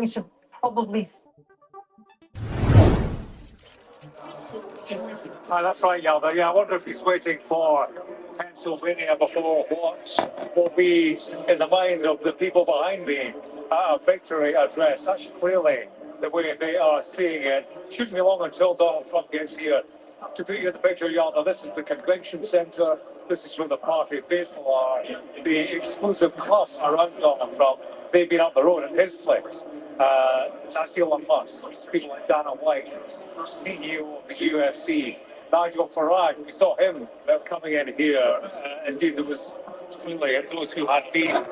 you should probably. That's right, Yalda. Yeah, I wonder if he's waiting for Pennsylvania before what will be in the mind of the people behind me a victory address. That's clearly the way they are seeing it. Shouldn't be long until Donald Trump gets here. To put you in the picture, Yalda, this is the convention center. This is where the party faithful are. The exclusive club around Donald Trump. They've been up the road at his place. That's Elon Musk. People like Dana White, CEO of the UFC. Nigel Farage, we saw him coming in here. Indeed, there was clearly those who had been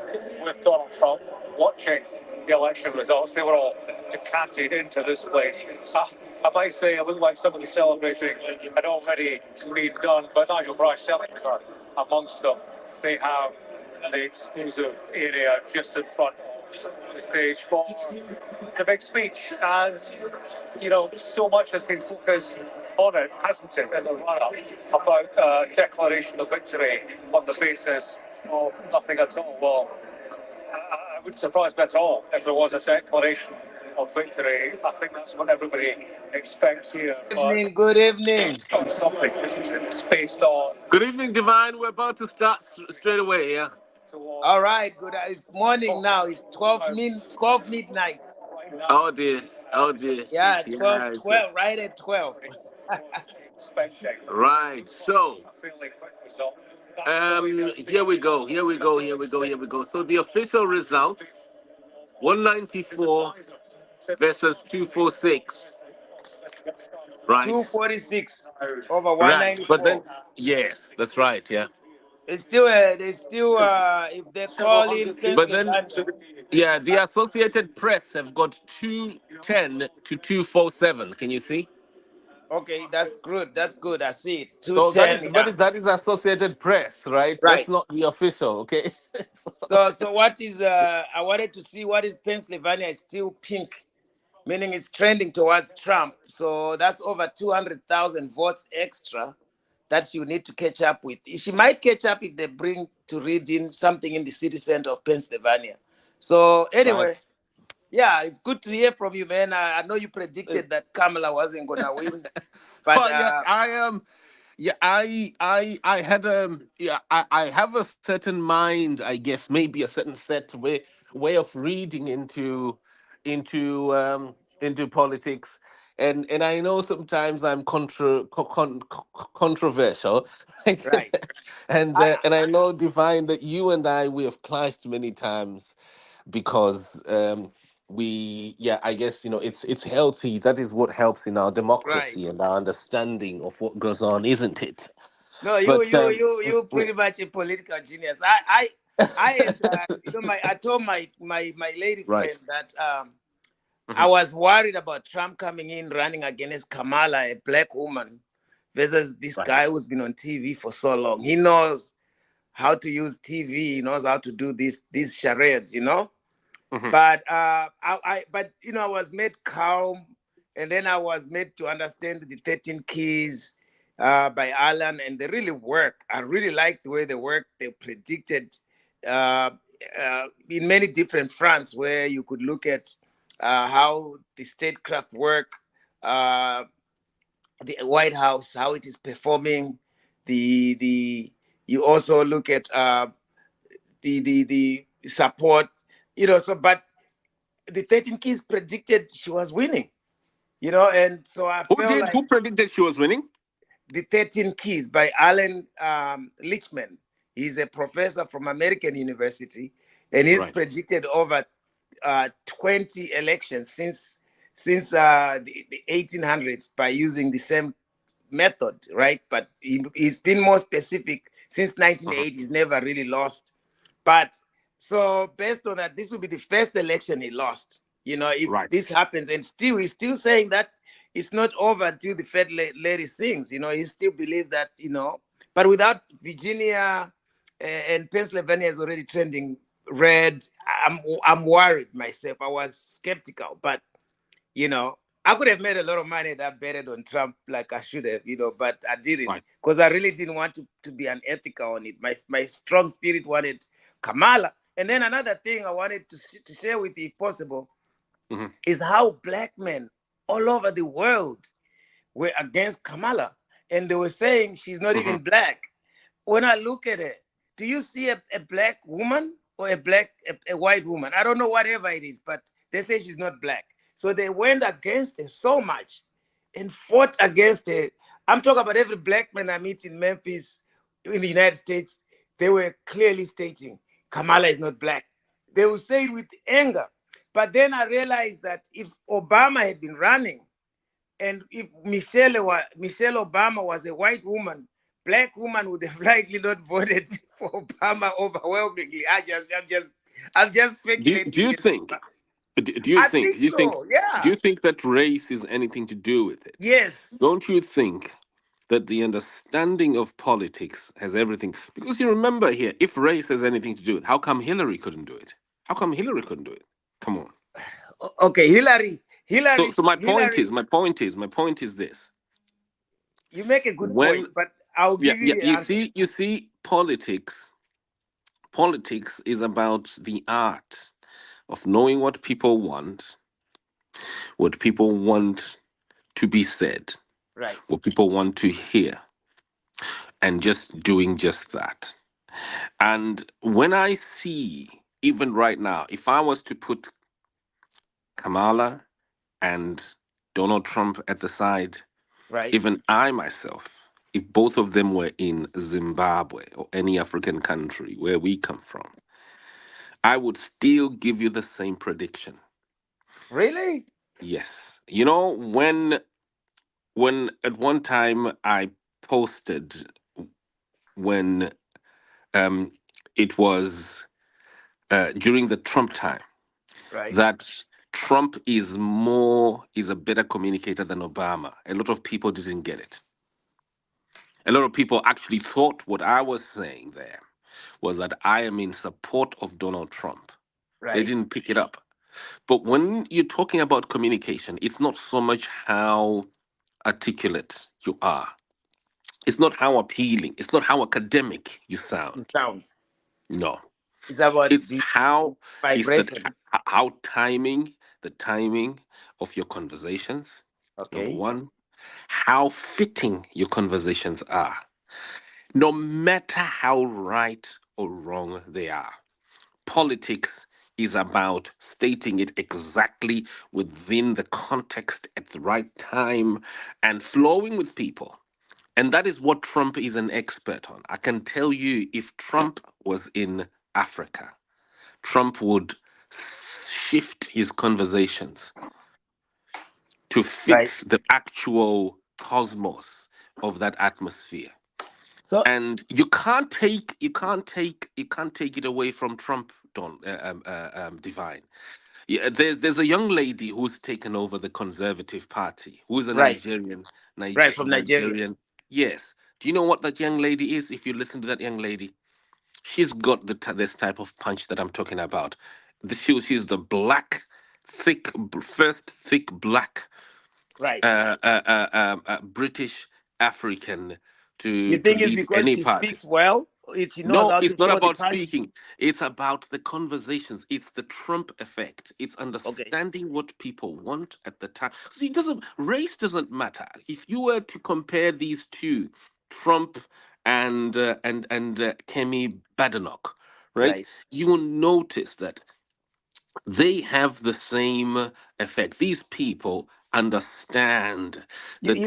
with Donald Trump watching the election results. They were all decanted into this place. I might say it looked like some of the celebrating had already been done, but Nigel Farage senators are amongst them. They have the exclusive area just in front of the stage for the big speech. And, you know, so much has been focused on it, hasn't it, in the run-up about declaration of victory on the basis of nothing at all. Well, I wouldn't surprise me at all if there was a declaration of victory. I think that's what everybody expects here. Good evening. It's on something, isn't it? It's based on... Good evening, Divine. We're about to start straight away, yeah? All right, good. It's morning now. It's 12 midnight. Oh, dear. Oh, dear. Yeah, 12, right at 12. Right, so... here we go. So the official results, 194 versus 246. Right. 246 over 194. Right, but then, yes, that's right, yeah. It's still, if they call in, but then, yeah, the Associated Press have got 210 to 247. Can you see? Okay, that's good. That's good. I see it. So that is Associated Press, right? Right. That's not the official, okay? So what is? I wanted to see what is Pennsylvania is still pink, meaning it's trending towards Trump. So that's over 200,000 votes extra that you need to catch up with. She might catch up if they bring to read in something in the city center of Pennsylvania. So anyway, right. Yeah, it's good to hear from you, man. I know you predicted that Kamala wasn't gonna win, but well, yeah, I am. Yeah, I had I have a certain mind, I guess, maybe a certain set way of reading into politics, and I know sometimes I'm controversial, right? and I know, Divine, that you and we have clashed many times because I guess, you know, it's healthy. That is what helps in our democracy, right, and our understanding of what goes on, isn't it? No, you pretty much a political genius. I told my lady friend, right, that I was worried about Trump coming in running against Kamala, a black woman, versus this right guy who's been on TV for so long. He knows how to use TV. He knows how to do these charades, you know. Mm-hmm. But I was made calm, and then I was made to understand the 13 keys by Alan, and they really work. I really like the way they work. They predicted in many different fronts where you could look at how the statecraft work, the White House, how it is performing. You also look at the support. You know, but the 13 keys predicted she was winning, you know, and so I felt like... Who predicted she was winning? The 13 Keys by Alan Lichtman. He's a professor from American University, and he's right predicted over 20 elections since the 1800s by using the same method, right? But he's been more specific. Since 1980, he's never really lost. But so based on that, this will be the first election he lost. You know, if right this happens, and he's still saying that it's not over until the Fed lady sings. You know, he still believes that, you know, but without Virginia and Pennsylvania is already trending red. I'm worried myself. I was skeptical, but, you know, I could have made a lot of money that betted on Trump like I should have, you know, but I didn't because I really didn't want to be unethical on it. My strong spirit wanted Kamala. And then another thing I wanted to share with you, if possible, is how black men all over the world were against Kamala. And they were saying she's not even black. When I look at it, do you see a black woman or a white woman? I don't know, whatever it is, but they say she's not black. So they went against her so much and fought against her. I'm talking about every black man I meet in Memphis, in the United States. They were clearly stating Kamala is not black. They would say it with anger. But then I realized that if Obama had been running, and if Michelle Obama was a white woman, black woman would have likely not voted for Obama overwhelmingly. I'm just Do speculating. you think? Do you I think? think so. Do Yeah. you think that race is anything to do with it? Yes. Don't you think that the understanding of politics has everything? Because you remember here, if race has anything to do with it, how come Hillary couldn't do it? How come Hillary couldn't do it? Come on. Okay, So Hillary. my point is this. You make a good When point, but I'll give you the answer. you see, politics is about the art of knowing what people want to be said, Right. what people want to hear, and just doing just that. And when I see, even right now, if I was to put Kamala and Donald Trump at the side, Right. even I myself, if both of them were in Zimbabwe or any African country where we come from, I would still give you the same prediction. Really? Yes. You know, when at one time I posted when um it was during the Trump time Right. that Trump is a better communicator than Obama. A lot of people didn't get it. A lot of people actually thought what I was saying there was that I am in support of Donald Trump. They Right. didn't pick it up. But when you're talking about communication, it's not so much how articulate you are. It's not how appealing. It's not how academic you You sound. sound. No. It's about It's the how it's vibration. how the timing of your conversations. Number Okay. one, how fitting your conversations are, no matter how right or wrong they are. Politics is about stating it exactly within the context at the right time and flowing with people. And that is what Trump is an expert on. I can tell you, if Trump was in Africa, Trump would shift his conversations to Right. fit the actual cosmos of that atmosphere. So And you can't take it away from Trump, Divine. Yeah, there's a young lady who's taken over the Conservative Party, who's a right. Right, from Nigeria. Nigerian. Yes. Do you know what that young lady is? If you listen to that young lady, she's got this type of punch that I'm talking about. She's the black, first thick black Right. British African You to think it's lead because any she party. speaks well? She knows No, how to it's not throw the about punch? speaking. It's about the conversations. It's the Trump effect. It's Okay. understanding what people want at the time. See, race doesn't matter. If you were to compare these two, Trump and Kemi Badenoch, right? Right. You will notice that they have the same effect. These people understand that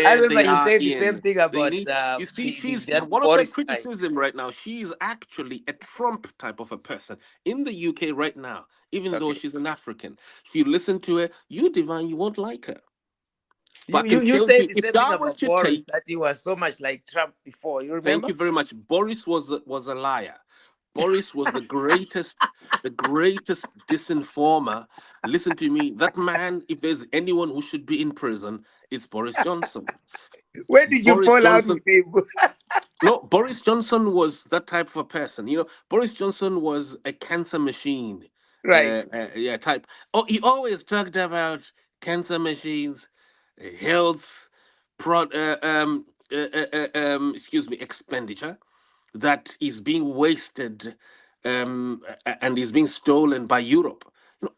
I where remember they you are saying the same in, thing they about need. You see, she's that one of the Boris guy. criticism right now. She's actually a Trump type of a person in the UK right now, even though Okay. she's an African. If you listen to her, you Divine, you won't like her. But I can You tell said you, the if same thing I was about to Boris, take, that he was so much like Trump before. You thank remember? you very much. Boris was a liar. Boris was the greatest disinformer. Listen to me. That man, if there's anyone who should be in prison, it's Boris Johnson. Where did you Boris fall out Johnson. with him? No, Boris Johnson was that type of a person. You know, Boris Johnson was a cancer machine. Right. Yeah, type. Oh, he always talked about cancer machines, health, excuse me, expenditure that is being wasted and is being stolen by Europe.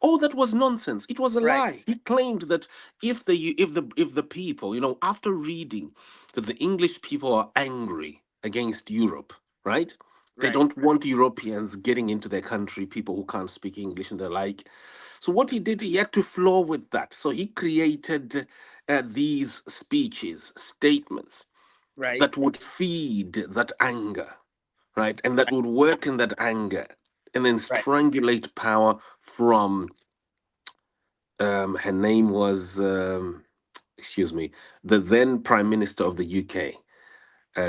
All that was nonsense. It was a Right. lie. He claimed that if the people, after reading that the English people are angry against Europe, right? They Right. don't want Europeans getting into their country, people who can't speak English and the like. So what he did, he had to flow with that. So he created these speeches, statements Right. that would feed that anger, right? And that would work in that anger and then Right. strangulate power from her name was excuse me, the then Prime Minister of the UK.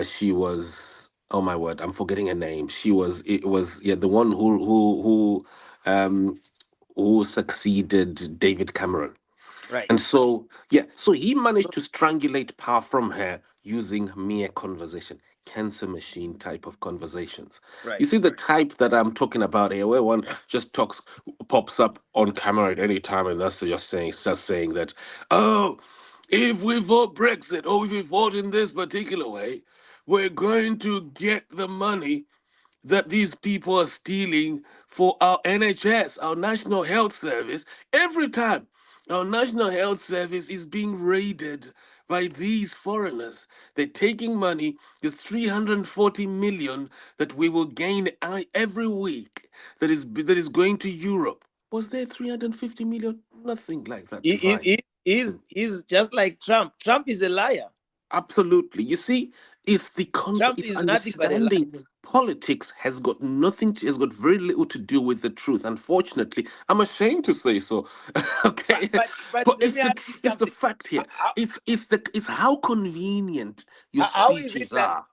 She was, oh my word, I'm forgetting her name. It was the one who succeeded David Cameron. Right. And so, so he managed to strangulate power from her using mere conversation, cancer machine type of conversations. You Right. see the type that I'm talking about here, where one just talks, pops up on camera at any time, and that's just saying that, oh, if we vote Brexit, or if we vote in this particular way, we're going to get the money that these people are stealing for our NHS, our National Health Service. Every time our National Health Service is being raided by these foreigners, they're taking money, there's 340 million that we will gain every week that is going to Europe. Was there 350 million? Nothing like that, Divine. He's just like Trump. Trump is a liar. Absolutely. You see, Trump it's is nothing but a liar. understanding politics has got very little to do with the truth. Unfortunately, I'm ashamed to say so. Okay, But but let me ask you it's the something. fact here. How, It's how convenient your how is it speeches that, are.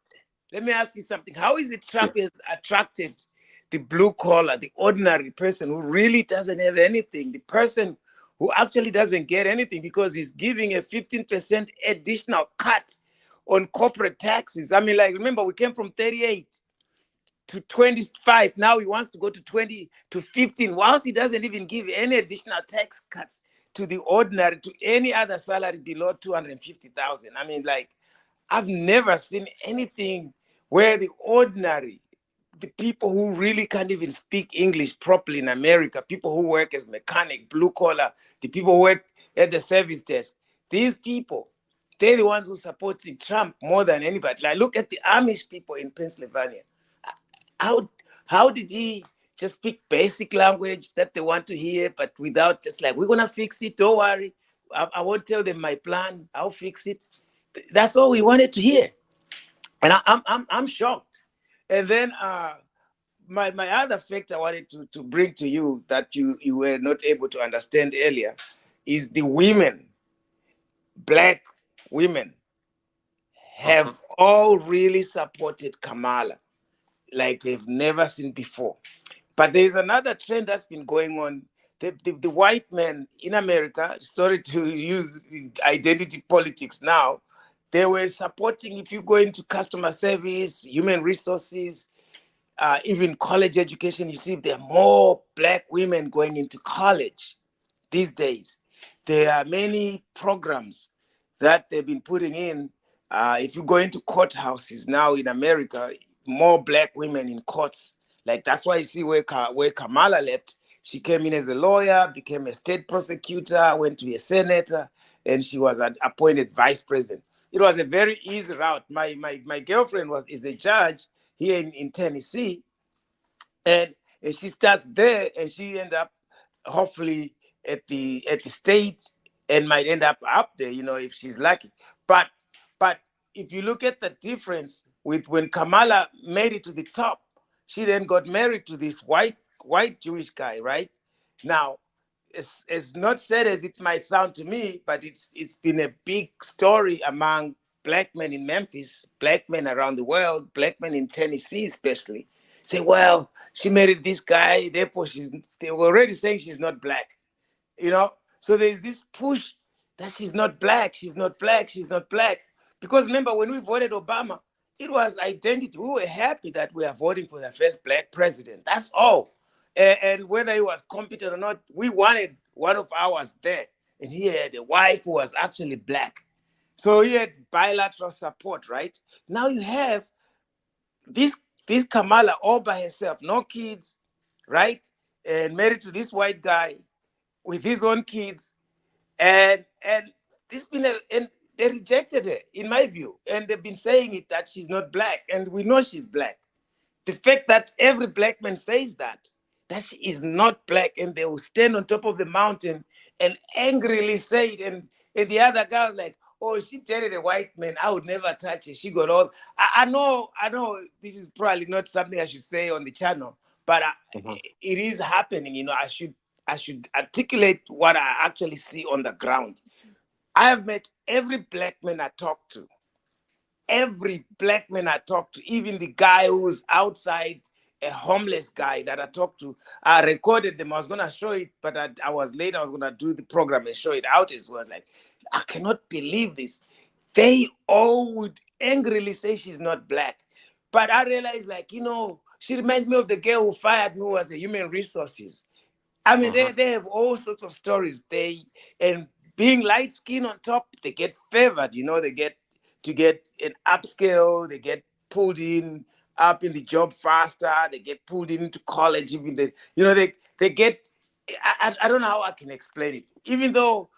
let me ask you something. How is it Yeah. Trump has attracted the blue collar, the ordinary person who really doesn't have anything, the person who actually doesn't get anything because he's giving a 15% additional cut on corporate taxes? I mean, like, remember, we came from 38 to 25. Now he wants to go to 20 to 15, whilst he doesn't even give any additional tax cuts to the ordinary, to any other salary below 250,000. I mean, like, I've never seen anything where the ordinary, the people who really can't even speak English properly in America, people who work as mechanic, blue collar, the people who work at the service desk, these people, they're the ones who supported Trump more than anybody. Like, look at the Amish people in Pennsylvania. How how did he just speak basic language that they want to hear, but without just like, we're gonna fix it, don't worry. I won't tell them my plan, I'll fix it. That's all we wanted to hear. And I'm shocked. And then my other fact I wanted to bring to you that you were not able to understand earlier is the women, black women, Uh-huh. have all really supported Kamala like they've never seen before. But there's another trend that's been going on. The white men in America, sorry to use identity politics now, they were supporting, if you go into customer service, human resources, even college education, you see there are more black women going into college these days. There are many programs that they've been putting in. If you go into courthouses now in America, more black women in courts. Like, that's why you see where Kamala left. She came in as a lawyer, became a state prosecutor, went to be a senator, and she was appointed vice president. It was a very easy route. My girlfriend is a judge here in Tennessee, and she starts there, and she end up hopefully at the state, and might end up there, if she's lucky. But if you look at the difference with when Kamala made it to the top, she then got married to this white Jewish guy, right? Now, it's not said as it might sound to me, but it's been a big story among black men in Memphis, black men around the world, black men in Tennessee especially. Say, well, she married this guy, therefore they were already saying she's not black, you know. So there's this push that she's not black, she's not black, she's not black. Because remember, when we voted Obama, it was identity. We were happy that we are voting for the first black president. That's all. And whether he was competent or not, we wanted one of ours there. And he had a wife who was actually black. So he had bilateral support, right? Now you have this Kamala all by herself, no kids, right? And married to this white guy. with his own kids, and this been and they rejected her, in my view, and they've been saying it that she's not black, and we know she's black. The fact that every black man says that she is not black, and they will stand on top of the mountain and angrily say it, and the other guy was like, oh, she dated a white man, I would never touch her, she got all. I know this is probably not something I should say on the channel, but Mhm. it is happening. I should articulate what I actually see on the ground. I have met every black man I talk to, every black man I talked to, even the guy who's outside, a homeless guy that I talked to, I recorded them. I was gonna show it, but I was late. I was gonna do the program and show it out as well. Like, I cannot believe this. They all would angrily say she's not black. But I realized, like, she reminds me of the girl who fired me, who was a human resources. I mean, they, Mhm. they have all sorts of stories. And being light skinned on top, they get favored. They get to get an upscale. They get pulled in up in the job faster. They get pulled into college. Even they get. I don't know how I can explain it. Even though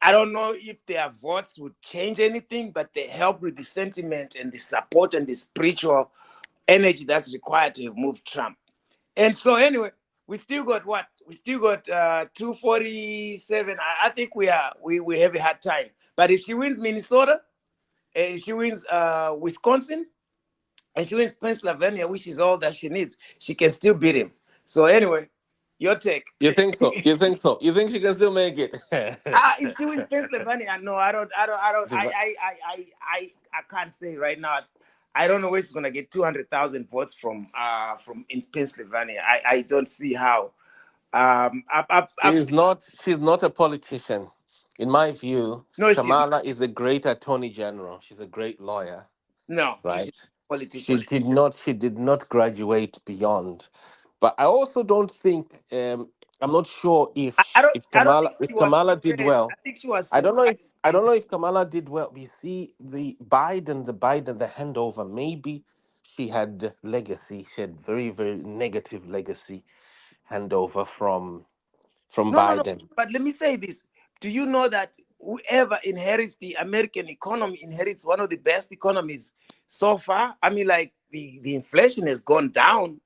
I don't know if their votes would change anything, but they help with the sentiment and the support and the spiritual energy that's required to have moved Trump. And so anyway, we still got what? We still got 247. I think we have a hard time. But if she wins Minnesota and she wins Wisconsin and she wins Pennsylvania, which is all that she needs, she can still beat him. So anyway, your take. You think so? You think so? You think she can still make it? If she wins Pennsylvania, no, Divi- I can't say right now. I don't know where she's gonna get 200,000 votes from in Pennsylvania. I don't see how. She's not a politician. In my view, No, she's not. Kamala is a great attorney general. She's a great lawyer, No, she's right? a politician. She did not graduate beyond. But I also don't think I'm not sure I don't think she if was Kamala did prepared. well. I think she was I don't know surprised. I don't This know if Kamala did well. You see, the handover, maybe she had legacy. She had very, very negative legacy handover from no. Biden. But let me say this: do you know that whoever inherits the American economy inherits one of the best economies so far? I mean, like the inflation has gone down.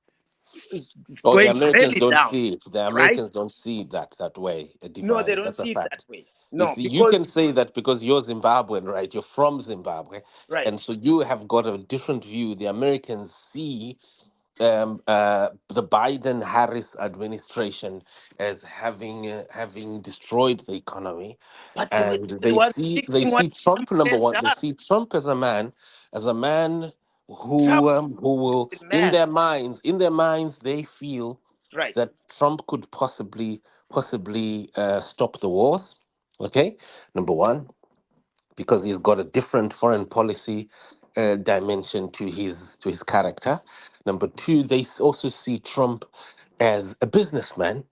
It's Oh, the going Americans greatly don't down. see it. The All right? Americans don't see it that way, No, they divine. don't That's a see it that fact. way. You No, see, you because can say that because you're Zimbabwean, right? You're from Zimbabwe. right. And so you have got a different view. The Americans see the Biden Harris administration as having destroyed the economy, But they were and the ones they fixing what see Trump number messed one. They up. see Trump as a man Trump who will did mess. in their minds they feel Right. that Trump could possibly stop the wars. Okay, number one, because he's got a different foreign policy dimension to his character. Number two, they also see Trump as a businessman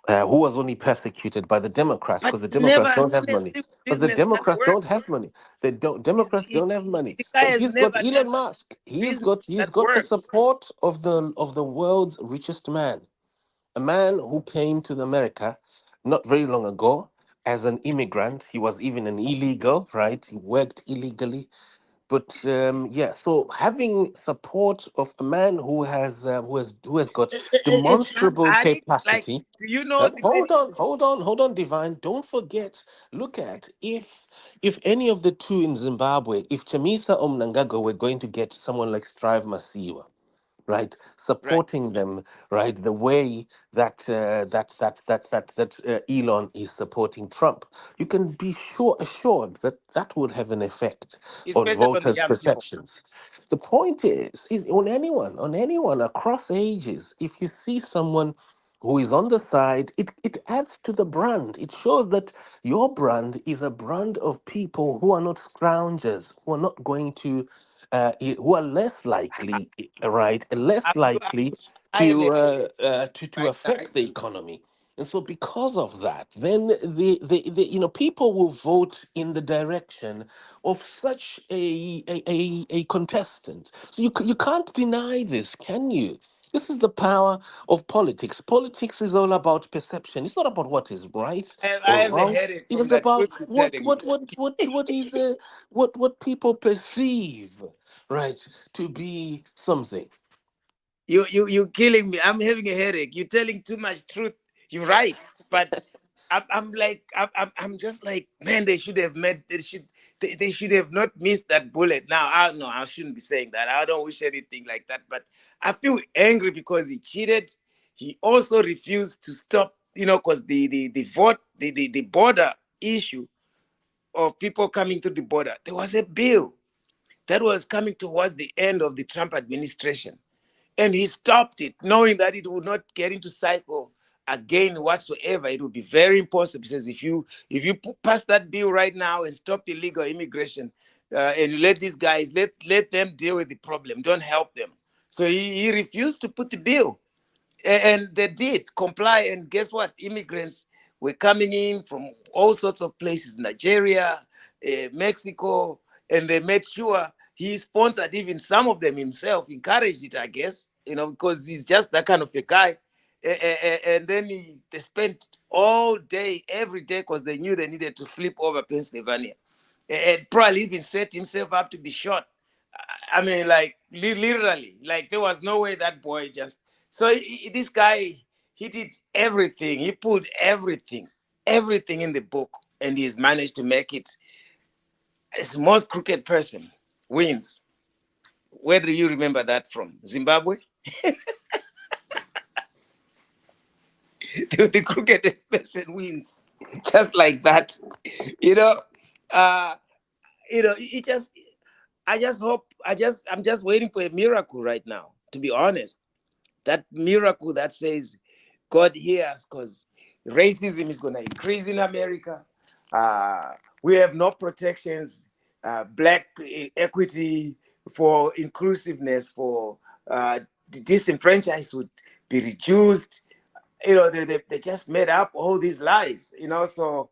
who was only persecuted by the Democrats But because the he's never Democrats don't have money. honestly Because the businessman Democrats work. don't have money. They don't. He's, Democrats he, don't have money. the guy But has he's got never done Elon Musk. business He's that got the works. support of the world's richest man, a man who came to America not very long ago as an immigrant. He was even an illegal, right? He worked illegally. But yeah, so having support of a man who has got And Trump demonstrable had it. Like, capacity. do you know the many? Hold on, Divine. Don't forget. Look at if any of the two in Zimbabwe, if Chamisa or Mnangagwa were going to get someone like Strive Masiwa, right, Right. supporting them, right, the way that Elon is supporting Trump, you can be assured that that would have an effect on Especially on the voters' young people. perceptions. The point is on anyone across ages, if you see someone who is on the side, it adds to the brand. It shows that your brand is a brand of people who are not scroungers, who are not going to who are less likely, right, less Up likely to high level to right now. affect the economy. And so, because of that, then people will vote in the direction of such a contestant. So you can't deny this, can you? This is the power of politics. Politics is all about perception. It's not about what is right I or have a wrong. headache It from is that about truth you're telling me. what people perceive, right, to be something. You killing me. I'm having a headache. You're telling too much truth. You're right, but I'm like I'm just like, man, they should have made they should have not missed that bullet. Now I know I shouldn't be saying that. I don't wish anything like that, but I feel angry because he cheated. He also refused to stop, because the vote the border issue of people coming to the border. There was a bill that was coming towards the end of the Trump administration, and he stopped it, knowing that it would not get into cycle again whatsoever. It would be very impossible. He says if you pass that bill right now and stop illegal immigration, and you let these guys let them deal with the problem, don't help them. So he refused to put the bill. And they did comply. And guess what? Immigrants were coming in from all sorts of places, Nigeria, Mexico, and they made sure he sponsored even some of them himself, encouraged it, I guess, because he's just that kind of a guy. And then they spent all day, every day, because they knew they needed to flip over Pennsylvania. And probably even set himself up to be shot. I mean, like literally, like there was no way that boy just. So this guy, he did everything. He put everything in the book, and he's managed to make it. It's the most crooked person wins. Where do you remember that from? Zimbabwe? The crookedest person wins, just like that. You know, uh, it just. I just hope. I'm just waiting for a miracle right now. To be honest, that miracle that says God hears, because racism is going to increase in America. We have no protections, black equity, for inclusiveness, for the disenfranchised would be reduced. They just made up all these lies, so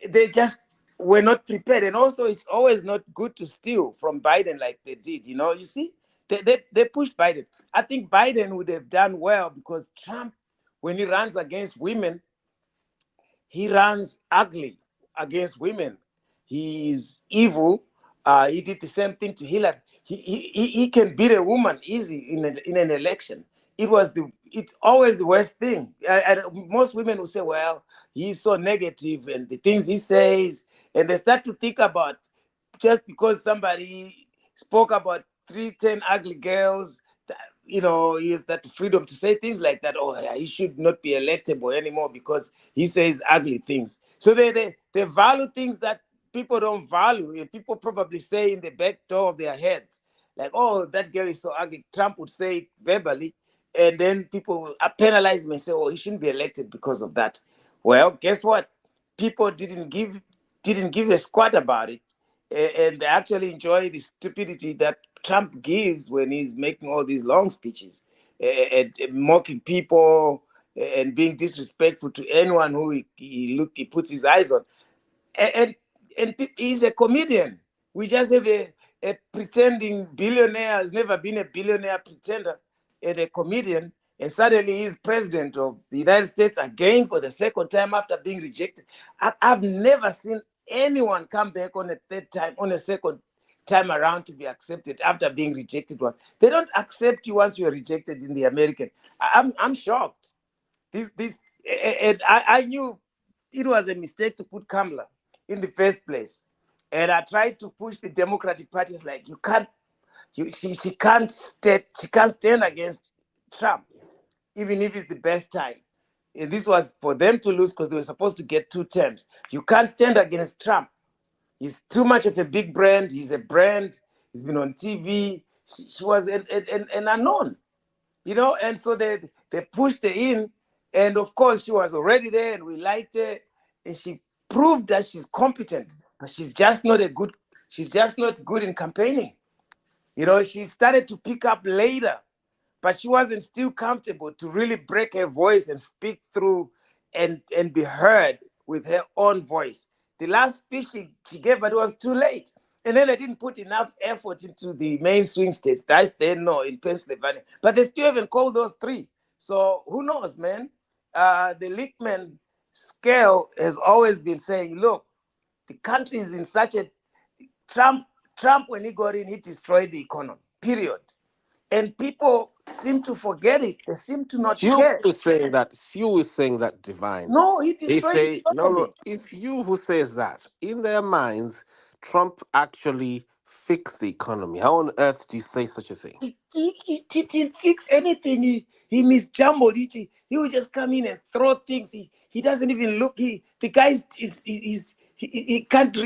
they just were not prepared. And also, it's always not good to steal from Biden like they did. You see, they pushed Biden. I think Biden would have done well, because Trump, when he runs against women, he runs ugly against women. He's evil. He did the same thing to Hillary. He can beat a woman easy in an election. It's always the worst thing. Most women will say, well, he's so negative and the things he says, and they start to think about, just because somebody spoke about 310 ugly girls, he has that freedom to say things like that. Oh, he should not be electable anymore because he says ugly things. So they value things that people don't value, and people probably say in the back door of their heads, like, oh, that girl is so ugly. Trump would say it verbally, and then people will penalize him and say, oh, he shouldn't be elected because of that. Well, guess what? People didn't give a squat about it, and they actually enjoy the stupidity that Trump gives when he's making all these long speeches, and mocking people, and being disrespectful to anyone who he puts his eyes on. And he's a comedian. We just have a pretending billionaire, has never been a billionaire pretender, and a comedian, and suddenly he's president of the United States again for the second time after being rejected. I've never seen anyone come back on a second time around to be accepted after being rejected once. They don't accept you once you're rejected in the American. I'm shocked. And I knew it was a mistake to put Kamala in the first place. And I tried to push the Democratic Party. It's like, she can't stand against Trump, even if it's the best time. And this was for them to lose, because they were supposed to get 2 terms. You can't stand against Trump. He's too much of a big brand. He's a brand. He's been on TV. She was an unknown, and so they pushed her in. And of course, she was already there, and we liked her. And she proved that she's competent, but she's just not good in campaigning. She started to pick up later, but she wasn't still comfortable to really break her voice and speak through and be heard with her own voice. The last speech she gave, but it was too late. And then they didn't put enough effort into the main swing states that they know in Pennsylvania. But they still haven't called those three. So who knows, man? The Lichtman scale has always been saying, look, the country is in such a Trump, when he got in, he destroyed the economy, period. And people seem to forget it. They seem to not You care. is saying that. You is saying that, Divine. No, he They destroyed the say no, no. economy. It's you who says that. In their minds, Trump actually fixed the economy. How on earth do you say such a thing? He didn't fix anything. He misjumbled. He would just come in and throw things. He doesn't even look. The guy he can't.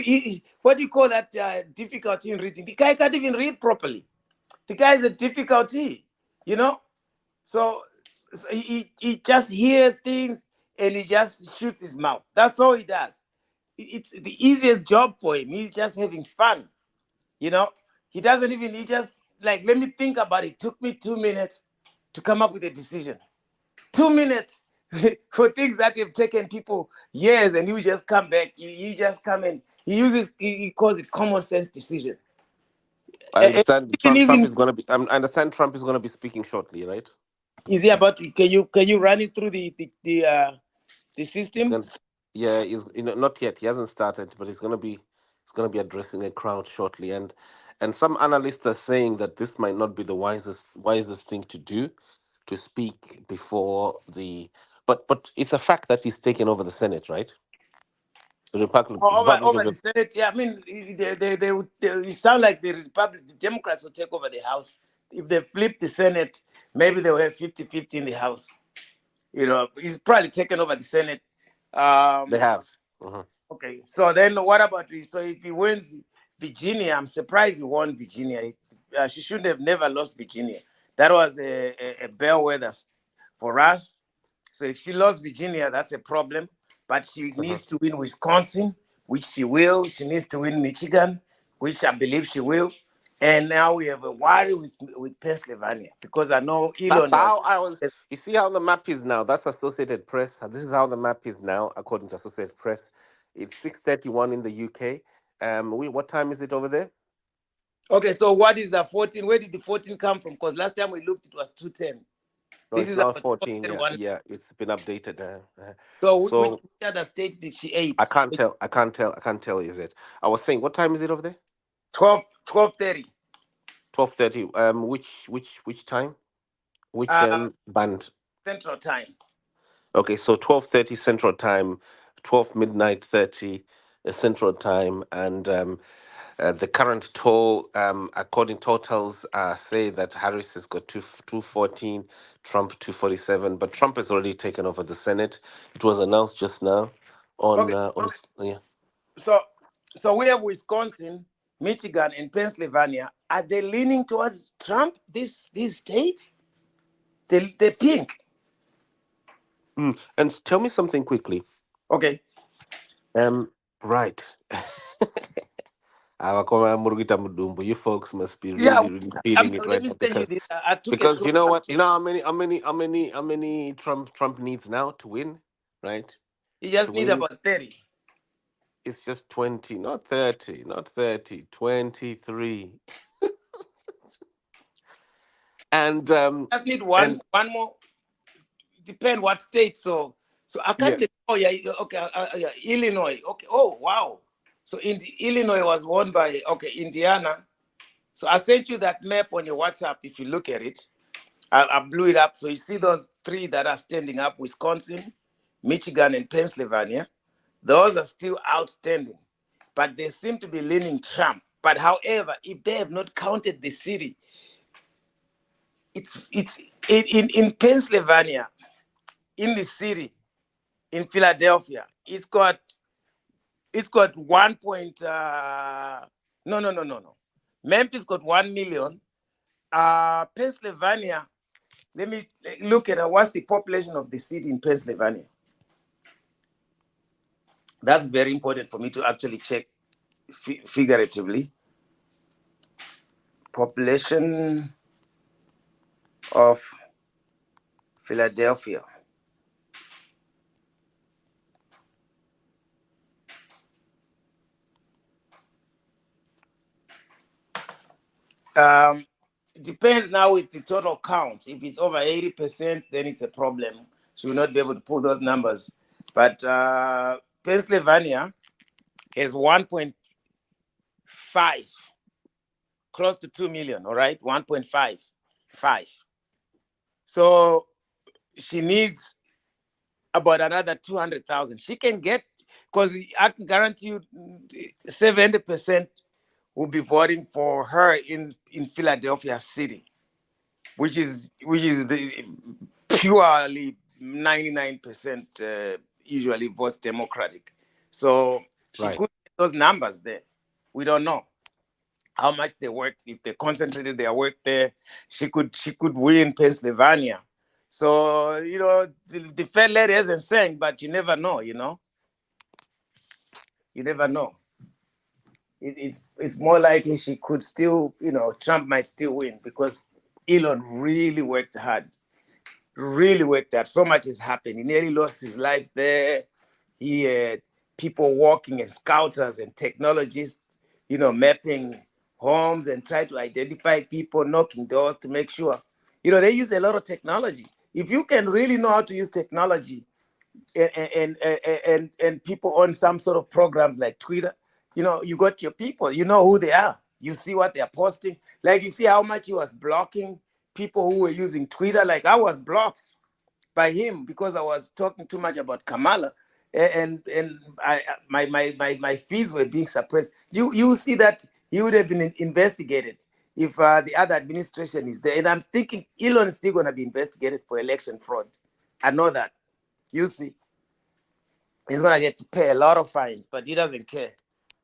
What do you call that difficulty in reading? The guy can't even read properly. The guy is a difficulty, you know. So he just hears things and he just shoots his mouth. That's all he does. It's the easiest job for him. He's just having fun, you know. He doesn't even. He just like, let me think about it. It took me 2 minutes to come up with a decision. 2 minutes for things that have taken people years, and you just come back. You just come in. He calls it common sense decision. I understand Trump Even is going to be. I understand Trump is going to be speaking shortly, right? is he about? Can you run it through the He's system? going. Yeah, he's not yet. He hasn't started, but he's going to be addressing a crowd shortly, and some analysts are saying that this might not be the wisest thing to do, to speak before the. But it's a fact that he's taken over the Senate, right? The Over Republicans. the Senate, yeah. I mean, it sound like the Democrats will take over the House. If they flip the Senate, maybe they'll have 50-50 in the House. You know, he's probably taken over the Senate. They have. Mhm. Okay, so then what about so if he wins Virginia? I'm surprised he won Virginia. She should have never lost Virginia. That was a bellwether for us. So if she lost Virginia, that's a problem. But she Mhm. needs to win Wisconsin, which she will. She needs to win Michigan, which I believe she will. And now we have a worry with Pennsylvania, because I know That's Elon was. how I was. You see how the map is now. That's Associated Press. This is how the map is now, according to Associated Press. It's 6:31 in the UK. What time is it over there? Okay, so what is the 14? Where did the 14 come from? Because last time we looked, it was 210. No, This it's is now our 14. Yeah, 12:31. yeah. It's been updated. So which So other state did she I eat? can't tell. I can't tell. I can't tell. Is it? I was saying, what time is it over there? 12:30. 12:30. Which time? Which Uh, band? Central Time. Okay, so 12:30 Central Time, 12 midnight 30 Central Time, and the current toll, according totals, say that Harris has got 214, Trump 247, but Trump has already taken over the Senate. It was announced just now Okay, yeah. so we have Wisconsin, Michigan, and Pennsylvania. Are they leaning towards Trump? These states, they're pink. And tell me something quickly. Okay. Right. Awakoma Murugita Mudumbu, you folks must be Yeah. really, really feeling it Let right me now, send you because this. I took a because close you know up. what? You know how many Trump needs now to win, right? You To just need win, about 30. it's just 20, not 30, not 30, 23. And Just need and one more. Depend what state. So I yeah, can't. Oh yeah. Okay. Yeah, Illinois. Okay. Oh wow. So Illinois was won by Indiana. So I sent you that map on your WhatsApp. If you look at it, I blew it up. So you see those three that are standing up: Wisconsin, Michigan, and Pennsylvania. Those are still outstanding, but they seem to be leaning Trump. But however, if they have not counted the city, it's in Pennsylvania, in the city, in Philadelphia, it's got 1 point. No. Memphis got 1 million. Pennsylvania. Let me look at what's the population of the city in Pennsylvania. That's very important for me to actually check figuratively. Population of Philadelphia. It depends now with the total count. If it's over 80%, then it's a problem. She will not be able to pull those numbers. But Pennsylvania has 1.5, close to 2 million, all right? 1.55. So she needs about another 200,000. She can get, because I can guarantee you 70% will be voting for her in Philadelphia City, which is the purely 99% usually votes Democratic. So she Right. could get those numbers there. We don't know how much they work. If they concentrated their work there, she could win Pennsylvania. So the Fed lady isn't saying, but you never know. You never know. It's more likely she could still, Trump might still win because Elon really worked hard. Really worked hard. So much has happened. He nearly lost his life there. He had people walking and scouters and technologists, mapping homes and try to identify people, knocking doors to make sure. They use a lot of technology. If you can really know how to use technology and people on some sort of programs like Twitter, you got your people, you know who they are. You see what they're posting. Like you see how much he was blocking people who were using Twitter. Like I was blocked by him because I was talking too much about Kamala, and my feeds were being suppressed. You see that he would have been investigated if the other administration is there. And I'm thinking Elon is still going to be investigated for election fraud. I know that. You see, he's going to get to pay a lot of fines, but he doesn't care.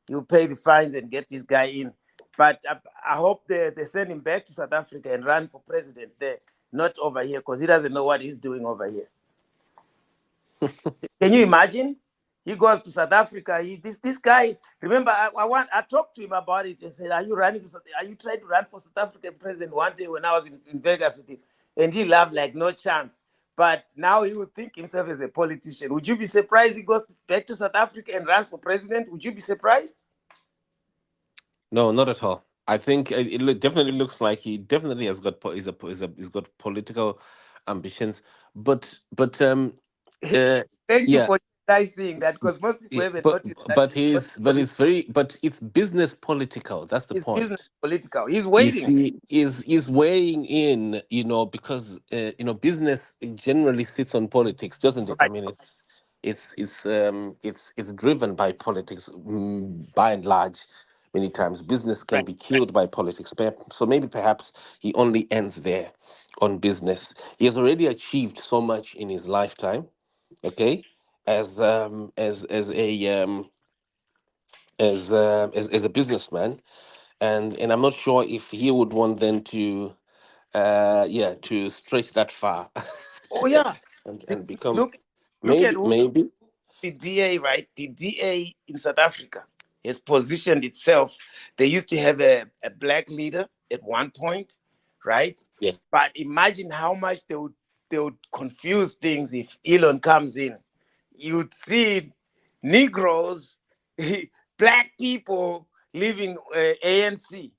He'll pay the fines and get this guy in. But I hope they send him back to South Africa and run for president there, not over here, because he doesn't know what he's doing over here. Can you imagine? He goes to South Africa. This guy. Remember, I talked to him about it and said, "Are you trying to run for South African president?" One day when I was in Vegas with him, and he laughed like no chance. But now he would think himself as a politician. Would you be surprised he goes back to South Africa and runs for president? Would you be surprised? No, not at all. I think definitely looks like he definitely has got he's got political ambitions, but uh, Thank you yeah, for seeing that, because most people yeah, haven't noticed that but it's very but it's business political. That's the he's business point. political. He's You waiting. see, is weighing in, because business generally sits on politics, doesn't it? I Right, mean, it's driven by politics, by and large. Many times, business can right. be killed by politics. So maybe perhaps he only ends there on business. He has already achieved so much in his lifetime. Okay, as a businessman, and I'm not sure if he would want then to to stretch that far Oh yeah. and become Look, at maybe the DA, right? The DA in South Africa has positioned itself. They used to have a black leader at one point, right? yes. But imagine how much they would confuse things if Elon comes in. You'd see Negroes, black people leaving ANC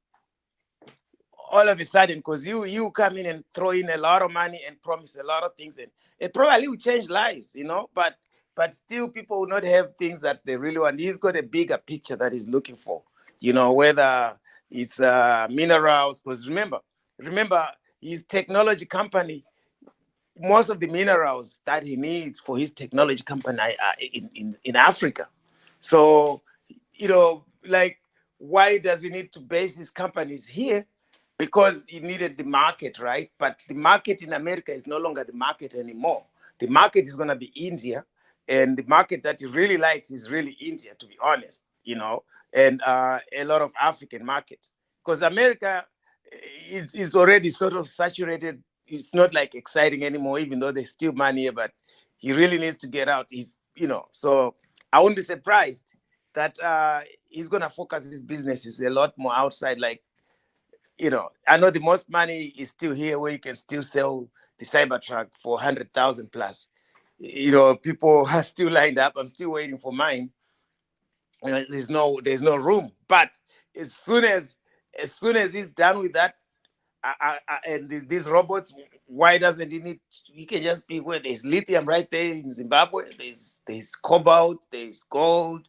all of a sudden, because you come in and throw in a lot of money and promise a lot of things, and it probably will change lives, but still people will not have things that they really want. He's got a bigger picture that he's looking for, whether it's minerals, because remember his technology company, most of the minerals that he needs for his technology company are in Africa. So, like, why does he need to base his companies here? Because he needed the market, right? But the market in America is no longer the market anymore. The market is going to be India. And the market that he really likes is really India, to be honest, and a lot of African markets. Because America is already sort of saturated. It's not like exciting anymore, even though there's still money here, but he really needs to get out. So I wouldn't be surprised that he's going to focus his businesses a lot more outside. Like, I know the most money is still here, where you can still sell the Cybertruck for 100,000 plus. People are still lined up. I'm still waiting for mine. There's no room. But as soon as as soon as he's done with that, and these robots, why doesn't he need? He can just be where there's lithium right there in Zimbabwe. There's cobalt, there's gold,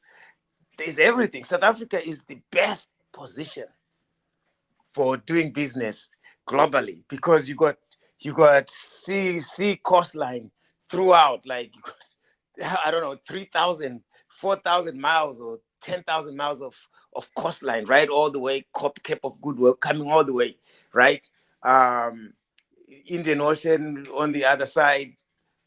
there's everything. South Africa is the best position for doing business globally because you got sea coastline throughout, like you got, I don't know, 3,000, 4,000 miles or 10,000 miles of coastline, right? All the way, Cape of Good Hope coming all the way, right? Indian Ocean on the other side,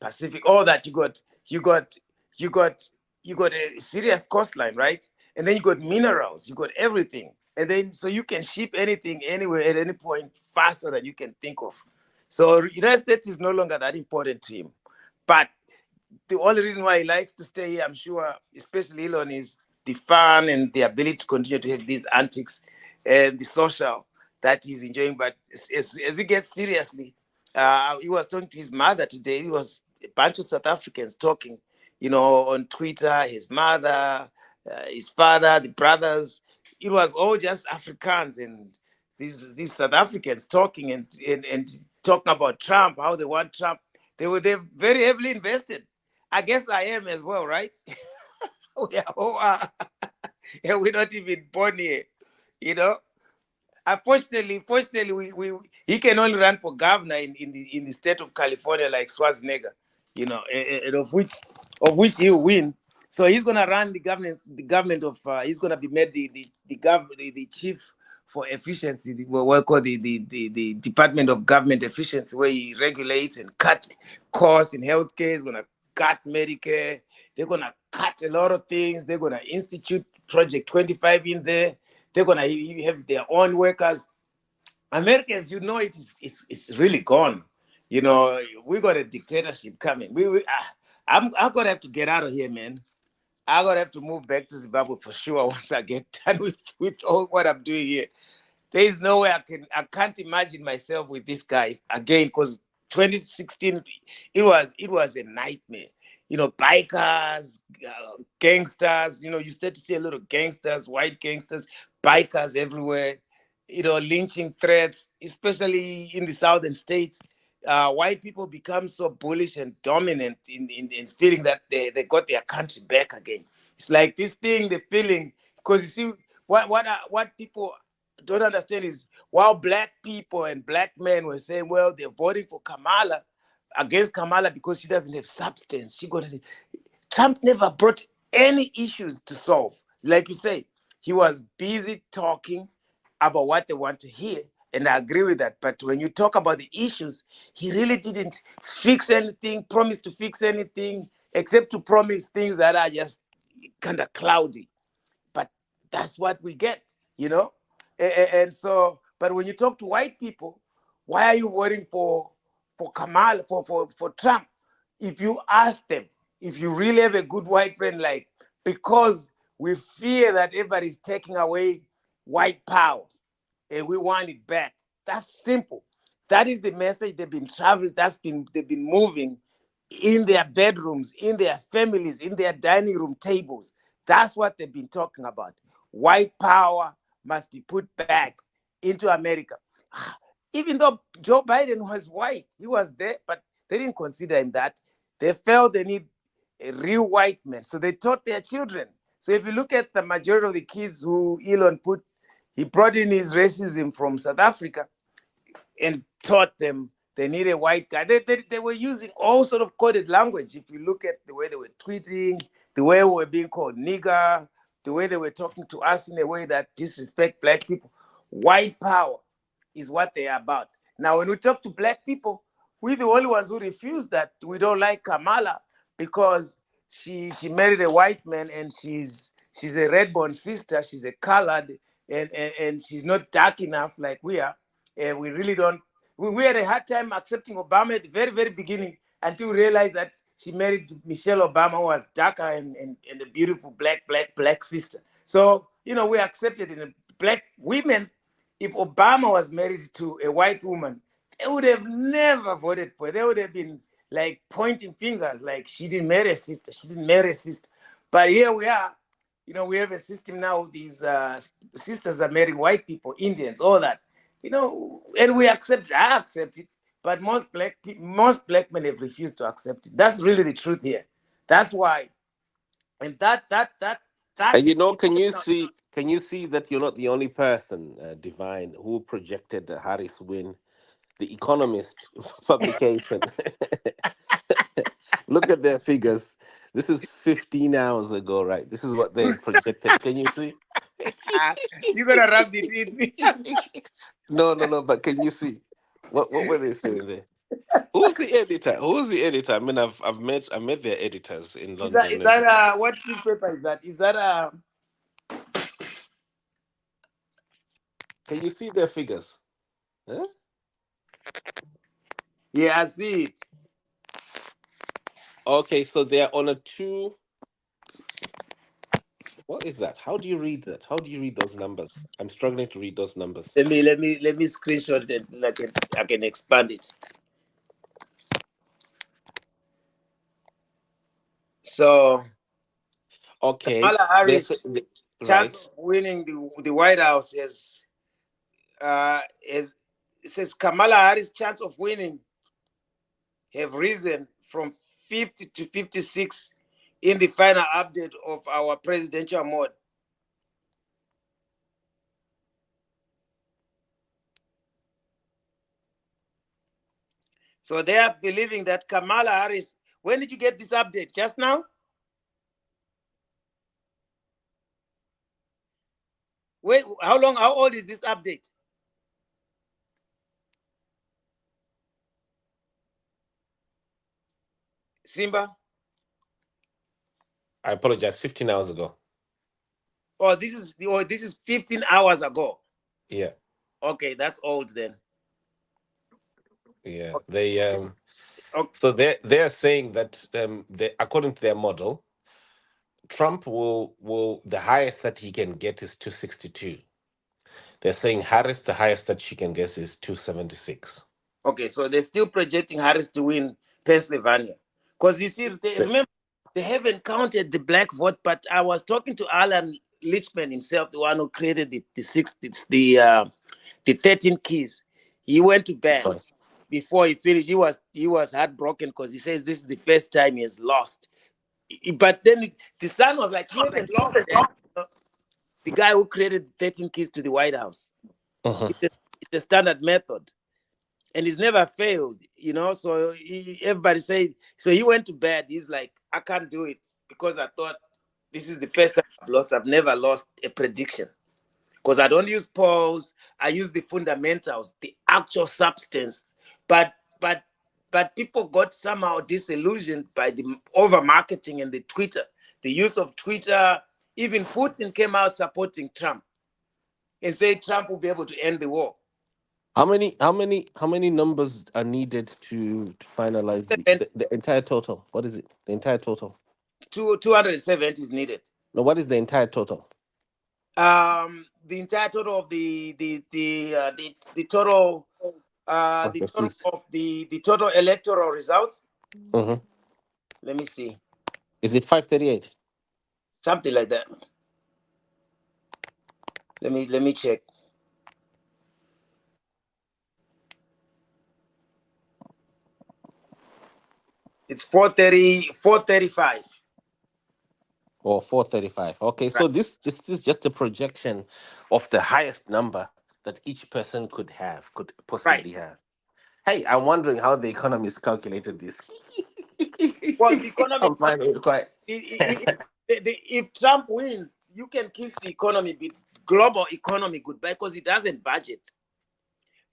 Pacific, all that. You got you got you got a serious coastline, right? And then you got minerals, you got everything. And then so you can ship anything anywhere at any point faster than you can think of. So United States is no longer that important to him. But the only reason why he likes to stay here, I'm sure, especially Elon, is the fun and the ability to continue to have these antics and the social that he's enjoying. But as he gets seriously, he was talking to his mother today. It was a bunch of South Africans talking, on Twitter, his mother, his father, the brothers. It was all just Africans and these South Africans talking and talking about Trump, how they want Trump. They're very heavily invested. I guess I am as well, right? Yeah, we're not even born here, you know. Unfortunately, fortunately, he can only run for governor in the state of California like Schwarzenegger, and of which he'll win. So he's gonna run the government of he's gonna be made the chief for efficiency, what we call the Department of Government Efficiency, where he regulates and cut costs in healthcare. He's gonna cut Medicare. They're gonna cut a lot of things. They're gonna institute Project 25 in there. They're gonna have their own workers. America, as you know, it's really gone. We got a dictatorship coming. I'm gonna have to get out of here, man. I'm gonna have to move back to Zimbabwe for sure once I get done with all what I'm doing here. There is no way I can't imagine myself with this guy again, because 2016 it was a nightmare. Bikers, gangsters. You start to see a lot of gangsters, white gangsters, bikers everywhere. Lynching threats, especially in the southern states. White people become so bullish and dominant in feeling that they got their country back again. It's like this thing they're feeling, because you see what people don't understand is, while black people and black men were saying, well, they're voting for against Kamala because she doesn't have substance. Trump never brought any issues to solve. Like you say, he was busy talking about what they want to hear. And I agree with that. But when you talk about the issues, he really didn't fix anything, promise to fix anything, except to promise things that are just kind of cloudy. But that's what we get, And so, but when you talk to white people, why are you voting for Kamala, for Trump? If you ask them, if you really have a good white friend, like, because we fear that everybody's taking away white power and we want it back. That's simple. That is the message they've been traveling, they've been moving in their bedrooms, in their families, in their dining room tables. That's what they've been talking about. White power must be put back into America. Even though Joe Biden was white, he was there, but they didn't consider him that. They felt they need a real white man. So they taught their children. So if you look at the majority of the kids who Elon he brought in his racism from South Africa and taught them they need a white guy. They were using all sort of coded language. If you look at the way they were tweeting, the way we were being called nigger, the way they were talking to us in a way that disrespect black people. White power is what they are about. Now, when we talk to black people, we're the only ones who refuse that. We don't like Kamala because she married a white man and she's a red-born sister. She's a colored, and she's not dark enough like we are. And we really don't. We had a hard time accepting Obama at the very, very beginning until we realized that she married Michelle Obama, who was darker and a beautiful black sister. So, we accepted it. Black women, if Obama was married to a white woman, they would have never voted for her. They would have been like pointing fingers, like she didn't marry a sister. But here we are, we have a system now. These sisters are marrying white people, Indians, all that. And we accept it. I accept it, but most black men have refused to accept it. That's really the truth here. That's why, and that And can you see that you're not the only person, Divine, who projected the Harris win? The Economist publication. Look at their figures. This is 15 hours ago, right? This is what they projected. Can you see? you're gonna rub it in. No. But can you see? What were they saying there? Who's the editor? Who's the editor? I mean, I met their editors in Is that London. what newspaper is that? Is that Can you see their figures? Huh? Yeah, I see it. Okay, so they're on a two. What is that? How do you read that? How do you read those numbers? I'm struggling to read those numbers. Let me screenshot it. I can expand it. So Okay, Kamala Harris chance right. of winning the White House is it says Kamala Harris chance of winning have risen from 50 to 56 in the final update of our presidential mode. So they are believing that Kamala Harris. When did you get this update? Just now? Wait, how old is this update? Simba? I apologize. 15 hours ago. This is 15 hours ago. Yeah. Okay, that's old then. Yeah. Okay. They Okay. So they're saying that according to their model, Trump will the highest that he can get is 262. They're saying Harris, the highest that she can get is 276. Okay, so they're still projecting Harris to win Pennsylvania. Because you see, remember, they haven't counted the black vote, but I was talking to Alan Lichman himself, the one who created the 13 keys. He went to bed before he finished. He was heartbroken because he says this is the first time he has lost. But then the son was like, he haven't lost that. The guy who created the 13 keys to the White House. Uh-huh. It's a standard method. And he's never failed, So everybody said, so he went to bed. He's like, I can't do it because I thought this is the first time I've lost. I've never lost a prediction because I don't use polls. I use the fundamentals, the actual substance. But people got somehow disillusioned by the over marketing and the use of Twitter. Even Putin came out supporting Trump and said Trump will be able to end the war. How many numbers are needed to finalize the entire total? What is it? The entire total? 270 is needed. No, what is the entire total? The entire total of the total of the total electoral results. Mm-hmm. Let me see. Is it 538? Something like that. Let me check. It's 435. Or 435. Okay, Right. so this is just a projection of the highest number that each person could possibly have. Hey, I'm wondering how the economists calculated this. Well, the economy. I'm finding it quite. If Trump wins, you can kiss the economy, global economy goodbye because he doesn't budget.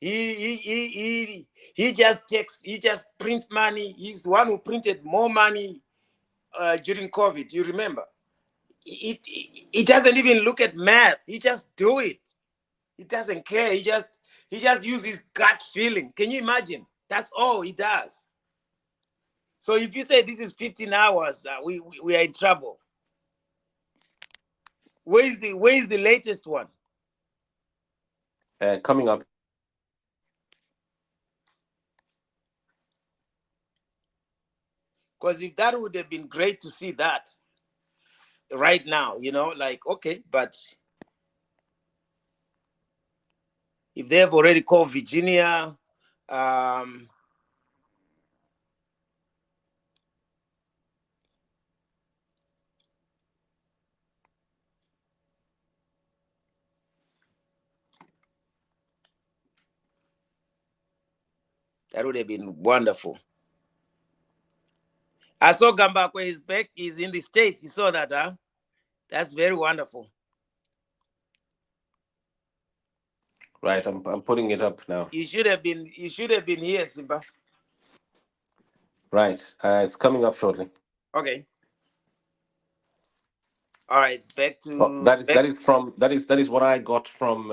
He just prints money. He's the one who printed more money during COVID. You remember? He doesn't even look at math. He just do it. He doesn't care. He just uses gut feeling. Can you imagine? That's all he does. So if you say this is 15 hours, we are in trouble. Where is the latest one? Coming up. Because if that would have been great to see that. right now, like, okay, but if they have already called Virginia, that would have been wonderful. I saw Gambakwe is back. He's in the States. You saw that, huh? That's very wonderful. Right, I'm putting it up now. You should have been here, Simba. Right, it's coming up shortly. Okay. All right, it's back Oh, to that is what I got from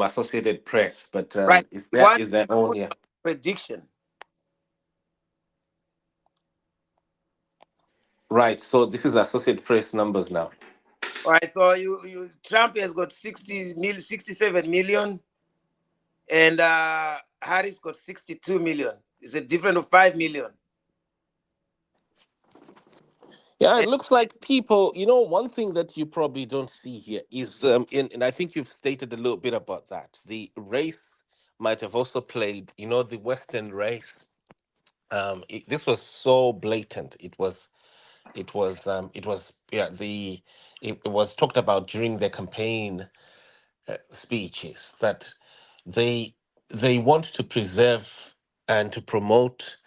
Associated Press, but right. is their own here. Prediction. Right, so this is Associated Press numbers now. All right, so you Trump has got 67 million, and Harris got 62 million. It's a difference of 5 million. Yeah, it looks like people, one thing that you probably don't see here is, and I think you've stated a little bit about that. The race might have also played, the Western race. This was so blatant. It was talked about during their campaign speeches that they want to preserve and to promote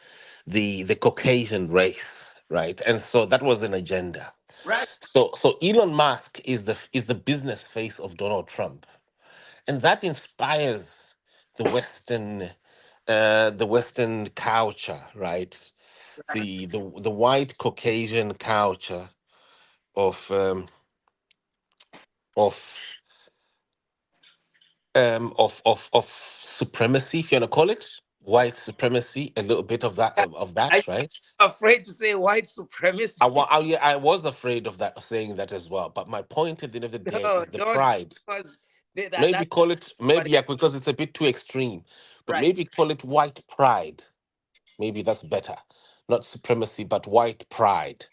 the Caucasian race, right? And so that was an agenda. Right. So Elon Musk is the business face of Donald Trump, and that inspires the Western culture, right? The white Caucasian culture of of of supremacy, if you want to call it white supremacy, a little bit of that, I'm right? afraid to say white supremacy. Yeah, I was afraid of that, saying that as well. But my point at the end of the day No, is the don't, pride. because Maybe that's call it, what maybe, yeah, because it's a bit too extreme. But right. maybe call it white pride. Maybe that's better. Not supremacy, but white pride.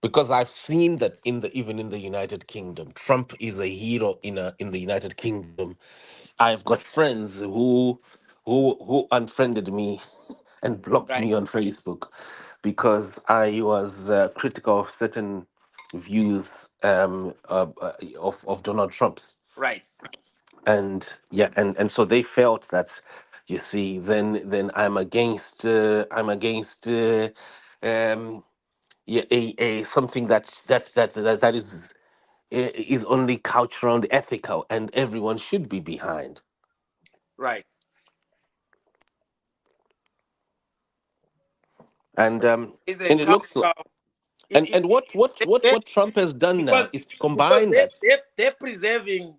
Because I've seen that even in the United Kingdom, Trump is a hero in the United Kingdom. I've got friends who unfriended me and blocked Right. me on Facebook because I was critical of certain views of Donald Trump's. Right. And yeah, and so they felt that, you see, then I'm against yeah, a something that is only couched around ethical and everyone should be behind. Right. And It's a and it looks cultural. and what Trump has done now Because is to combine that. they're preserving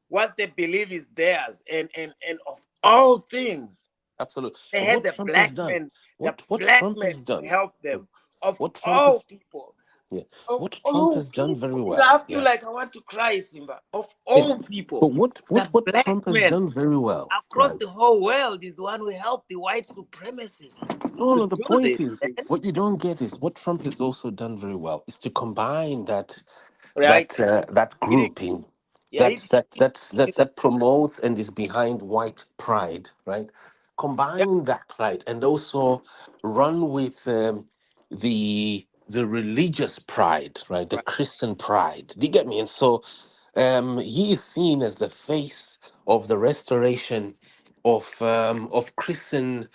what they believe is theirs, and of all things, Absolutely. they But had what the Trump has black done, men, what Trump has to done, help them. Of what Trump all is people, yeah, of what Trump all has done very people, well. I feel Yeah. like I want to cry, Simba. Of Yeah. all people, But what the what what black Trump has men done very well, across right? the whole world is the one who helped the white supremacists No, to no, the do this. point is, what you don't get is what Trump has also done very well is to combine Right? that He did, grouping yeah, that promotes and is behind white pride, right? yeah, Combine that, right, and also run with the religious pride, right, the right, Christian pride. Do you get me? And so he is seen as the face of the restoration of Christian,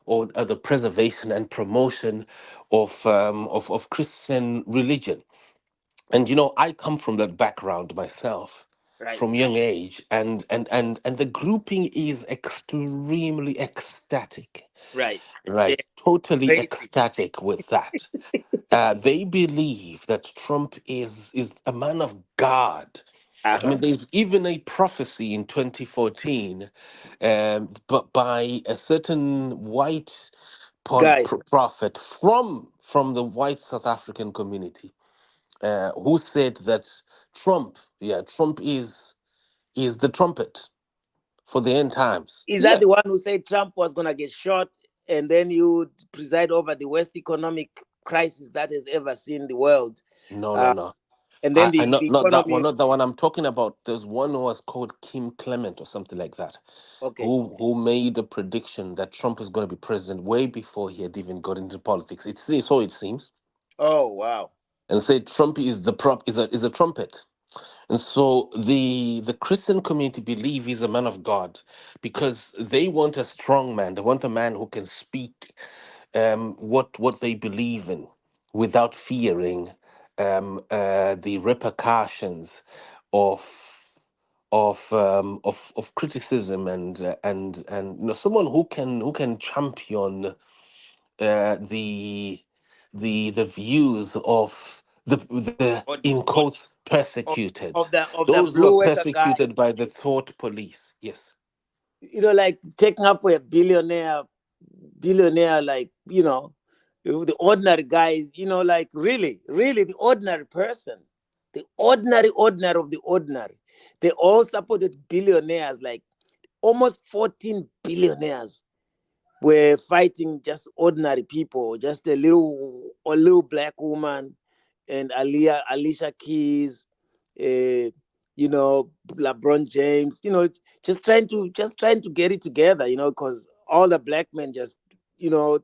or the preservation and promotion of Christian religion. And I come from that background myself right, from young age, and the grouping is extremely ecstatic, right. Yeah, right? Totally crazy. ecstatic with that. They believe that Trump is a man of God. I Uh-huh. mean, there's even a prophecy in 2014, but by a certain white Guy, prophet from the white South African community, who said that Trump is the trumpet for the end times. is that Yeah, the one who said Trump was gonna get shot and then you would preside over the West Economic? crisis that has ever seen the world. No, no, Uh, no. and then I the not that one, economy. not the one I'm talking about. There's one who was called Kim Clement or something like that, Okay. who made a prediction that Trump is going to be president way before he had even got into politics. It's so it seems, Oh wow. and said Trump is the prop is a trumpet. And so the Christian community believe he's a man of God because they want a strong man. They want a man who can speak what they believe in without fearing the repercussions of of criticism and someone who can champion the the views of the Or in quotes of, persecuted, of the those who are blue water guy. persecuted by the thought police. Yes. Like taking up for a billionaire, like the ordinary guys. Like really the ordinary person, the ordinary of the ordinary. They all supported billionaires, like almost 14 billionaires were fighting just ordinary people, just a little black woman, and Alicia Keys, LeBron James, just trying to get it together, because all the black men just, you know,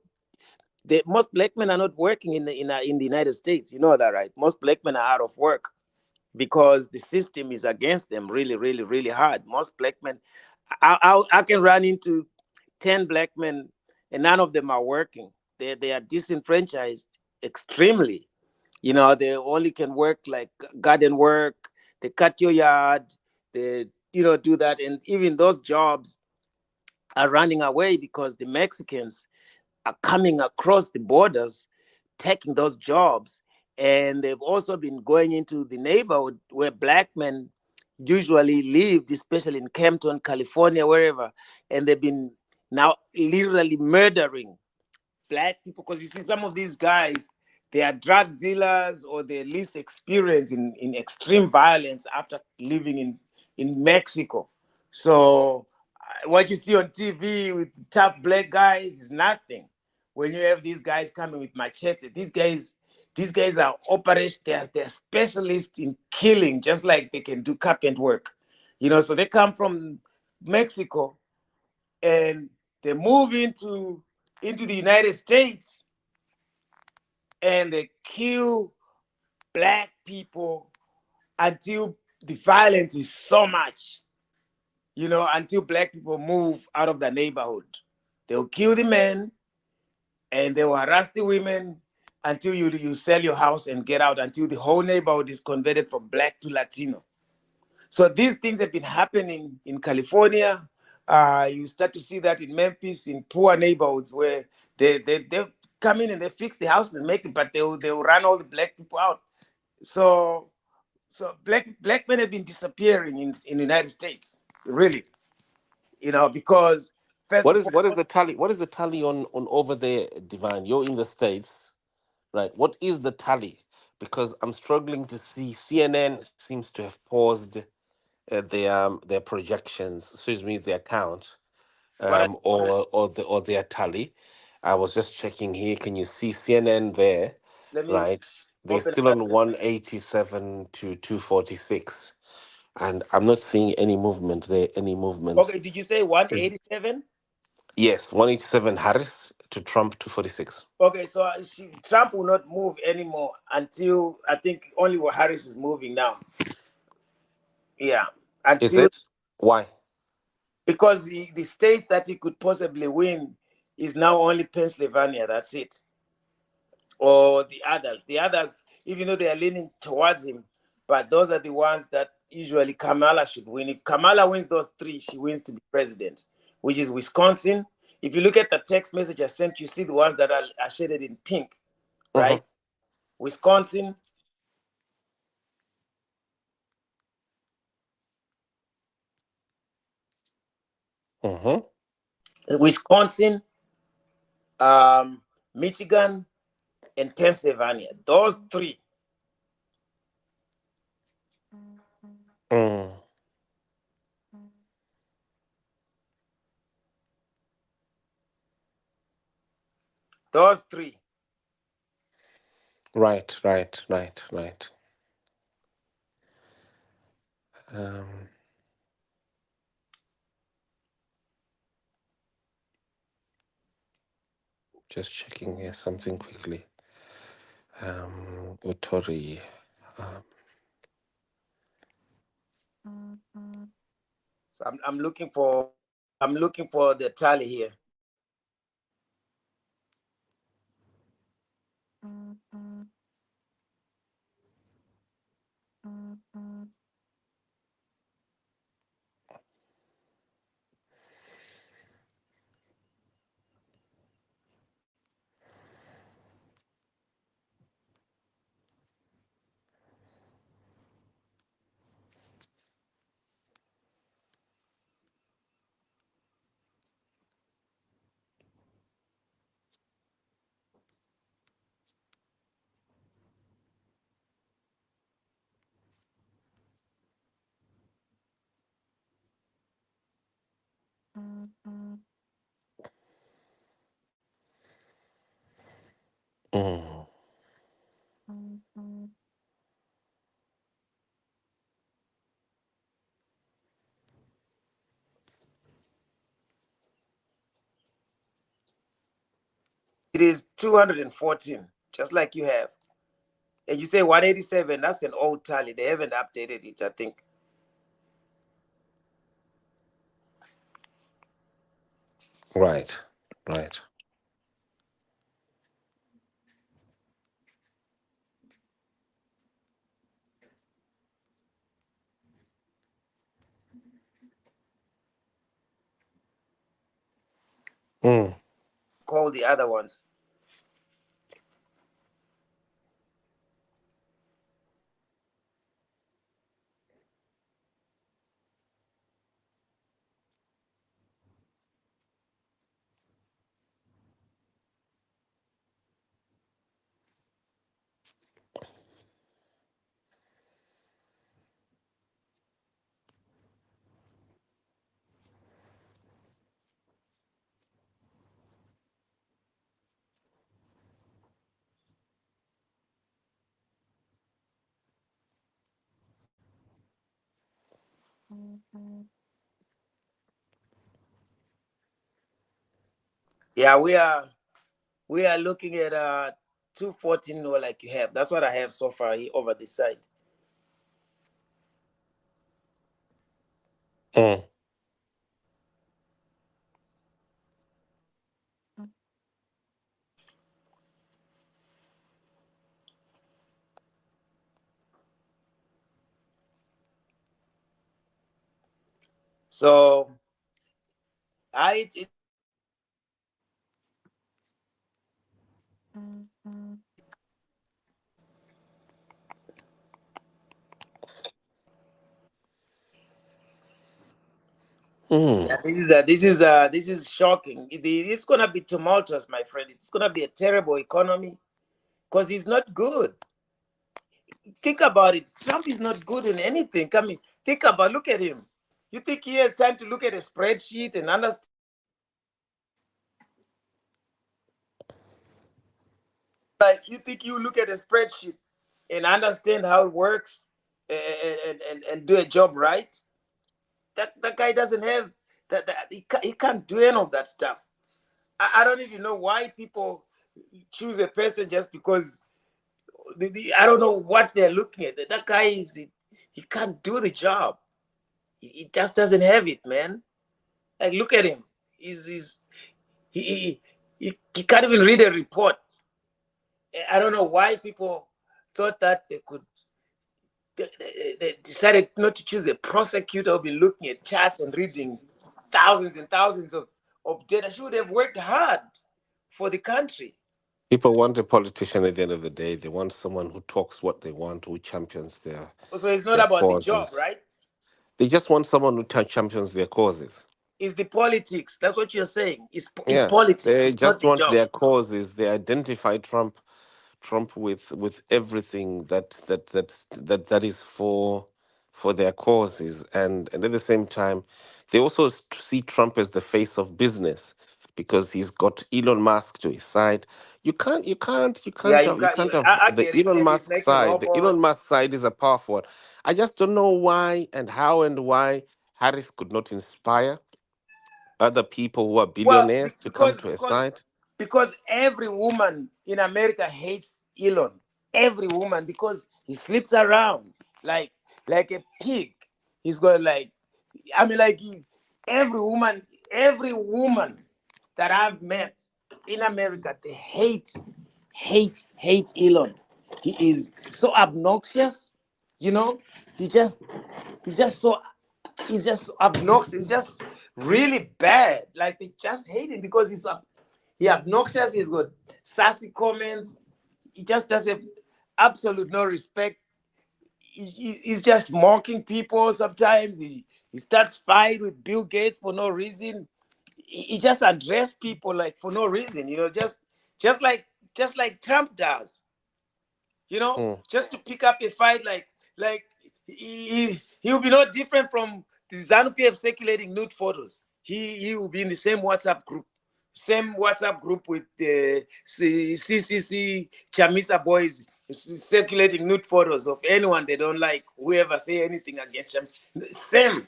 most black men are not working in the United States. You know that, right? Most black men are out of work because the system is against them really, really, really hard. Most black men, I can run into 10 black men and none of them are working. They are disenfranchised extremely. They only can work like garden work. They cut your yard. They do that, and even those jobs are running away because the Mexicans are coming across the borders, taking those jobs. And they've also been going into the neighborhood where black men usually lived, especially in Campton, California, wherever. And they've been now literally murdering black people, because you see some of these guys, they are drug dealers or they least experience in extreme violence after living in Mexico. So what you see on TV with tough black guys is nothing. When you have these guys coming with machete, these guys are operation. They're specialists in killing, just like they can do carpent work. So they come from Mexico and they move into the United States and they kill black people until the violence is so much, until black people move out of the neighborhood. They'll kill the men and they will harass the women until you sell your house and get out, until the whole neighborhood is converted from black to Latino. So these things have been happening in California. You start to see that in Memphis, in poor neighborhoods where they come in and they fix the house and make it, but they'll run all the black people out. So black men have been disappearing in the United States, really, because first of What is all, the tally? What is the tally on over there, Divine? You're in the States, right? What is the tally? Because I'm struggling to see. CNN seems to have paused their projections. Excuse me, their count, what I, or their tally. I was just checking here. Can you see CNN there? let me Right, they're open still that. on 187 to 246, and I'm not seeing any movement there. Any movement? Okay, did you say Is 187? yes, 187 Harris to Trump 246. Okay, so Trump will not move anymore until I think only Harris is moving now. Yeah, Is until it? Why? because the states that he could possibly win is now only Pennsylvania. That's it, or the others. The others, even though they are leaning towards him, but those are the ones that usually Kamala should win. If Kamala wins those three, she wins to be president, which is Wisconsin. If you look at the text message I sent, you see the ones that are shaded in pink, Mm-hmm. right? Wisconsin, Mm-hmm. Wisconsin, um, Michigan, and Pennsylvania. Those three, Mm. those three. Right, right, right, right. Um, just checking here something quickly. Utori. Um, So I'm looking for the tally here. mm, It is 214, just like you have. And you say 187, that's an old tally. They haven't updated it, I think. right, right. Mm, Call the other ones. Yeah, we are looking at 214 or like you have. That's what I have so far here over this side. mm, So it yeah, mm. this is shocking. It's gonna be tumultuous, my friend. It's gonna be a terrible economy because it's not good. Think about it. Trump is not good in anything. Look at him. You think he has time to look at a spreadsheet and understand? Like, you think you look at a spreadsheet and understand how it works and do a job right? That guy doesn't have that he can't do any of that stuff. I don't even know why people choose a person just because I don't know what they're looking at. That guy he can't do the job. He just doesn't have it, man. Like, look at him. He's he can't even read a report. I don't know why people thought that they decided not to choose a prosecutor who'll be looking at charts and reading thousands and thousands of data. She would have worked hard for the country. People want a politician at the end of the day. They want someone who talks what they want, who champions So it's not their about the job, causes. right? They just want someone who champions their causes. It's the politics. That's what you're saying. It's Yeah, politics. they It's not just the want job. their causes. They identify Trump with everything that is for their causes, and at the same time, they also see Trump as the face of business because he's got Elon Musk to his side. Yeah, you can't have I the get it. Elon And he's Musk making side. The Elon robots. Musk side is a powerful one. I just don't know why and how and why Harris could not inspire other people who are Well, billionaires to come to a side. because every woman in America hates Elon. Every woman, because he sleeps around like a pig. He's got like, I mean, like every woman that I've met in America, they hate Elon. He is so obnoxious, you know. He just he's just so he's just obnoxious. He's just really bad. Like they just hate him because he obnoxious. He's got sassy comments. He just doesn't absolute no respect. He's just mocking people. Sometimes he starts fight with Bill Gates for no reason. He just address people like for no reason. You know, just like just like Trump does. You know, Mm, just to pick up a fight like he will be no different from the ZANU PF circulating nude photos. He will be in the same WhatsApp group with the CCC Chamisa boys circulating nude photos of anyone they don't like, whoever say anything against Chamisa. Same.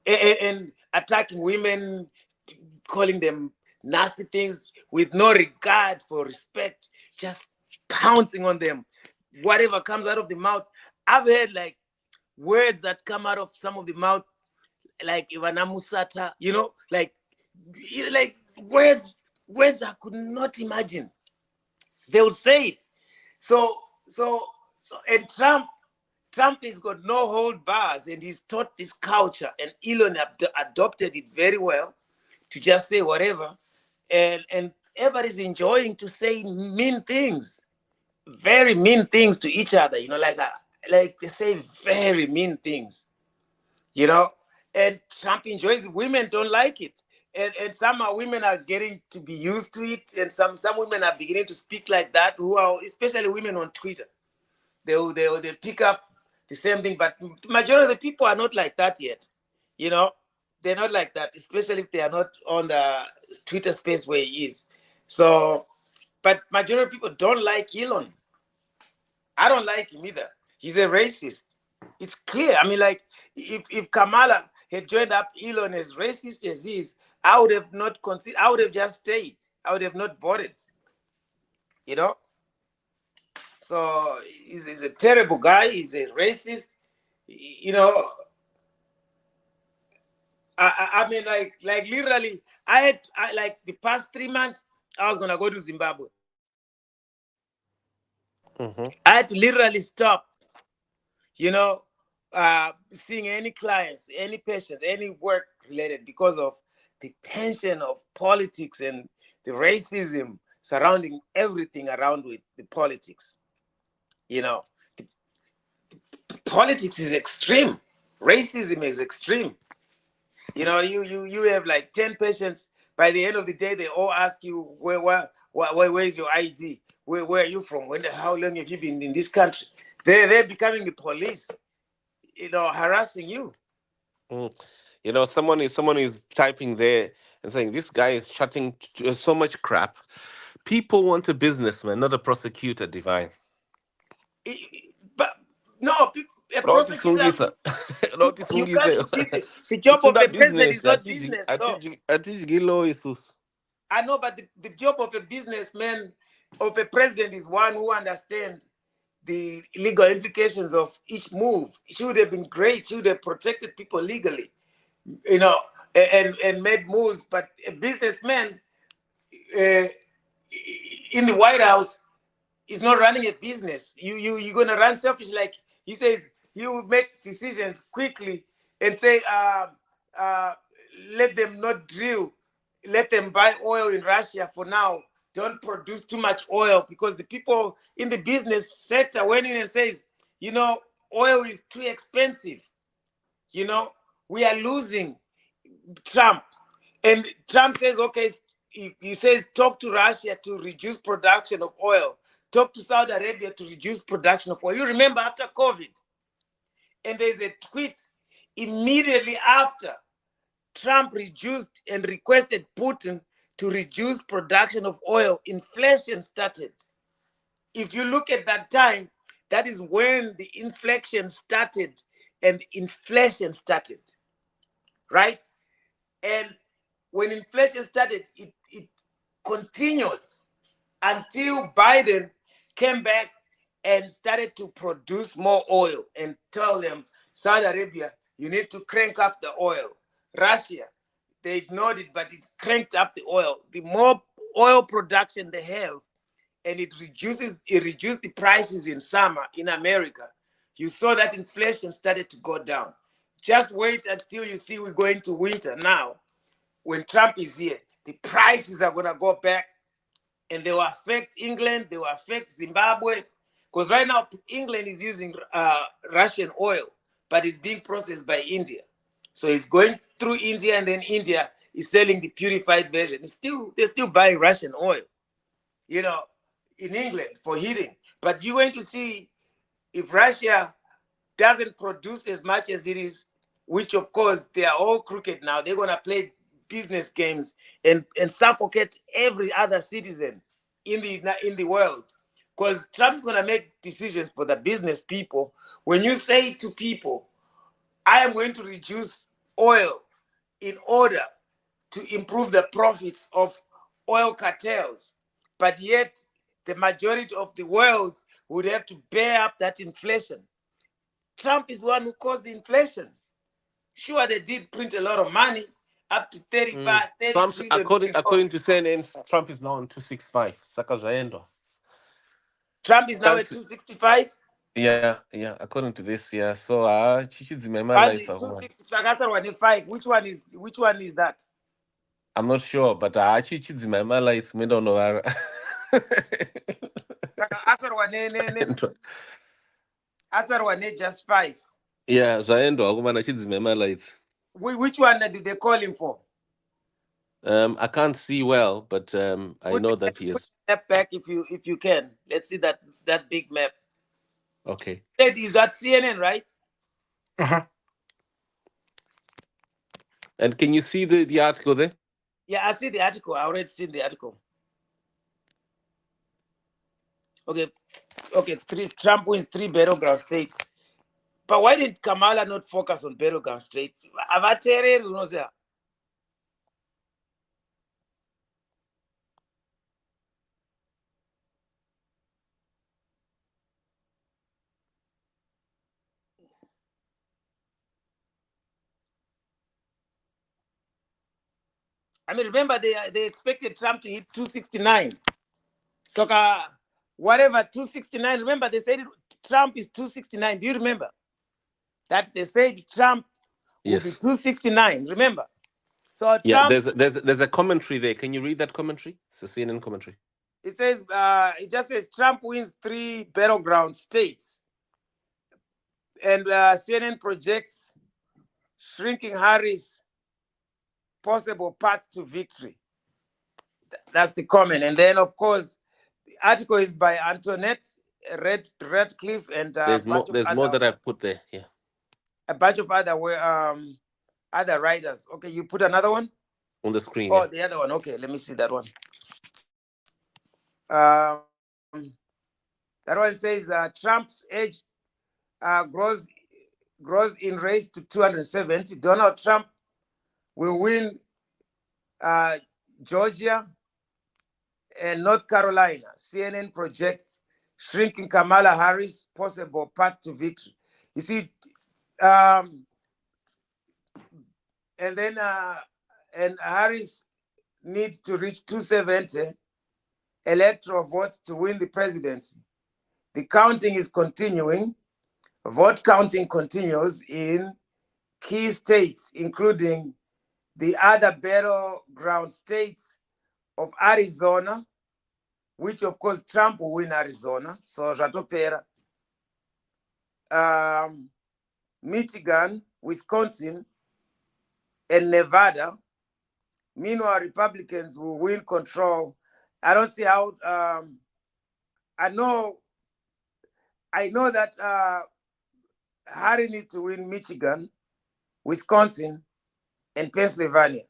And attacking women, calling them nasty things with no regard for respect, just pouncing on them. Whatever comes out of the mouth. I've heard like words that come out of some of the mouth, like Ivana Musata, like words I could not imagine. They would say it. So, so, and Trump has got no hold bars, and he's taught this culture, and Elon adopted it very well to just say whatever, and everybody's enjoying to say mean things, very mean things to each other. You know, like they say very mean things. You know, and Trump enjoys it. Women don't like it. And some women are getting to be used to it, and some women are beginning to speak like that, who are especially women on Twitter. They pick up the same thing, but the majority of the people are not like that yet. You know, they're not like that, especially if they are not on the Twitter space where he is. So, but majority of people don't like Elon. I don't like him either. He's a racist. It's clear. I mean, like if Kamala had joined up Elon as racist as he is, I would have not considered. I would have just stayed. I would have not voted. You know. So he's a terrible guy. He's a racist. You know. I mean, like literally, like the past 3 months, I was gonna go to Zimbabwe. hmm I had to literally stop. You know, seeing any clients, any patients, any work related because of the tension of politics and the racism surrounding everything around with the politics. You know, politics is extreme. Racism is extreme. You know, you have like 10 patients. By the end of the day, they all ask you, where's your ID? Where are you from? How long have you been in this country? They're becoming the police, you know, harassing you. mm. You know, someone is typing there and saying this guy is chatting so much crap. People want a businessman, not a prosecutor. Divine. But no, a Roti prosecutor, sungisa. Roti you can't sungise. see the job of Itunda a president business. is not business. No, Atiji gilo isus. I know, but the job of a businessman, of a president, is one who understands the legal implications of each move. It should have been great. Should have protected people legally, you know, and made moves. But a businessman uh, in the White House is not running a business. You're gonna run selfish. Like he says, you will make decisions quickly and say, uh, let them not drill, let them buy oil in Russia for now. Don't produce too much oil because the people in the business sector went in and says, you know, oil is too expensive. You know, we are losing. Trump. And Trump says, okay, he says, talk to Russia to reduce production of oil, talk to Saudi Arabia to reduce production of oil. You remember after COVID, and there's a tweet immediately after Trump reduced and requested Putin to reduce production of oil, inflation started. If you look at that time, that is when the inflation started and inflation started, right? And when inflation started, it continued until Biden came back and started to produce more oil and tell them, Saudi Arabia, you need to crank up the oil. Russia, they ignored it, but it cranked up the oil. The more oil production they have, and it reduced the prices in summer in America, you saw that inflation started to go down. Just wait until you see we're going to winter now. When Trump is here, the prices are going to go back, and they will affect England, they will affect Zimbabwe, because right now England is using Russian oil, but it's being processed by India. So it's going through India, and then India is selling the purified version. They're still buying Russian oil, you know, in England for heating. But you're going to see if Russia doesn't produce as much as it is, which of course they are all crooked now, they're going to play business games and suffocate every other citizen in the world, because Trump's going to make decisions for the business people. When you say to people, I am going to reduce oil in order to improve the profits of oil cartels, but yet the majority of the world would have to bear up that inflation. Trump is the one who caused the inflation. Sure, they did print a lot of money, up to 30 Trump's, trillion. according to CNN, Trump is now on 265. Saka zvaenda. Trump is now at 265. Yeah, according to this, yeah. So chichidzima And lights 265. Which one is that? I'm not sure, but chichidzima lights me don't know. Asarwane just 5. Yeah, zvaendwa kumana chidzima lights. Which one did they call him for? I can't see well, but I know that he is. Step back if you can. Let's see that big map. Okay. Is that CNN, right? Uh-huh. And can you see the article there? Yeah, I see the article. I already seen the article. Okay. Trump wins 3 battleground states. But why did Kamala not focus on battleground states? I mean, remember they expected Trump to hit 269. So whatever 269. Remember they said Trump is 269. Do you remember that they said Trump will be 269? Remember. So yeah, Trump, there's a commentary there. Can you read that commentary? It's a CNN commentary. It says it just says Trump wins 3 battleground states, and CNN projects shrinking Harris possible path to victory. That's the comment. And then, of course, the article is by Antoinette Redcliffe, and there's more that I've put there. Yeah, a bunch of other writers. Okay, you put another one on the screen. Oh, the other one. Okay, let me see that one. That one says Trump's edge grows in race to 270. Donald Trump will win Georgia and North Carolina. CNN projects shrinking Kamala Harris possible path to victory. You see, and then and Harris needs to reach 270 electoral votes to win the presidency. The counting is continuing. Vote counting continues in key states, including the other battleground states of Arizona, which of course Trump will win Arizona. So Jatopera, Michigan, Wisconsin, and Nevada. Meanwhile, Republicans will win control. I don't see how. I know that Harry needs to win Michigan, Wisconsin, and Pennsylvania.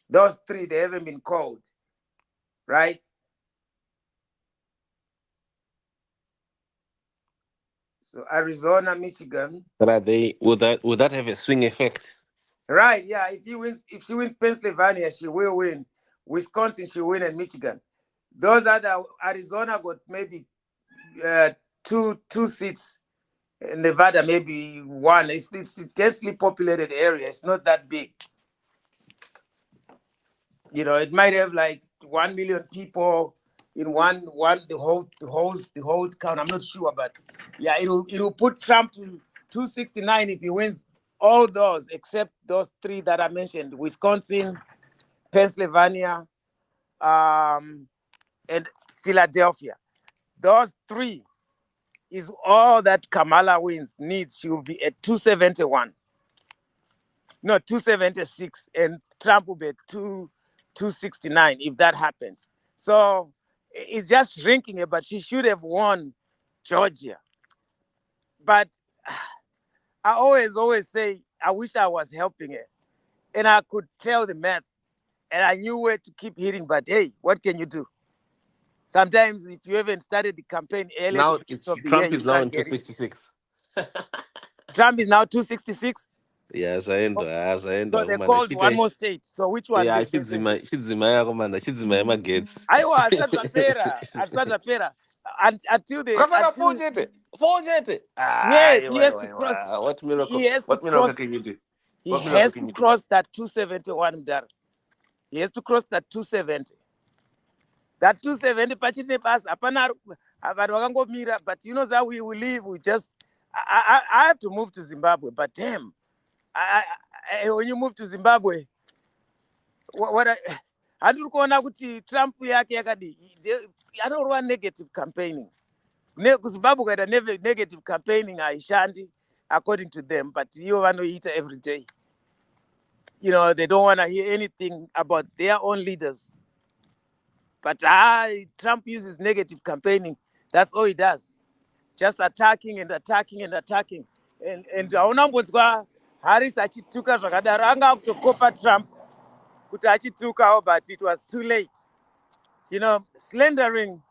Those three, they haven't been called, right? So Arizona, Michigan. But are they? Would that have a swing effect? Right, yeah. If she wins Pennsylvania, she will win. Wisconsin, she will win, and Michigan. Those other Arizona got maybe two seats. Nevada maybe one. It's a densely populated area. It's not that big. You know, it might have like 1 million people in one the whole count. I'm not sure, but yeah, it'll put Trump to 269 if he wins all those except those three that I mentioned: Wisconsin, Pennsylvania, and Philadelphia. Those three is all that Kamala needs. She will be at 271. No, 276, and Trump will be at 269 if that happens. So it's just shrinking it, but she should have won Georgia. But I always say, I wish I was helping her. And I could tell the math, and I knew where to keep hitting, but hey, what can you do? Sometimes if you haven't started the campaign early Now of the year, Trump you is now can't in get it. 266. Trump is now 266. Yeah, So they called one more state. So which one? Yeah, chidzima yako mana, chidzima yemagetsi. Aiwa, asadzapera. Until they Kasara four jete. yes, he has to cross. What He miracle? has to What miracle cross. can you do? He What miracle has can to you do? cross that 271 dar. He has to cross that 270. That 270 pachine pass. Apana vanhu vakangomira. But you know that we will leave. We just. I have to move to Zimbabwe. But damn, when you move to Zimbabwe, what I do kuona kuti Trump yake yakadi. I don't want negative campaigning. Zimbabwe got a negative campaigning haishandi according to them, but you want to eat every day. You know, they don't want to hear anything about their own leaders. But Trump uses negative campaigning. That's all he does. Just attacking and attacking and attacking. And aunambonzwa Harris achituka zvakadaro anga kutokopa Trump kuti achitukawo, but it was too late. You know, slandering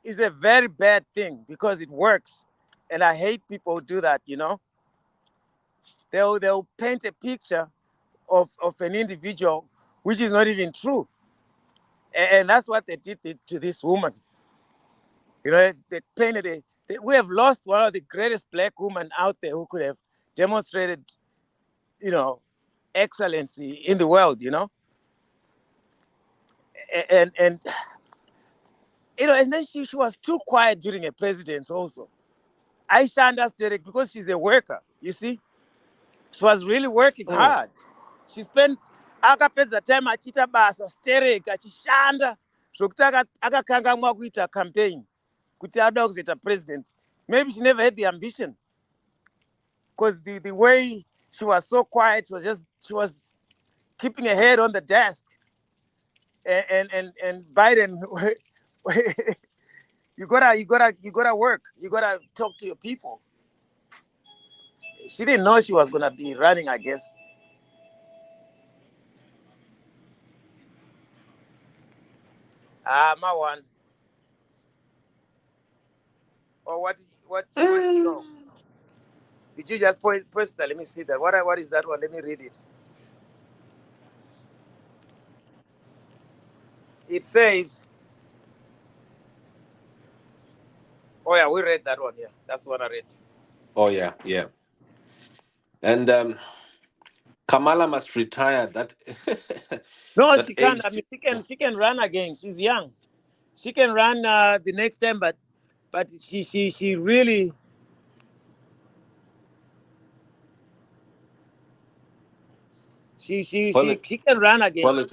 is a very bad thing because it works. And I hate people who do that, you know. They'll paint a picture of an individual which is not even true. And that's what they did to this woman. You know, they painted we have lost one of the greatest black women out there who could have demonstrated, you know, excellency in the world, you know. And you know, and then she was too quiet during her presidency also. I understand it because she's a worker, you see. She was really working hard. She spent akapedza time achiita basa stereka achishanda zvokuti akakanganwa kuita campaign kuti ada kuzoita president. Maybe she never had the ambition because the way she was so quiet, she was keeping her head on the desk. And Biden, you gotta work. You gotta talk to your people. She didn't know she was gonna be running, I guess. My one. Or what you know? Did you just post that? Let me see that. What is that one? Let me read it. It says, oh yeah, we read that one. Yeah, that's the one I read. Oh yeah. And Kamala must retire. That No, that she can't. age. I mean, she can run again. She's young. She can run the next time, but she really. She can run again.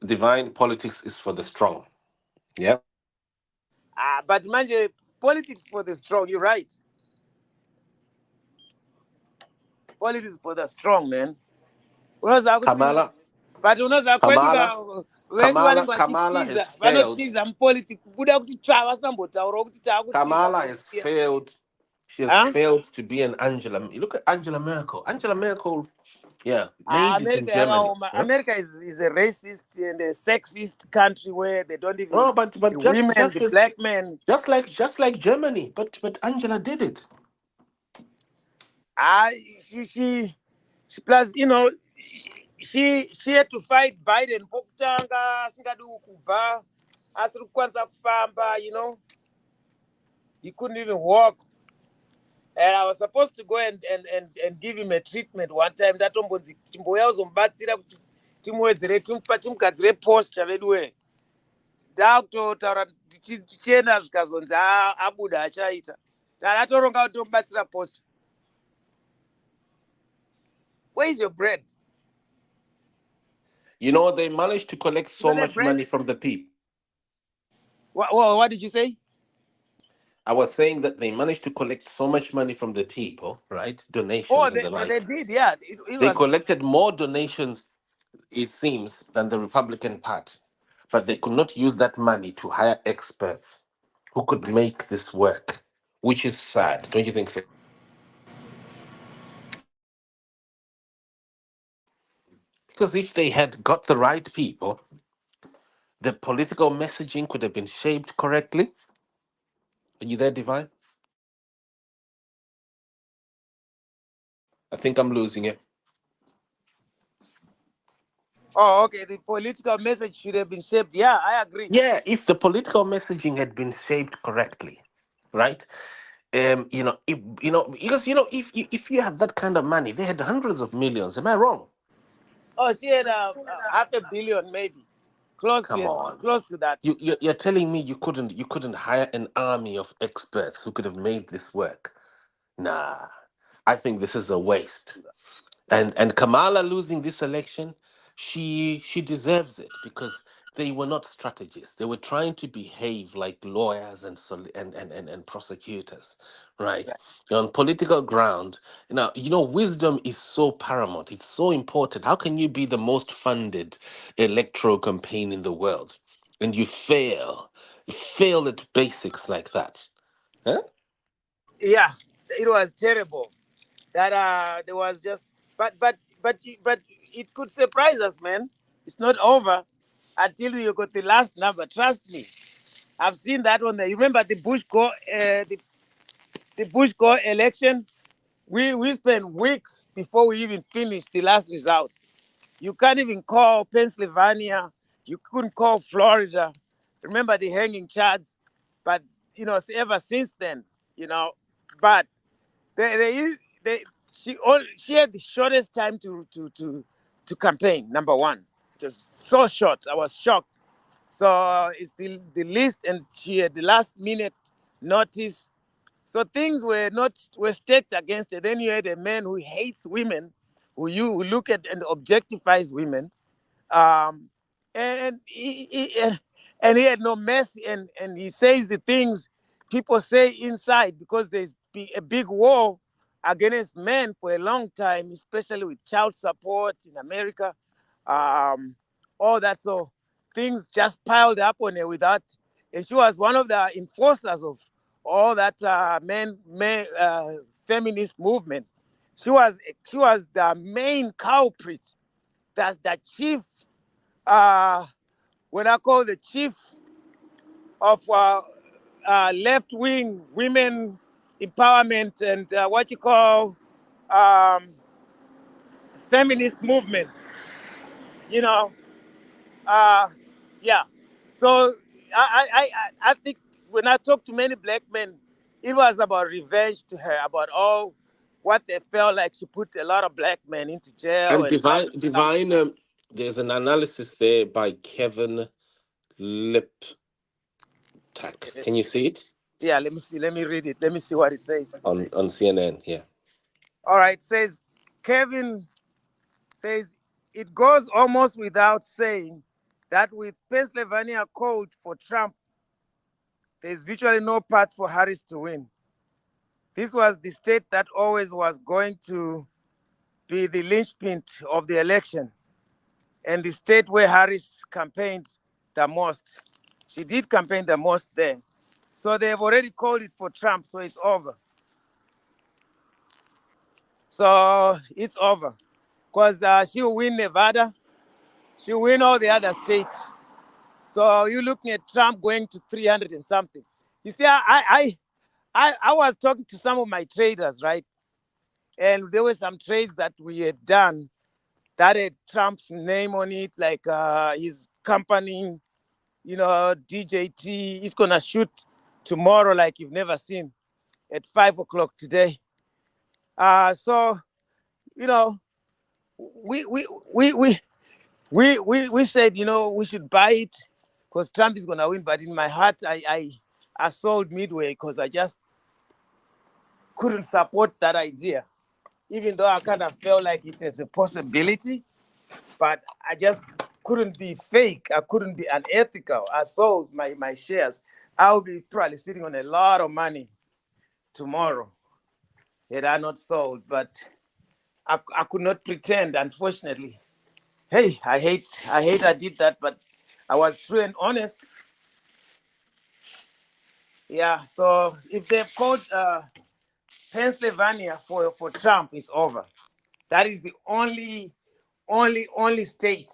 Divine politics is for the strong. Yeah. But manje, politics for the strong. You're right. Politics for the strong, man. Kamala, But unoza kwedu vengi vanenge vachitiza vanotiza mupolitics kubuda kuti vasambotaura kuti taakutiza Kamala has vanosiya. failed. She has failed to be an Angela. You look at Angela Merkel. Angela Merkel Yeah, made it in Germany. Huh? America is a racist and a sexist country where they don't even Oh, but the just women, just the just black men. just like Germany. But Angela did it. She plus she had to fight Biden pokutanga asingadi kubva asiri kukwanisa kufamba, he couldn't even walk. And I was supposed to go and give him a treatment one time. Ndatombonzi chimboya uzomubatsira kuti timuwedzere timugadzire posture veduwe. Ndakutotaura tichienda zvikazonzi abuda achaita. Ndatoronga kuti tomubatsira posture. Where is your bread? They managed to collect so much bread? money from the people. What did you say? I was saying that they managed to collect so much money from the people, right? Donations Oh, and the like. they did, yeah. It They was collected more donations, it seems, than the Republican Party. But they could not use that money to hire experts who could make this work, which is sad. Don't you think so? Because if they had got the right people, the political messaging could have been shaped correctly. Are you there, Divine? I think I'm losing it. Oh, okay. The political message should have been shaped. Yeah, I agree. Yeah, if the political messaging had been shaped correctly, right? Because if you have that kind of money, they had hundreds of millions. Am I wrong? Oh, she had $500 million, maybe close Come on. to that. You're telling me you couldn't hire an army of experts who could have made this work? Nah, I think this is a waste. And Kamala losing this election, she deserves it because they were not strategists. They were trying to behave like lawyers and prosecutors, right? On political ground, wisdom is so paramount. It's so important. How can you be the most funded electoral campaign in the world and you fail? You fail at basics like that. Huh? Yeah, it was terrible. That there was just, but it could surprise us, man. It's not over until you got the last number. Trust me, I've seen that one. You remember the Bush Gore, the Bush Gore election? We spent weeks before we even finished the last result. You can't even call Pennsylvania. You couldn't call Florida. Remember the hanging chads? But ever since then, but she had the shortest time to campaign. Number one, just so short. I was shocked. So it's the list, and she had the last minute notice. So things were stacked against her. Then you had a man who hates women, who look at and objectifies women, and he had no mercy, and he says the things people say inside, because there's a big war against men for a long time, especially with child support in America, all that. So things just piled up on her and she was one of the enforcers of all that feminist movement. She was the main culprit. That's the chief, when I call the chief of left-wing women empowerment and what you call feminist movement. Yeah. So I think when I talk to many black men, it was about revenge to her, about all what they felt like she put a lot of black men into jail. And Divine, there's an analysis there by Kevin Liptak. Can you see it? Yeah, let me see. Let me read it. Let me see what it says. On CNN, yeah. All right. It says, Kevin says, it goes almost without saying that with Pennsylvania called for Trump, there's virtually no path for Harris to win. This was the state that always was going to be the linchpin of the election, and the state where Harris campaigned the most. She did campaign the most there. So they've already called it for Trump, so it's over. So it's over. because she'll win Nevada, she'll win all the other states. So you're looking at Trump going to 300 and something. You see, I was talking to some of my traders, right? And there were some trades that we had done that had Trump's name on it, like his company, you know, DJT. He's gonna shoot tomorrow like you've never seen at 5 o'clock today. So, you know, we said, you know, we should buy it because Trump is gonna win. But in my heart, I sold midway because I just couldn't support that idea, even though I kind of felt like it is a possibility. But I just couldn't be fake. I couldn't be unethical. I sold my shares. I'll be probably sitting on a lot of money tomorrow had I not sold. But I could not pretend, unfortunately. Hey, I hate I did that, but I was true and honest. Yeah, so if they called Pennsylvania for Trump, it's over. That is the only state,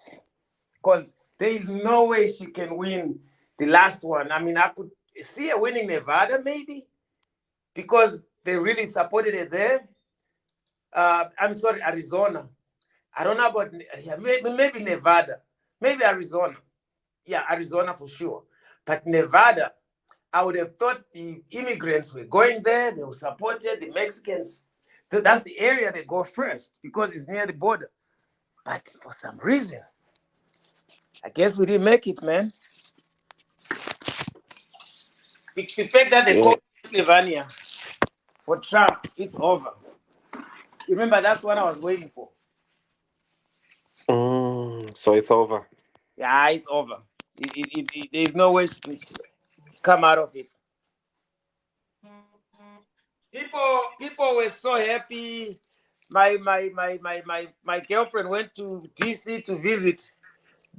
because there is no way she can win the last one. I mean, I could see her winning Nevada maybe, because they really supported it there. I'm sorry, Arizona. I don't know about, yeah, maybe Nevada, maybe Arizona. Yeah, Arizona for sure. But Nevada, I would have thought the immigrants were going there, they were supported, the Mexicans. That's the area they go first because it's near the border. But for some reason, I guess we didn't make it, man. The fact that they called Pennsylvania for Trump, it's over. Remember, that's what I was waiting for. So it's over. Yeah, it's over. There's no way she can come out of it. People were so happy. My girlfriend went to DC to visit.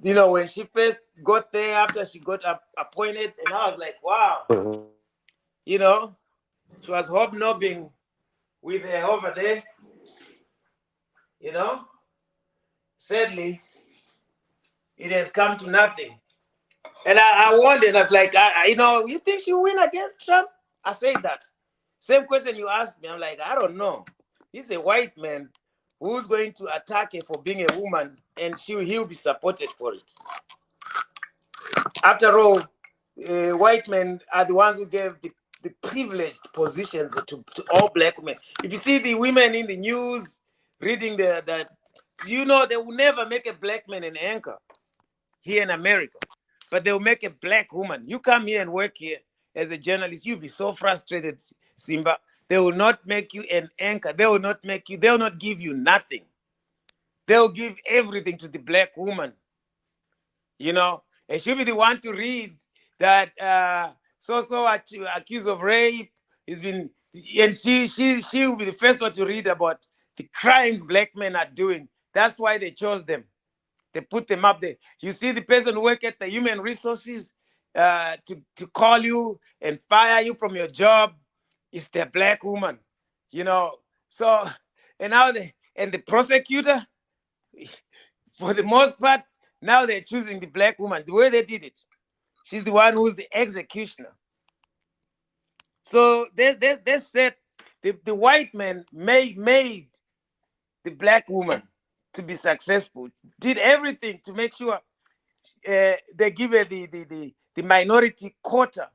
You know, when she first got there after she got appointed, and I was like, wow. Mhm. You know, she was hobnobbing with her over there. You know, sadly, it has come to nothing. And I wondered, I was like, you know, you think she'll win against Trump? I said that. Same question you asked me. I'm like, I don't know. He's a white man who's going to attack her for being a woman, and he'll be supported for it. After all, white men are the ones who gave the privileged positions to all black women. If you see the women in the news reading that, you know, they will never make a black man an anchor here in America, but they'll make a black woman. You come here and work here as a journalist, you'll be so frustrated, Simba. They will not make you an anchor. They will not give you nothing. They'll give everything to the black woman, you know, and she'll be the one to read that so accused of rape has been, and she will be the first one to read about the crimes black men are doing. That's why they chose them. They put them up there. You see the person who work at the human resources to call you and fire you from your job, is the black woman, you know. So, and now the prosecutor, for the most part, now they're choosing the black woman. The way they did it, she's the one who's the executioner. So they said the white man made the black woman to be successful, did everything to make sure they give her the minority quota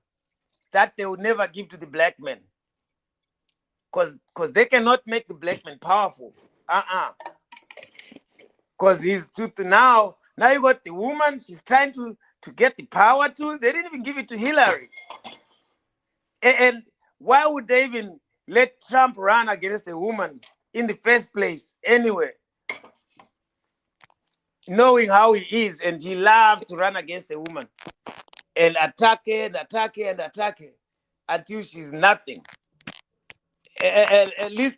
that they would never give to the black men, because they cannot make the black man powerful. Because he's too now you got the woman, she's trying to get the power too. They didn't even give it to Hillary. And why would they even let Trump run against a woman in the first place anyway? Knowing how he is, and he loves to run against a woman and attack her and attack her and attack her until she's nothing. And at least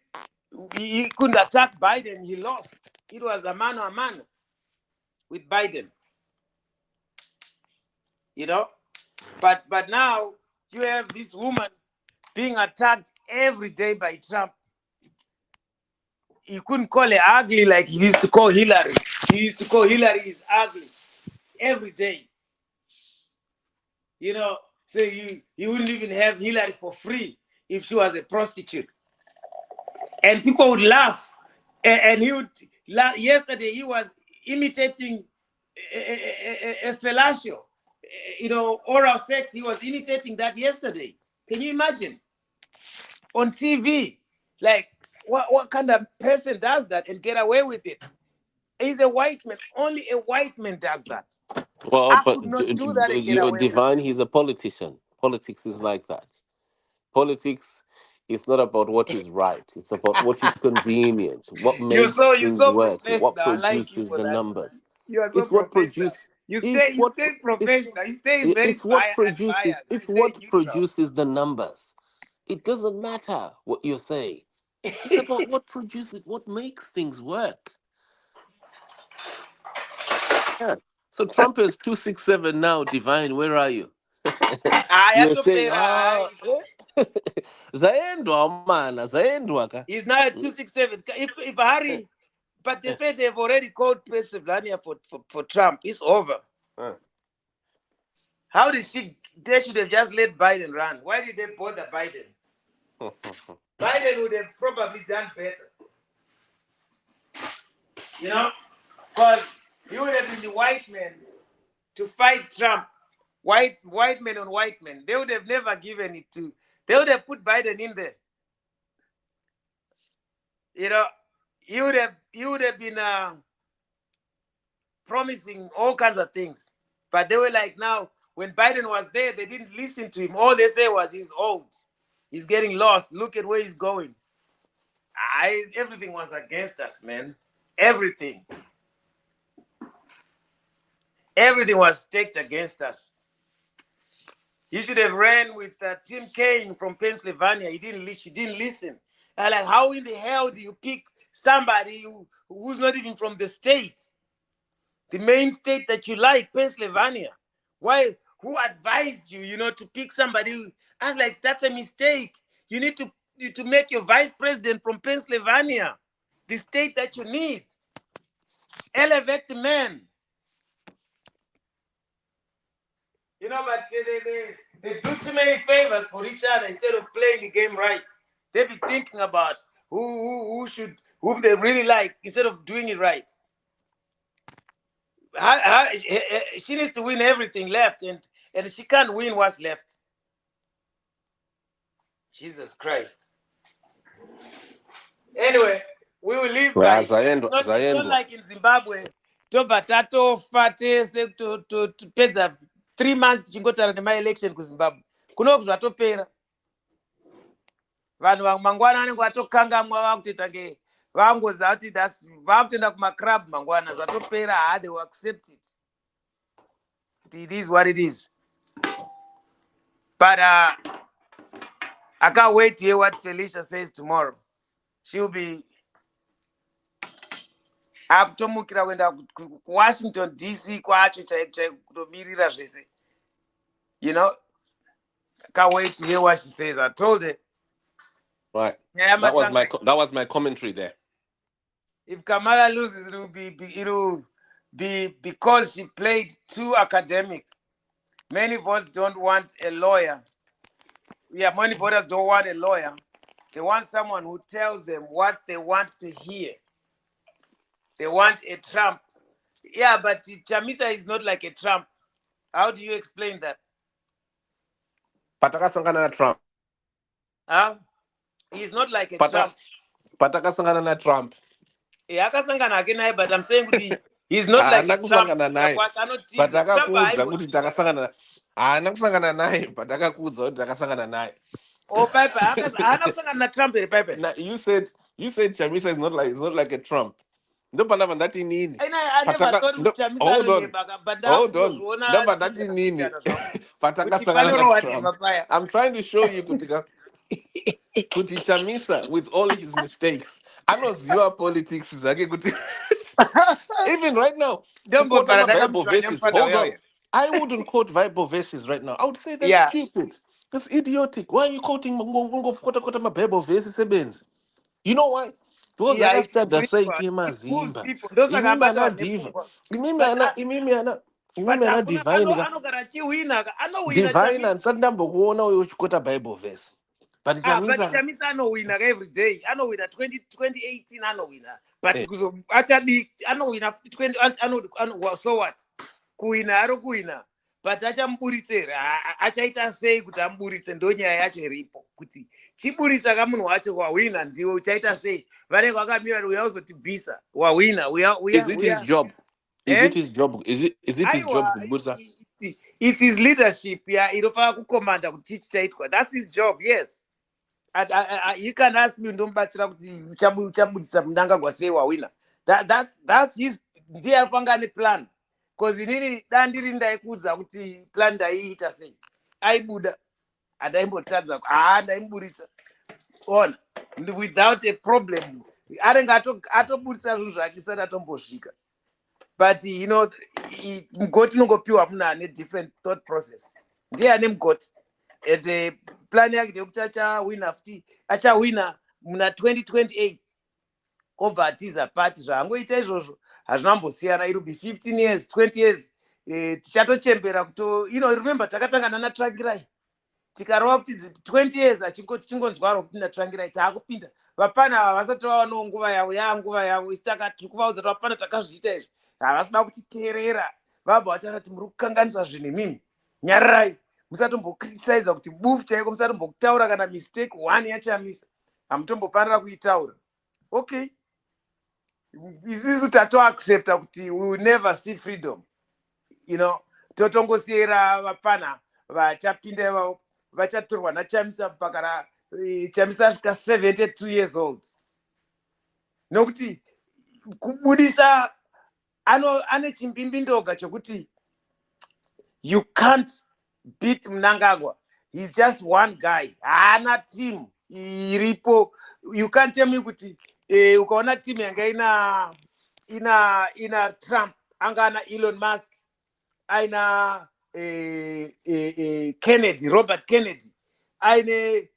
he couldn't attack Biden, he lost. It was a mano a mano with Biden, you know. But now you have this woman being attacked every day by Trump. you couldn't call her ugly like he used to call Hillary. He used to call Hillary is ugly every day. You know, so you wouldn't even have Hillary for free if she was a prostitute. And people would laugh. And he would yesterday he was imitating a fellatio, oral sex. He was imitating that yesterday. Can you imagine? On TV, like what kind of person does that and get away with it? He's a white man. Only a white man does that. Well, I but could not do that and get you're away with it. divine. He's a politician. Politics is like that. Politics is not about what is right. It's about what is convenient, what You're makes so things work, professional. what I like you produces for the that. numbers. You are so It's what professional. produce. You It's stay what it's professional. You stay very it's what produces. unbiased. You It's stay what neutral. produces the numbers. It doesn't matter what you say. It's about what produces, what makes things work. Yeah. So Trump is 267 now. Divine, where are you? I had You're to saying, play. zaendwa mana, zaendwa ka. He's now at 267. If Harry, but they said they've already called Pennsylvania for Trump. It's over. How did they should have just let Biden run. Why did they bother Biden? Biden would have probably done better. Because he would have been the white man to fight Trump. White men on white men. They would have never given it to. They would have put Biden in there. He would have been promising all kinds of things. But they were like, now, when Biden was there, they didn't listen to him. All they say was he's old. He's getting lost. Look at where he's going. Everything was against us, man. Everything. Everything was staked against us. He should have ran with Tim Kaine from Pennsylvania. He didn't listen. And like, how in the hell do you pick somebody who's not even from the state? The main state that you like, Pennsylvania. Why? Who advised you, to pick somebody? I was like, that's a mistake. You need to make your vice president from Pennsylvania, the state that you need. Elevate the man. But they do too many favors for each other instead of playing the game right. They be thinking about who they really like instead of doing it right. She needs to win everything left, and she can't win what's left. Jesus Christ. Anyway, we will leave by. It's not like in Zimbabwe. Tobatato fate to pedza 3 months chingotara my election ku Zimbabwe. Kunoku zvatopera. Vanhu mangwana vanenge vatokangamwa vakutoita nge vangoziva kuti vakutoenda kumaclub mangwana zvatopera. They will accept it. It is what it is. But I can't wait to hear what Felicia says tomorrow. She'll be akutomukira kuenda kuWashington DC kwacho kutomirira zvese. I can't wait to hear what she says. I told her. Right. That was my commentary there. If Kamala loses, it'll be because she played too academic. Many votes don't want a lawyer. Yeah, many voters don't want a lawyer. They want someone who tells them what they want to hear. They want a Trump. Yeah, but Chamisa is not like a Trump. How do you explain that? Patakasangana Trump. He's not like a Trump. Patakasangana Trump. Yeah, but I'm saying he's not like a Trump. Oh, Trump. You said Chamisa is not like a Trump. I never thought of Chamisa. Hold on. I'm trying to show you Kuti Chamisa with all his mistakes. I know your politics is like even right now. Bible verses. Hold on. I wouldn't quote Bible verses right now. I would say that's stupid. That's idiotic. Why are you quoting Bible verses? You know why? because Yeah, it's akasitadza spiritual. saite It moves mazimba people. Ndosaka imimi ana abatwa diva nepfungwa. imimi But ana imimi ana but imimi ana hakuna divine anogara achiwina, anowina divine Chamisa. handisati ndambokuona uyo uchikota bible verse but But chamisa Chamisa anowina every day. Anowina 2018 anowina. But eh, achadi anowina 20 so what? Kuwina ari kuwina. But achamuburitsa here, achaita sei kuti amuburitse, ndonyaya yacho iripo kuti chiburitsa kamunhu wacho wawina ndiwe uchaita sei. Vanenge vakamira uya uzotibvisa wawina is it his uya job is eh it his job is it his job aiwa kubusa it's his leadership inofana kukomanda kuti chichi chaitwa. That's his job, yes. You can ask me ndomubatsira kuti uchabudisa Mnangagwa sei wawina. That's his, ndiye afanga ane plan. Because inini dandiri ndaikudza kuti plan ndaiita sei, aibuda andaimbotadza ndaimuburitsa ona without a problem. Arenga atobudisa zvinhu zvake isati atombosvika. But mugoti unongopiwa munhu ane different thought process. Ndiye ane mugoti. And plan yake ndeyekuti achawina muna 2028 obva atiza party. Zvaangoita izvozvo hazvinambosiyana. It will be 15 years 20 years. Tichatochembera remember takatangana naTrangirai tikarova kuti 20 years tichingonzwaro kuti naTrangirai taakupinda. Vapana ava vasati vavawo nguva yavo tiri kuvaudza kuti vapana takazviita izvi havasida kutiteerera. Vabva vataura kuti muri kukanganisa zvinhu imimi, nyararai, musatombokritisaiza kuti bufu chaiko, musatombotaura kana mistake one yaChamisa hamutombofanira kuitaura. Okay, isusu tatoaccepta kuti we will never see freedom. Totongosiyera vapana vachapinda ivavo vachatorwa naChamisa mpaka Chamisa asvika 72 years old. Nokuti kubudisa ane chimbimbindoga chokuti you can't beat Mnangagwa. He's just one guy. Haana team iripo. You can't tell me kuti ukaona team yanga ina Trump, anga ana Elon Musk, aina Kennedy, Robert Kennedy, aina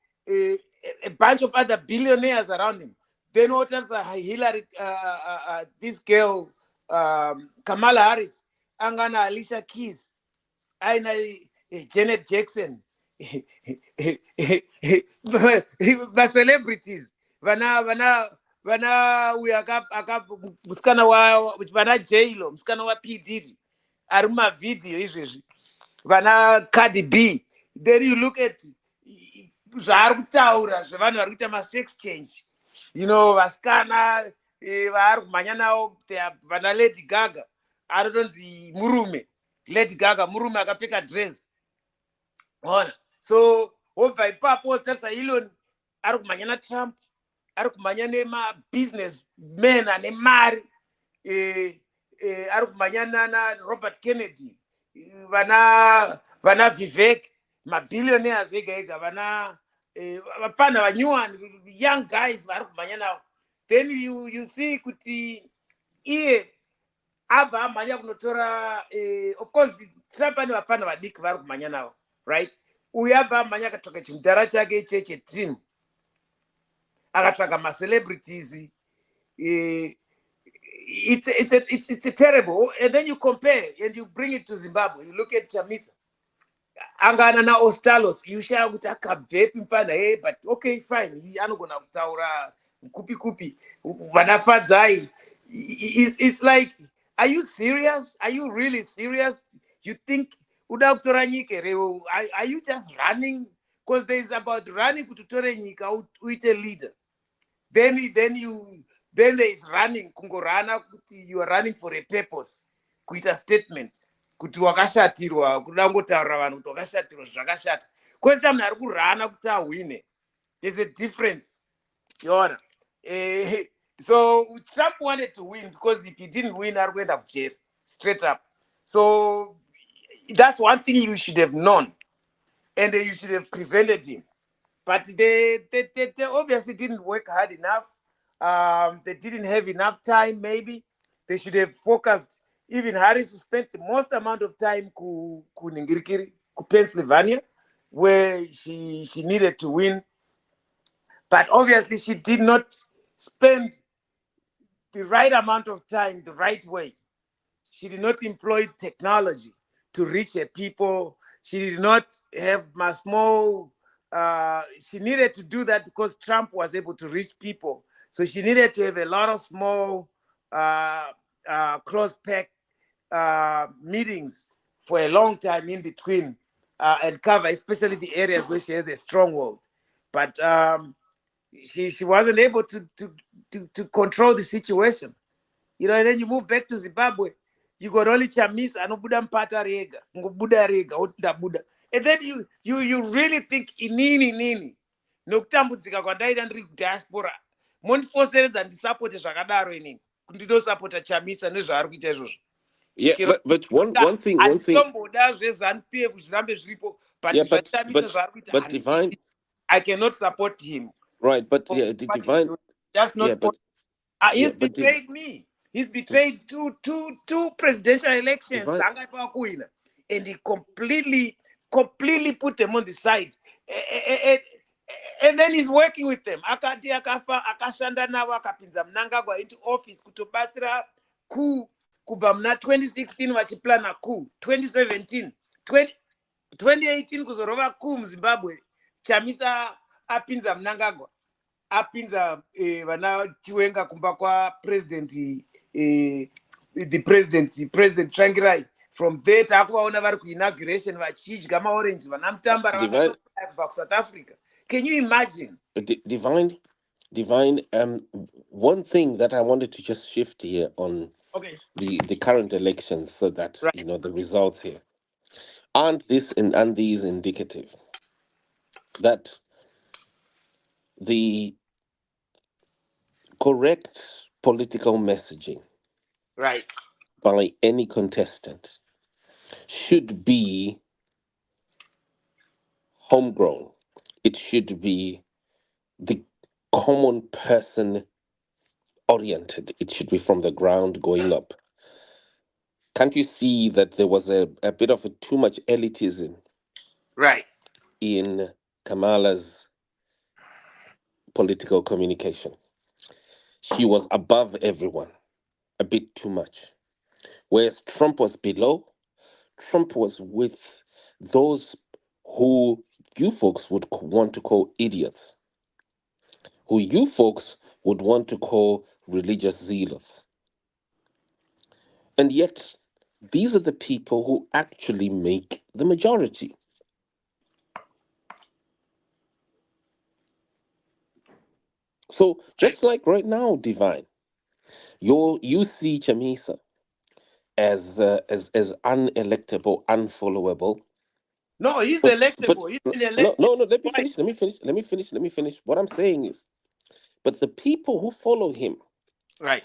a bunch of other billionaires around him. Then what else? Hillary, this girl, Kamala Harris, angana Alicia Keys, aina Janet Jackson, celebrities, vana musikana vana J-Lo, musikana wa P Diddy, ari mumavidhiyo izvezvi, vana Cardi B. Then you look at zvaari kutaura zvevanhu vari kuita masex change, vasikana vaari kumhanya navo, vana Lady Gaga, anotonzi murume Lady Gaga, murume akapfeka dress. Ona, so wobva ipapo tarisa Elon ari kumhanya naTrump, ari kumhanya nemabusiness men ane mari, ari kumhanya naRobert Kennedy, vana Vivek, mabillionaires vega ega, vana vapana vanyuwani, young guys vari kumhanya navo. Then you see kuti iye abva amhanya kunotora of course Trump ane vapana vadiki vari kumhanya navo, right? Uyu abva amhanya akatsvaka chimudhara chake icheche team, akatsvaka macelebrities. It's a terrible. And then you compare and you bring it to Zimbabwe. You look at Chamisa, angana na Ostalos, you share kuti akabvepi mfana, but okay, fine, anogona kutaura kupi vanafadzai. It's like, are you serious? Are you really serious? You think uda kutora nyika reo? Are you just running? Because there is about running kutotore nyika uite leader. Then there is running kungorana kuti you are running for a purpose, kuita statement kuti wakashatirwa, kuda ngotaura vanhu kuti wakashatirwa zvakashata. Kwese munhu ari kurana kuti awine. There's a difference. Yona. So Trump wanted to win, because if he didn't win, ari kuenda kujail straight up. So that's one thing you should have known, and you should have prevented him. But they obviously didn't work hard enough. They didn't have enough time. Maybe they should have focused. Even Harris spent the most amount of time ku Ningirikiri, ku Pennsylvania, where she needed to win. But obviously she did not spend the right amount of time, the right way. She did not employ technology to reach her people. She did not have my small. She needed to do that because Trump was able to reach people. So she needed to have a lot of small cross-pack meetings for a long time in between and cover, especially the areas where she has a stronghold. But she wasn't able to control the situation. You know, and then you move back to Zimbabwe, you got only Chamisa, anobuda mpata rega, ngobuda rega, otindabuda. And then you really think inini nokutambudzika kwandaita ndiri diaspora mondifoseredza ndisapote zvakadaro inini ndidosapota Chamisa nezvaari kuita izvozvo. Yeah, but one thing handitomboda zvezanupf zvirambe zviripo, but zvachamisa zvaari kuita Divine, I cannot support him. Right, but yeah, the Divine, that's not he's betrayed me. He's betrayed two presidential elections, Divine. And he completely put them on the side. And then he's working with them. Akati akafa akashanda navo akapinza Mnangagwa into office kutobatsira coup kubva muna 2016 vachiplana coup 2017 2018 kuzorova coup muZimbabwe. Chamisa apinza Mnangagwa, apinza vana Chiwenga kumba kwa president president Trangirai. From there takuvaona vari kuinauguration vachidya maorange vana Mutambara kubva kuSouth Africa. Can you imagine? Divine, one thing that I wanted to just shift here on the current elections, so that you know the results here aren't these indicative that the correct political messaging by any contestant should be homegrown. It should be the common person oriented. It should be from the ground going up. Can't you see that there was a bit of too much elitism in Kamala's political communication? She was above everyone a bit too much. Whereas Trump was below. Trump was with those who you folks would want to call idiots, who you folks would want to call religious zealots. And yet, these are the people who actually make the majority. So just like right now, Divine, you see Chamisa as unelectable, unfollowable. No, he's electable. He's been elected. No. Let me finish. What I'm saying is, but the people who follow him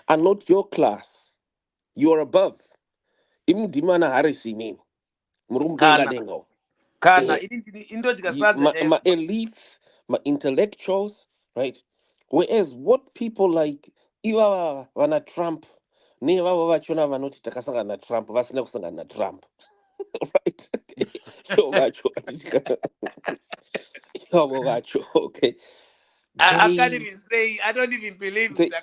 are not your class. You are above. Imudimana harisini. Murumbenga dengo. My elites, my intellectuals, right? Whereas what people like Iwa wana Trump, ne vava vachona vanoti takasanga na Trump, vasina kusanga na Trump. Right? Okay. I can't even say, I don't even believe because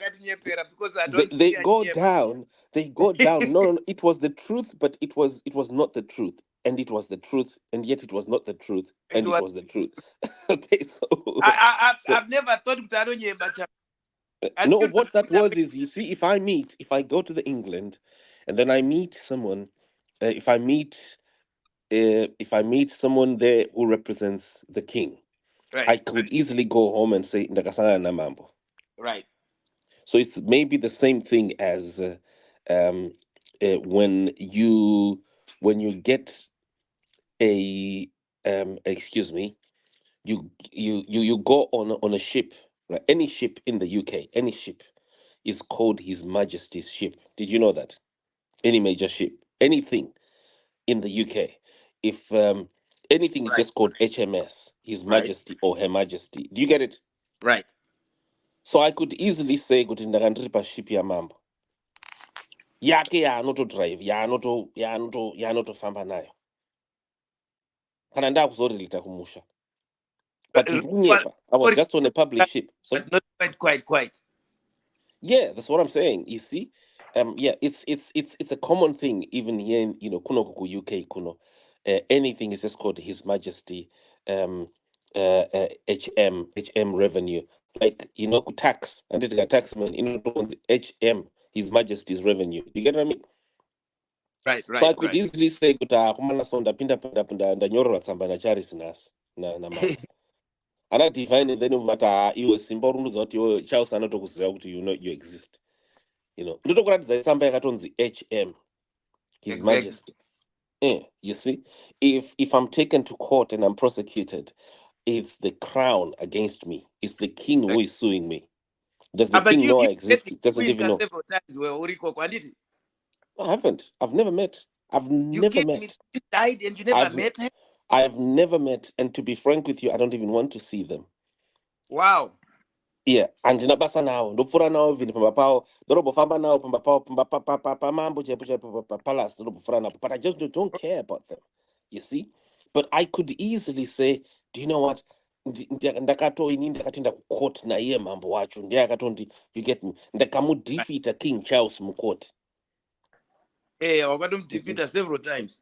I don't they go down. They go down. No, it was the truth, but it was not the truth. And it was the truth, and yet it was not the truth, and it was the truth. Okay, so I've never thought no, what that was is, you see, if I go to the England, and then I meet someone, if I meet someone there who represents the king, I could easily go home and say Ndakasanga na mambo. Right. So it's maybe the same thing as when you get a excuse me, you go on a ship, right? Any ship in the UK, any ship is called His Majesty's ship. Did you know that? Any major ship, anything in the UK, if anything is just called HMS, His Majesty or Her Majesty. Do you get it? Right. So I could easily say kuti ndakandiripa ship ya mambo yake yaanoto-drive yaanotofamba nayo kana ndakuzorelita kumusha. But I was just on a public ship. But not quite. Yeah, that's what I'm saying. You see, yeah, it's a common thing even here in kuno kuku UK kuno. Anything is just called His Majesty, HM revenue. Like tax and it got taxman. HM His Majesty's revenue. You get what I mean? Right, So right, I could right. easily say kuta kumana sonda pinda ndanyorora tsamba na charis na mama. And I define it then mata iwe simba urunudza kuti iwe Charles anotokuziva kuti you exist. Ndotokuratidza tsamba yakatonzi HM His Exactly. Majesty. You see, if I'm taken to court and I'm prosecuted, it's the crown against me. It's the king who Right. is suing me. Does the But king know I you met exist? the He doesn't queen even know. several times where Uriko Kwanditi. I haven't. I've never met. I've You never killed me, met. you died, and you never I've met her? I've never met, and to be frank with you, I don't even want to see them. Wow. Yeah, andina basa nawo ndopfuura nawo even pamba pawo ndorobofamba nawo pamambo chaipo palace ndorobofura napo, but I just don't care about them, you see. But I could easily say, do you know what, ndakatoini ndakatoenda kucourt naiye mambo wacho ndiye akatondi, you get me, ndakamudefeata King Charles mukoti. Hey, I got him defeated several times.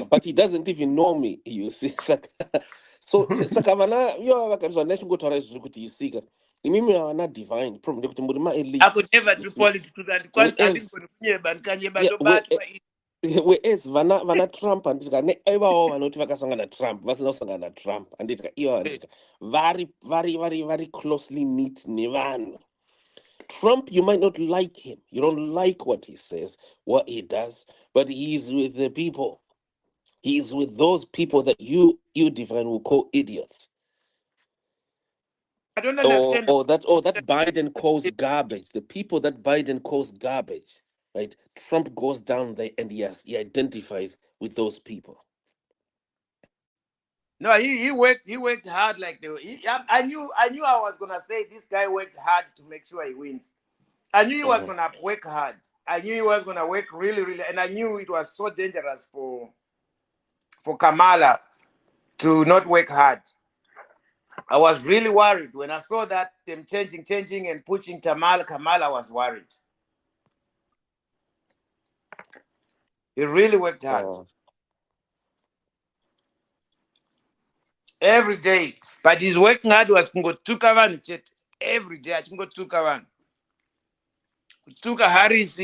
But he doesn't even know me, you see. So saka vana ivo vakarizwa ndachingotaura izvozvo kuti you see imimi havana divine problem ndekuti muri I could maelites, never you do see. politics and kwanza handingoni kunyeba ndikanyeba Yeah, ndobatwa. whereas vana Trump handitika neivavo vanoti vakasangana Trump vasina kusangana naTrump handitika ivo handitika very closely knit nevanhu. Trump, you might not like him, you don't like what he says, what he does, but he's with the people. He's with those people that you divine will call idiots. I don't understand. Or that Biden calls garbage. The people that Biden calls garbage, right? Trump goes down there and yes, he identifies with those people. No, he worked hard like I knew I was gonna say this guy worked hard to make sure he wins. I knew he was gonna work hard. I knew he was gonna work really, really, and I knew it was so dangerous for Kamala to not work hard. I was really worried when I saw that them changing and pushing Kamala was worried. He really worked hard. Every day. But his working hard was kungotuka vanhu chete. Every day achingotuka vanhu. Kutuka Harris,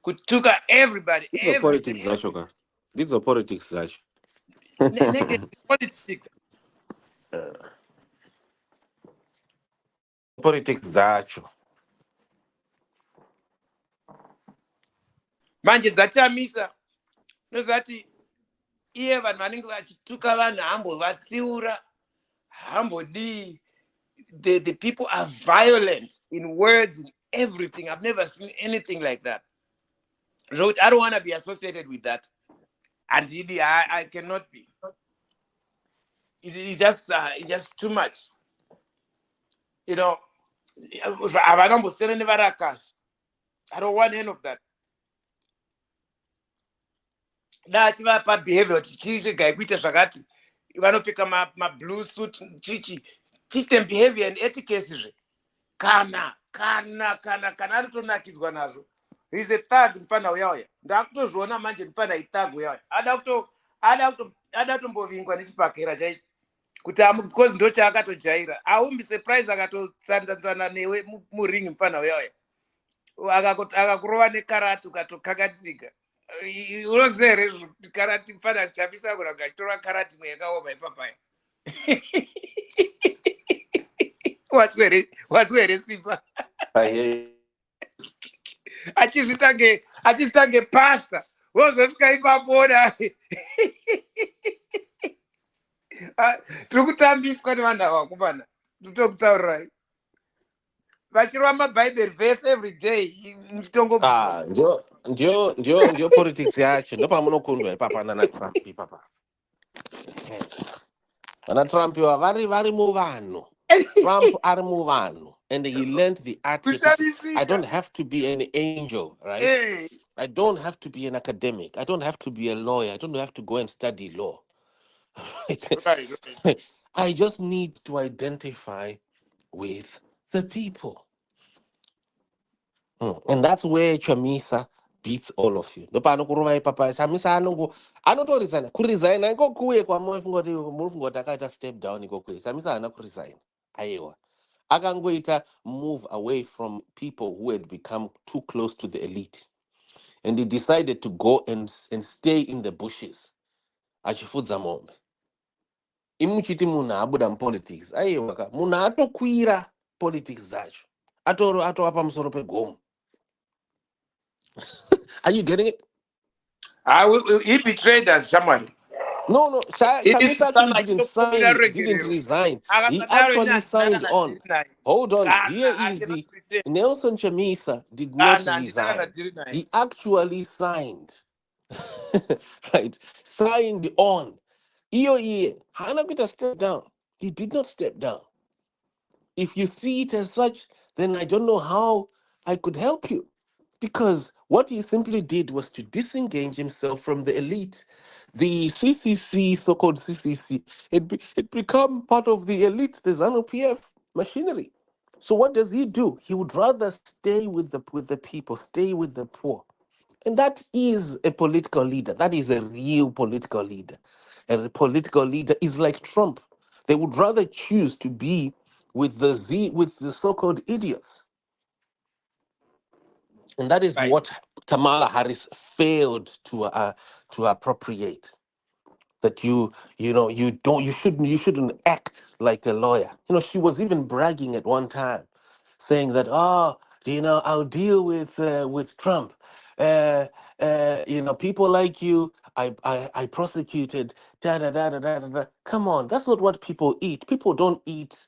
kutuka everybody. These are politics zacho. These are politics zacho. Politics. Politics zacho. Manje dzachamisa nozati iye vanhu vanenge vachituka vanhu hambovatsiura hambodii. The people are violent in words and everything. I've never seen anything like that. I don't want to be associated with that. And I cannot be. It's just too much. I don't want any of that. Ndachivapa behavior chichi guy kuita zvakati vanopfeka blue suit chichi teach them behavior and etiquette kana aritonakidzwa nazvo. He's a thug mupana uyauya ndakutozviona manje mupana ithug uyauya ada kutombovingwa nechipakera chaicho kuti because ndo chaakatojaira. Aumbi surprise akatotsanzana newe muringi mupana uyauya akakurova nekarati ukatokakatisika. Unoziva here karati mupana chamisa kura achitora karati imwe yakaoma ipapaya. Watswere simba achizvitange pasta wozosvika ipaboda. Tiri kutambiswa nevanhu ava vakomana. Ndotokutaurirai vachirova maBible verse every day. Ndio politics yacho ndopamunokundwa ipapa nana Trump ipapa. Vana Trump vari muvanhu. Trump ari muvanhu, and he learned the art. I don't have to be an angel, right? Hey. I don't have to be an academic. I don't have to be a lawyer. I don't have to go and study law. Right. I just need to identify with the people. And that's where Chamisa beats all of you. Nopano kurova papa Chamisa anotoresign. Kuresign ngo kuye kwa mufungoti mufungoti akaita step down iko kuye. Chamisa ana kuresign. Aiwa. Akangoita move away from people who had become too close to the elite. And he decided to go and stay in the bushes. Achifudza mombe. Imuchiti munhu abuda mupolitics. Aiwa ka munhu atokwira politics dzacho. Atova pamusoro pegomo. Are you getting it? He betrayed us, someone. No. It is Chamisa actually someone didn't resign. He actually signed on. Hold on. Here is the Nelson Chamisa did not resign. He actually signed. Right? Signed on. Hana could step down. He did not step down. If you see it as such, then I don't know how I could help you. Because what he simply did was to disengage himself from the elite. The CCC, so-called CCC, it become part of the elite, the ZANU-PF machinery. So what does he do? He would rather stay with the people, stay with the poor. And that is a political leader. That is a real political leader. And a political leader is like Trump. They would rather choose to be with the so-called idiots. And that is what Kamala Harris failed to appropriate. That you shouldn't act like a lawyer. She was even bragging at one time, saying that I'll deal with Trump. People like you, I prosecuted. Da da da da da da. Da. Come on, that's not what people eat. People don't eat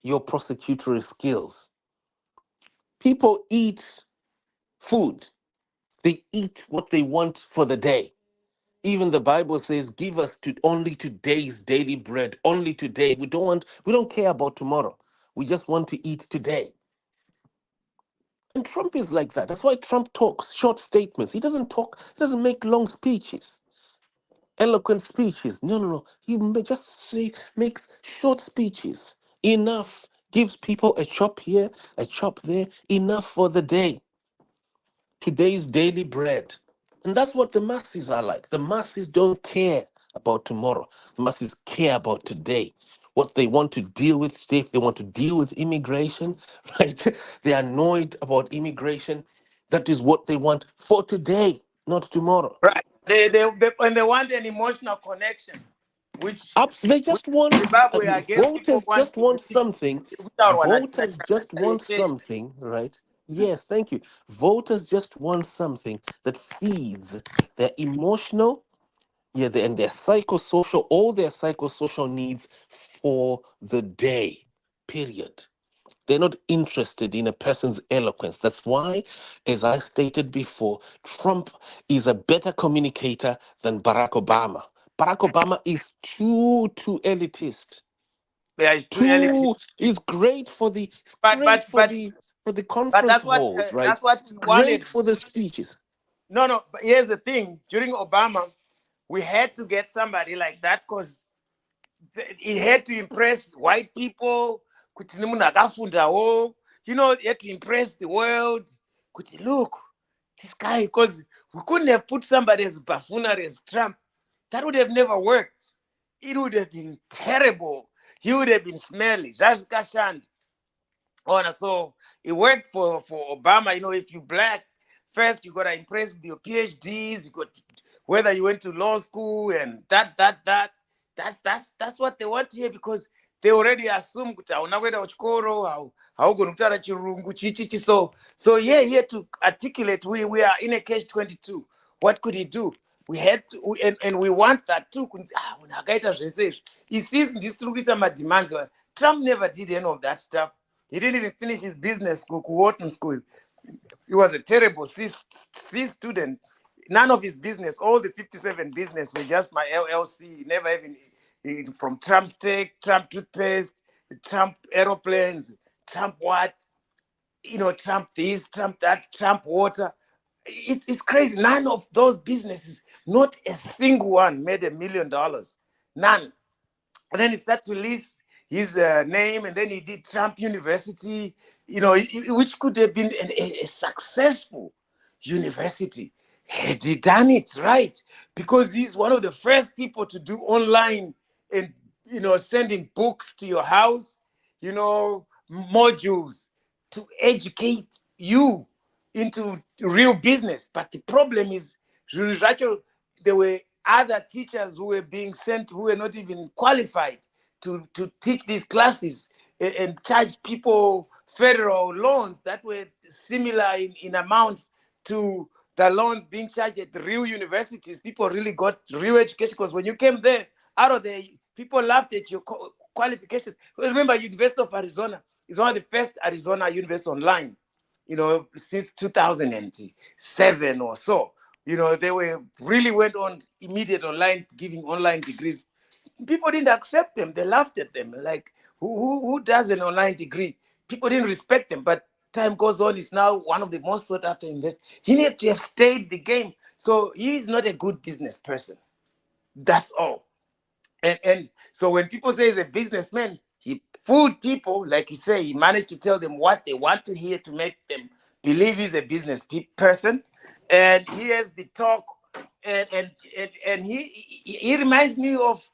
your prosecutory skills. People eat food. They eat what they want for the day. Even the Bible says, give us only today's daily bread, only today. We don't care about tomorrow. We just want to eat today. And Trump is like that. That's why Trump talks short statements. He doesn't make long speeches, eloquent speeches. No. He makes short speeches. Enough. Gives people a chop here, a chop there. Enough for the day. Today's daily bread. And that's what the masses are like. The masses don't care about tomorrow. The masses care about today. What they want to deal with today, if they want to deal with immigration, right? They're annoyed about immigration. That is what they want for today, not tomorrow. Right. And they want an emotional connection, which They just want, Zimbabwe, I guess people voters want just to want live something. without one. Voters just want something, right? Yes, thank you. Voters just want something that feeds their emotional, and their psychosocial, all their psychosocial needs for the day, period. They're not interested in a person's eloquence. That's why, as I stated before, Trump is a better communicator than Barack Obama. Barack Obama is too elitist. Yeah, it's too early. It's great for the for the conference that's what halls, right? that's what It's we great wanted. for the speeches. No. But here's the thing: during Obama, we had to get somebody like that because he had to impress white people. He had to impress the world. Look, this guy, because we couldn't have put somebody as buffoonery as Trump. That would have never worked. It would have been terrible. He would have been smelly. That's Kashand. So it worked for Obama. If you black, first you gotta impress with your PhDs. You got whether you went to law school and that. That's what they want here because they already assume how going to so yeah, here to articulate we are in a catch-22. What could he do? We had to, and we want that too. He sees this demands. Trump never did any of that stuff. He didn't even finish his business school, Wharton School. He was a terrible C student. None of his business, all the 57 business were just my LLC. Never even from Trump steak, Trump toothpaste, Trump aeroplanes, Trump what, Trump this, Trump that, Trump water. It's crazy. None of those businesses, not a single one made $1 million. None. And then he started to list his name, and then he did Trump University. which could have been a successful university, had he done it right, because he's one of the first people to do online and sending books to your house, modules to educate you into real business. But the problem is, there were other teachers who were being sent who were not even qualified to teach these classes, and charge people federal loans that were similar in amount to the loans being charged at the real universities. People really got real education, because when you came there, out of there, people laughed at your qualifications. Because remember, University of Arizona is one of the first Arizona universities online, since 2007 or so. They really went on immediate online, giving online degrees. People didn't accept them. They laughed at them. Like, who does an online degree? People didn't respect them. But time goes on, he's now one of the most sought after investors. He needed to have stayed the game. So he's not a good business person. That's all. And so when people say he's a businessman, he fooled people. Like you say, he managed to tell them what they want to hear to make them believe he's a business person. And he has the talk, and he reminds me of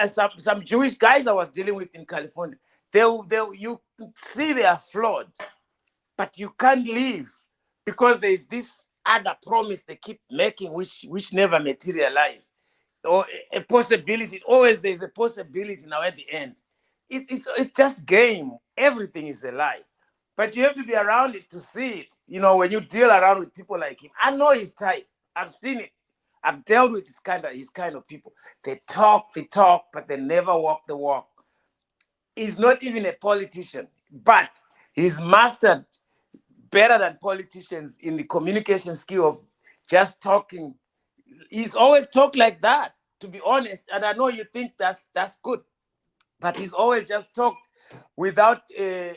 some Jewish guys I was dealing with in California. You see they are flawed, but you can't leave because there's this other promise they keep making, which never materialize, or a possibility. Always there's a possibility now at the end. It's just game. Everything is a lie, but you have to be around it to see it. When you deal around with people like him, I know his type. I've seen it. I've dealt with his kind of people. They talk, but they never walk the walk. He's not even a politician, but he's mastered better than politicians in the communication skill of just talking. He's always talked like that, to be honest. And I know you think that's good, but he's always just talked without a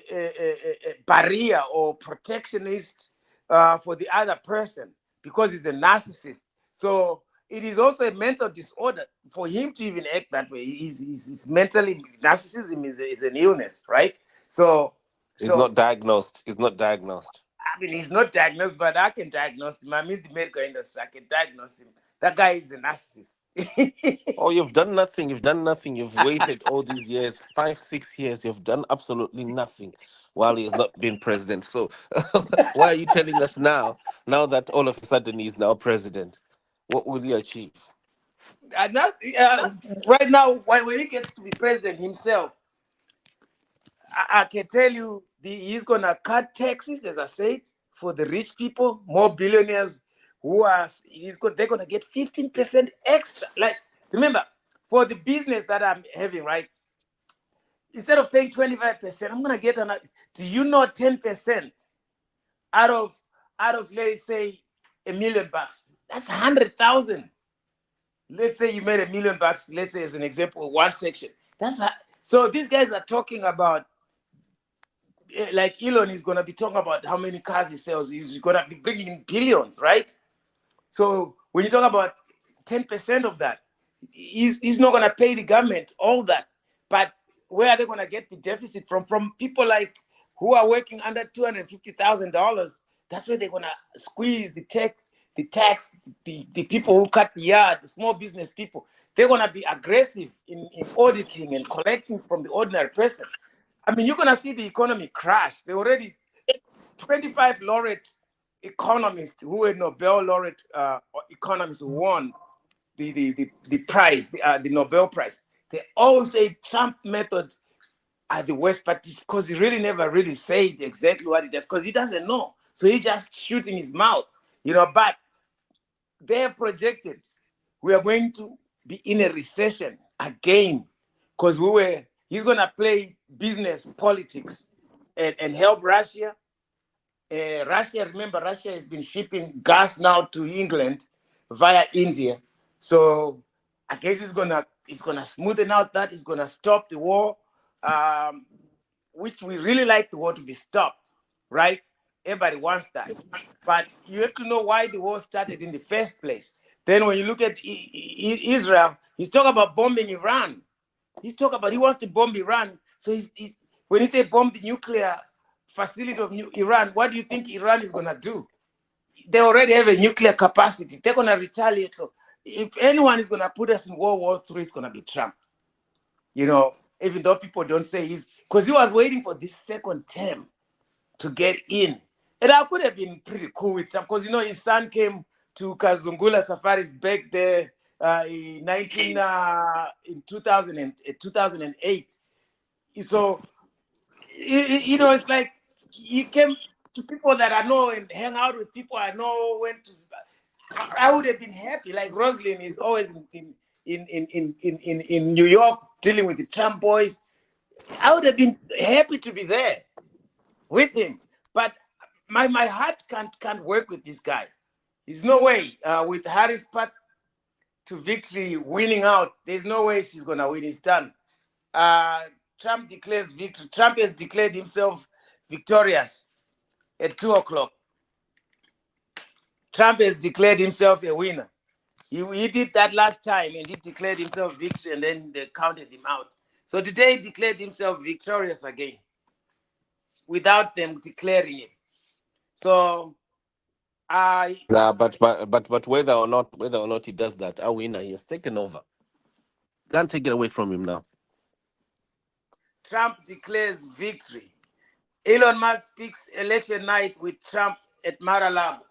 barrier or protectionist for the other person, because he's a narcissist. So it is also a mental disorder for him to even act that way. He's mentally, narcissism is an illness, right? So He's not diagnosed. He's not diagnosed. I mean, he's not diagnosed, but I can diagnose him. I'm in the medical industry. I can diagnose him. That guy is a narcissist. Oh, you've done nothing. You've done nothing. You've waited all these years, 5, 6 years. You've done absolutely nothing while he has not been president. So why are you telling us now that all of a sudden he's now president? What will he achieve? Right now, when he gets to be president himself, I can tell you he's going to cut taxes, as I said, for the rich people, more billionaires they're going to get 15% extra. Like, remember, for the business that I'm having, right? Instead of paying 25%, I'm going to get do you know 10% out of, let's say, $1 million? That's 100,000. Let's say you made $1 million. Let's say, as an example, one section. So these guys are talking about, like Elon is going to be talking about how many cars he sells. He's going to be bringing in billions, right? So when you talk about 10% of that, he's not going to pay the government all that. But where are they going to get the deficit from? From people like who are working under $250,000. That's where they're going to squeeze the tax, the people who cut the yard, the small business people. They're going to be aggressive in auditing and collecting from the ordinary person. I mean, you're going to see the economy crash. They already 25 laureate economists who were Nobel laureate economists who won the prize, the Nobel Prize. They all say Trump method are the worst practice, because he really never really said exactly what he does, because he doesn't know. So he's just shooting his mouth, but they're projected we are going to be in a recession again, because he's going to play business politics and help Russia. Remember, Russia has been shipping gas now to England via India. So I guess it's gonna smoothen out that. It's gonna stop the war, which we really like the war to be stopped, right? Everybody wants that. But you have to know why the war started in the first place. Then when you look at Israel, he's talking about bombing Iran. He wants to bomb Iran. So when he say bomb the nuclear facility of Iran, what do you think Iran is going to do? They already have a nuclear capacity. They're going to retaliate. So if anyone is going to put us in World War III, it's going to be Trump. You know, even though people don't say he's, because he was waiting for this second term to get in. And I could have been pretty cool with Trump because, you know, his son came to Kazungula Safaris back there in 2008. So, you know, it's like he came to people that I know and hang out with people I know. Went to, I would have been happy. Like Rosalind is always in New York dealing with the Trump boys. I would have been happy to be there with him. But my heart can't work with this guy. There's no way with Harris path to victory winning out. There's no way she's gonna win. It's done. Trump declares victory. Trump has declared himself victorious at 2:00. Trump has declared himself a winner. He did that last time and he declared himself victory and then they counted him out. So today he declared himself victorious again without them declaring it. So but whether or not he does that, our winner, he has taken over. Can't take it away from him now. Trump declares victory. Elon Musk speaks election night with Trump at Mar-a-Lago.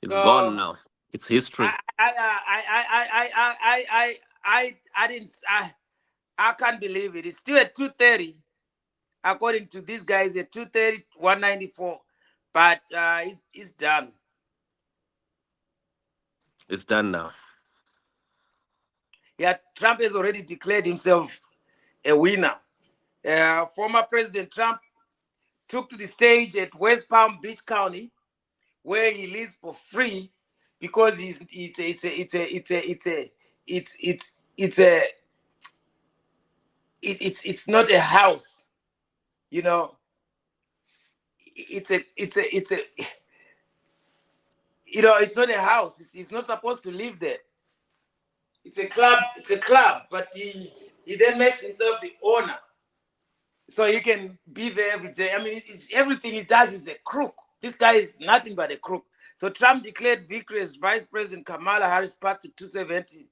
It's gone now. It's history. I can't believe it. It's still at 2:30. According to these guys, at 2:30, 194. But it's done. It's done now. Yeah, Trump has already declared himself a winner. Former President Trump took to the stage at West Palm Beach County, where he lives for free, because it's not a house, you know. It's not a house. He's not supposed to live there. It's a club. It's a club, but he then makes himself the owner, so he can be there every day. I mean, everything he does is a crook. This guy is nothing but a crook. So Trump declared victory as Vice President Kamala Harris path to 270.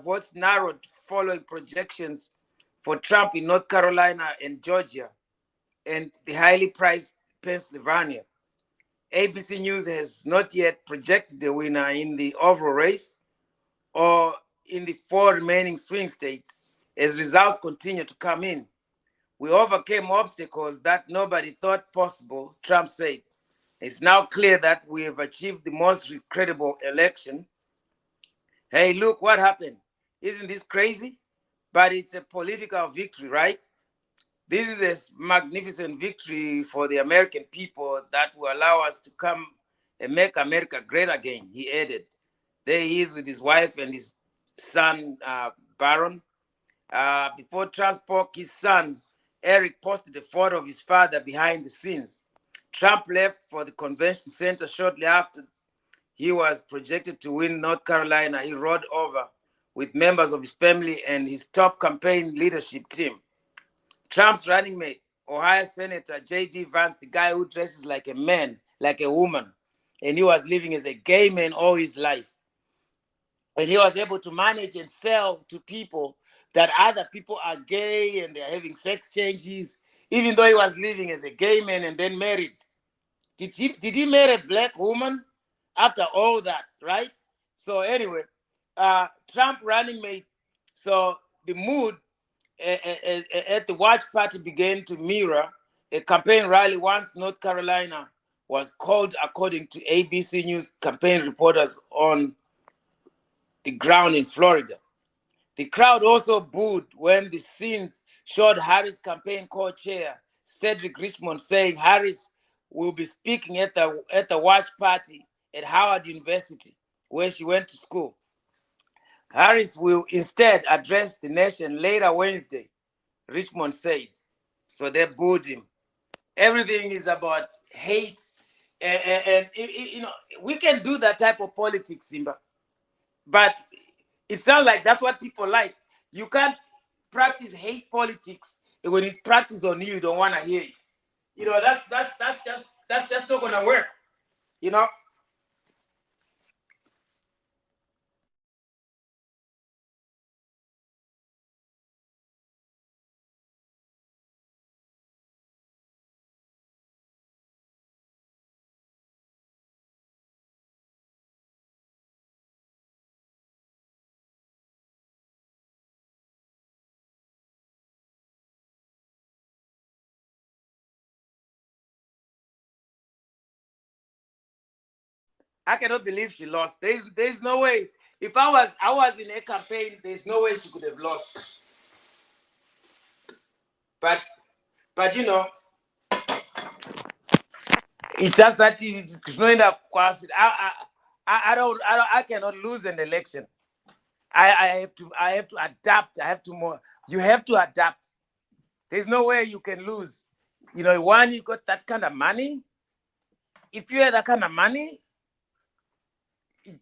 Votes narrowed following projections for Trump in North Carolina and Georgia, and the highly priced Pennsylvania. ABC News has not yet projected a winner in the overall race or in the 4 remaining swing states. As results continue to come in, we overcame obstacles that nobody thought possible, Trump said. It's now clear that we have achieved the most credible election. Hey, look what happened. Isn't this crazy? But it's a political victory, right? This is a magnificent victory for the American people that will allow us to come and make America great again, he added. There he is with his wife and his son, Baron. Before Trump spoke, his son, Eric, posted a photo of his father behind the scenes. Trump left for the convention center shortly after he was projected to win North Carolina. He rode over with members of his family and his top campaign leadership team. Trump's running mate, Ohio Senator J.D. Vance, the guy who dresses like a man, like a woman, and he was living as a gay man all his life. And he was able to manage and sell to people that other people are gay and they're having sex changes, even though he was living as a gay man and then married. Did he marry a black woman after all that, right? So anyway, Trump running mate. So the mood at the watch party began to mirror a campaign rally once North Carolina was called, according to ABC News campaign reporters on the ground in Florida. The crowd also booed when the scenes showed Harris' campaign co-chair, Cedric Richmond, saying Harris will be speaking at the watch party at Howard University, where she went to school. Harris will instead address the nation later Wednesday, Richmond said. So they booed him. Everything is about hate. And you know, we can do that type of politics, Simba. But it sounds like that's what people like. You can't practice hate politics, and when it's practiced on you, you don't want to hear it. You know, that's just not gonna work. You know. I cannot believe she lost. There's no way. If I was in a campaign, there's no way she could have lost. But you know, it's just that it's not up. I cannot lose an election. I have to adapt. I have to more. You have to adapt. There's no way you can lose. You know, one, you got that kind of money. If you had that kind of money,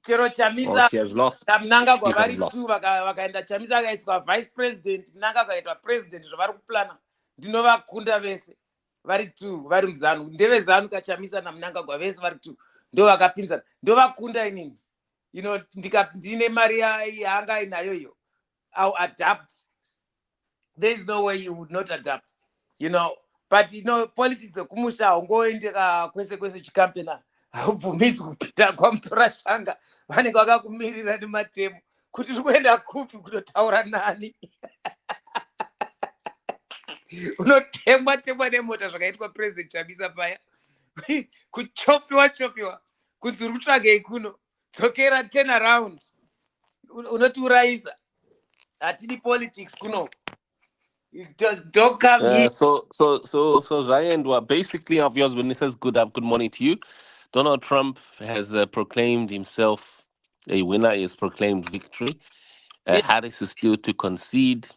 chero chamisa she has lost. mnanga She has kwavari lost. tu vakaenda chamisa akaiswa vice president, mnanga akaitwa president, zvavari kuplana ndinovakunda vese vari tu vari muzanu, ndeve-zanu kachamisa namnangagwa vese vari tu ndo vakapinzana, ndovakunda inini. You know, ndine mari yaanga inayo iyo, I'll adapt. There's no way you would not adapt, you know. But you know, politics kumusha haungoendeka kwese kwese chikampena haubvumidzi kupinda kwamutora shanga vanenge vakakumirira nematemo kuti uri kuenda kupi kunotaura nani. Unotemwa temwa nemota zvakaitwa president Chamisa paya, kuchopiwa kunzi uri kutsvagei kuno, dzokera 10 around, unotiurayisa. Hatidi politics kuno. Don't come here. So Zayendwa, basically of yours when it says good morning to you. Donald Trump has proclaimed himself a winner. He has proclaimed victory. Harris is still to concede,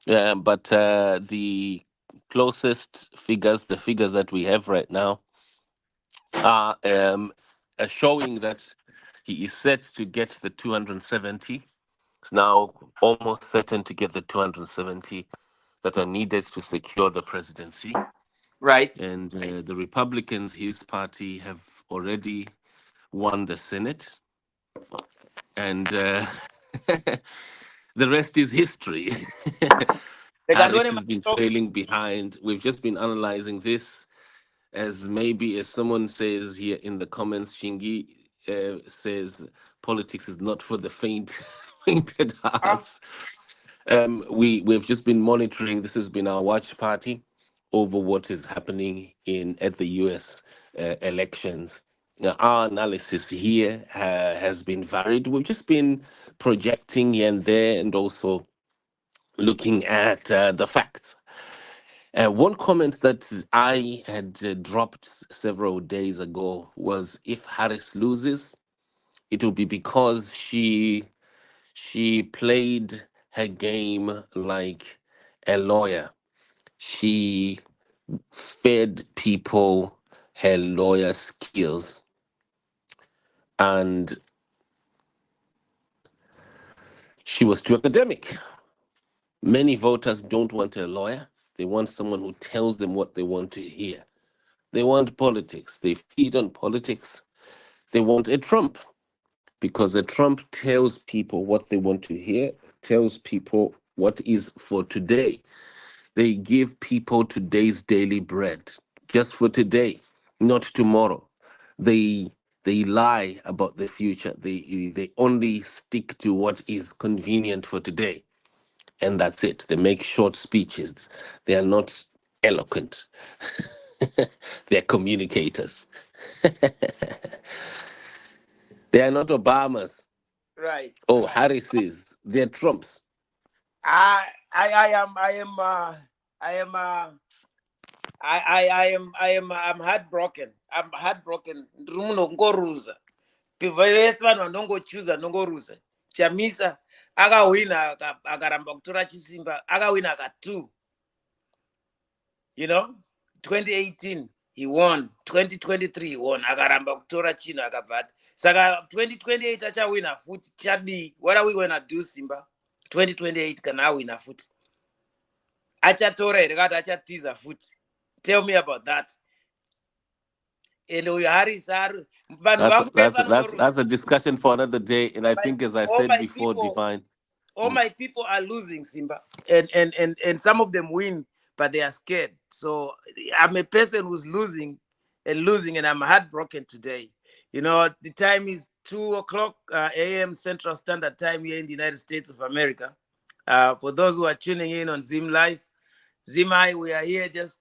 but the closest figures, the figures that we have right now, are showing that he is set to get the 270. It's now almost certain to get the 270 that are needed to secure the presidency. Right. And the Republicans, his party, have already won the Senate. And the rest is history. Harris has been trailing behind. We've just been analyzing this as maybe, as someone says here in the comments, Shingi says, politics is not for the faint-hearted hearts. We've just been monitoring. This has been our watch party over what is happening at the U.S. Elections. Now, our analysis here has been varied. We've just been projecting here and there, and also looking at the facts. One comment that I had dropped several days ago was, if Harris loses, it will be because she played her game like a lawyer. She fed people her lawyer skills, and she was too academic. Many voters don't want a lawyer. They want someone who tells them what they want to hear. They want politics. They feed on politics. They want a Trump, because a Trump tells people what they want to hear, tells people what is for today. They give people today's daily bread, just for today, not tomorrow. They lie about the future. They only stick to what is convenient for today, and that's it. They make short speeches. They are not eloquent. They're communicators. They are not Obamas. Right. Oh, Harris's. They're Trumps. I am heartbroken. I'm heartbroken. Ngoruza. Vese vanhu vanongochuza nongoruza. Chamisa akawina akaramba kutora chisimba, akawina aka2. You know, 2018 he won, 2023 he won, akaramba kutora chino akabvata. Saka 2028 achawina futi. Chadi, what are we going to do, Simba? 2028 kana awina futi. achatiza futhi. Tell me about that. And that's a discussion for another day. And I think, as I said before, Divine, all my people are losing, Simba, and some of them win, but they are scared. So I'm a person who's losing, and I'm heartbroken today. The time is 2:00 a.m. Central Standard Time here in the United States of America. For those who are tuning in on Zim Live, Zimai, we are here just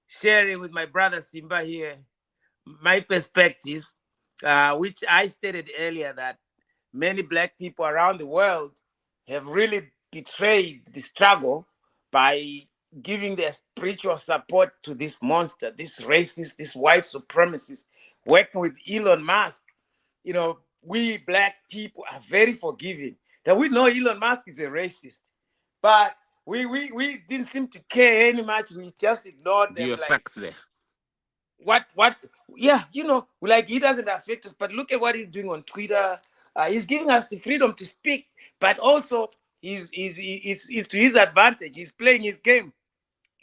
sharing with my brother Simba here my perspectives, which I stated earlier that many Black people around the world have really betrayed the struggle by giving their spiritual support to this monster, this racist, this white supremacist, working with Elon Musk. We Black people are very forgiving. That we know Elon Musk is a racist, but we didn't seem to care any much. We just ignored them. The effect there. What yeah, like he doesn't affect us, but look at what he's doing on Twitter. He's giving us the freedom to speak, but also he's to his advantage. He's playing his game.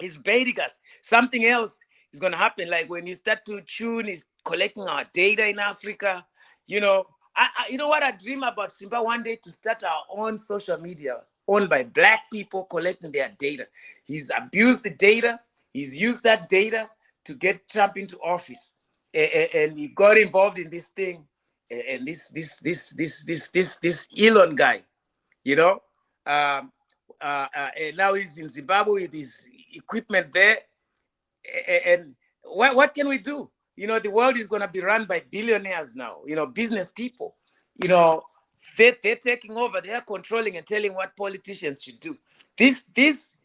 He's baiting us. Something else is going to happen, like when he start to tune, he's collecting our data in Africa. You know what I dream about, Simba, one day to start our own social media owned by Black people collecting their data. He's abused the data. He's used that data to get Trump into office, and he got involved in this thing, and this Elon guy, and now he's in Zimbabwe with his equipment there, and what can we do? The world is going to be run by billionaires now, business people, they're taking over, they're controlling and telling what politicians should do. These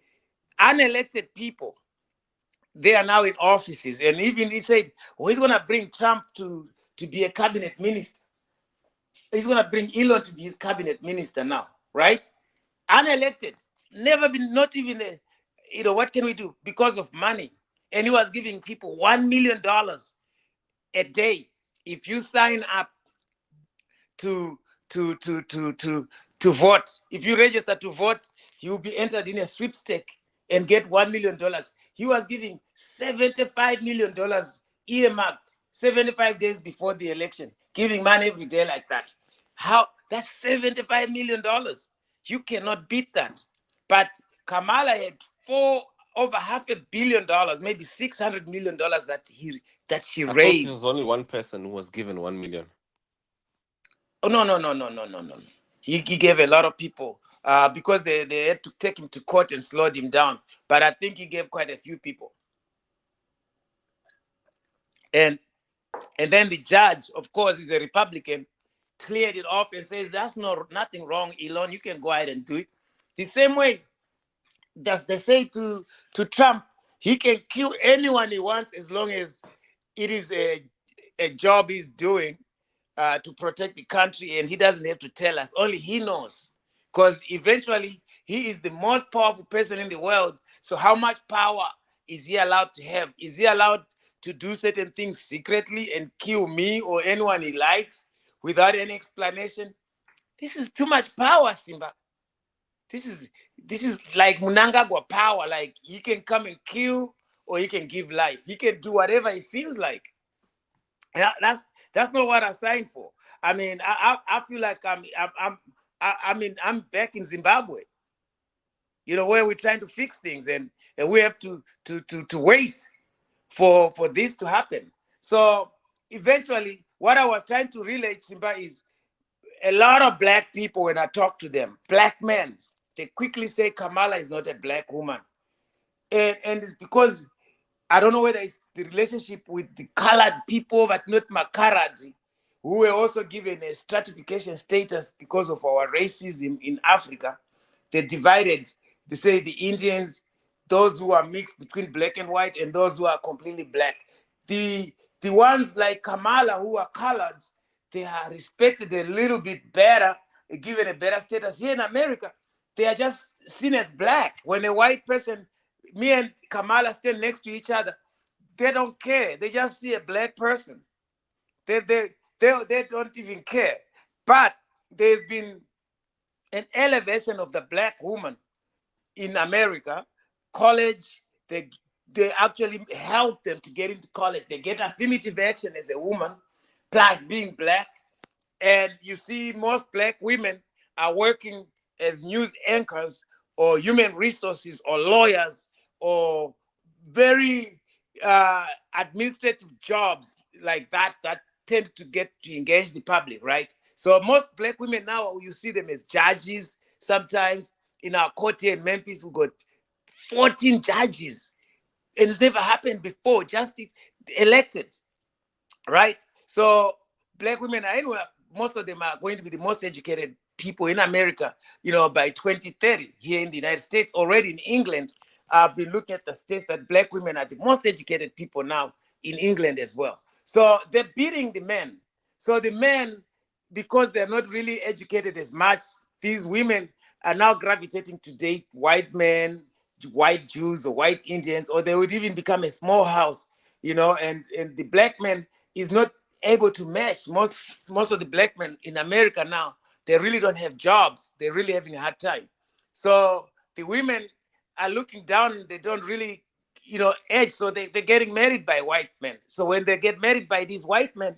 unelected people, they are now in offices, and even he said, he's going to bring Trump to be a cabinet minister. He's going to bring Elon to be his cabinet minister now, right? Unelected, never been, not even what can we do? Because of money. And he was giving people $1 million a day if you sign up to vote. If you register to vote, you'll be entered in a sweepstake and get $1 million. He was giving $75 million earmarked 75 days before the election, giving money every day like that. How? That's $75 million. You cannot beat that. But Kamala had over $500 million, maybe $600 million that she I thought raised. there was only one person who was given 1 million. Oh, no. He gave a lot of people because they had to take him to court and slow him down. But I think he gave quite a few people. And then the judge, of course, is a Republican, cleared it off and says, that's nothing wrong, Elon. You can go ahead and do it. The same way that they say to Trump, he can kill anyone he wants as long as it is a job he's doing to protect the country, and he doesn't have to tell us. Only he knows, because eventually he is the most powerful person in the world. So how much power is he allowed to have? Is he allowed to do certain things secretly and kill me or anyone he likes without any explanation? This is too much power, Simba. This is like Mnangagwa power. Like, he can come and kill or he can give life. He can do whatever he feels like. That's not what I signed for. I mean, I feel like I'm back in Zimbabwe, where we're trying to fix things, and we have to wait for this to happen. So eventually, what I was trying to relate, Simba, is a lot of Black people, when I talk to them, Black men, they quickly say Kamala is not a Black woman. And it's because I don't know whether it's the relationship with the colored people, but not Makaradi, who were also given a stratification status because of our racism in Africa. They divided, they say the Indians, those who are mixed between black and white, and those who are completely Black. The ones like Kamala, who are coloreds, they are respected a little bit better, given a better status. Here in America, they are just seen as Black. When a white person, me and Kamala stand next to each other, they don't care. They just see a Black person. They don't even care. But there's been an elevation of the Black woman in America college. They actually help them to get into college. They get affirmative action as a woman, plus being black. And you see most black women are working as news anchors or human resources or lawyers or very administrative jobs like that tend to get to engage the public, right? So most black women now, you see them as judges. Sometimes in our court here in Memphis, we got 14 judges, and it's never happened before, just elected, right? So black women are anywhere, most of them are going to be the most educated people in America, by 2030 here in the United States. Already in England, I've been looking at the states that black women are the most educated people now in England as well. So they're beating the men. So the men, because they're not really educated as much, these women are now gravitating to date white men, white Jews or white Indians, or they would even become a small house, and the black man is not able to match. Most of the black men in America now, they really don't have jobs. They're really having a hard time. So the women are looking down, they don't really, edge. So they're getting married by white men. So when they get married by these white men,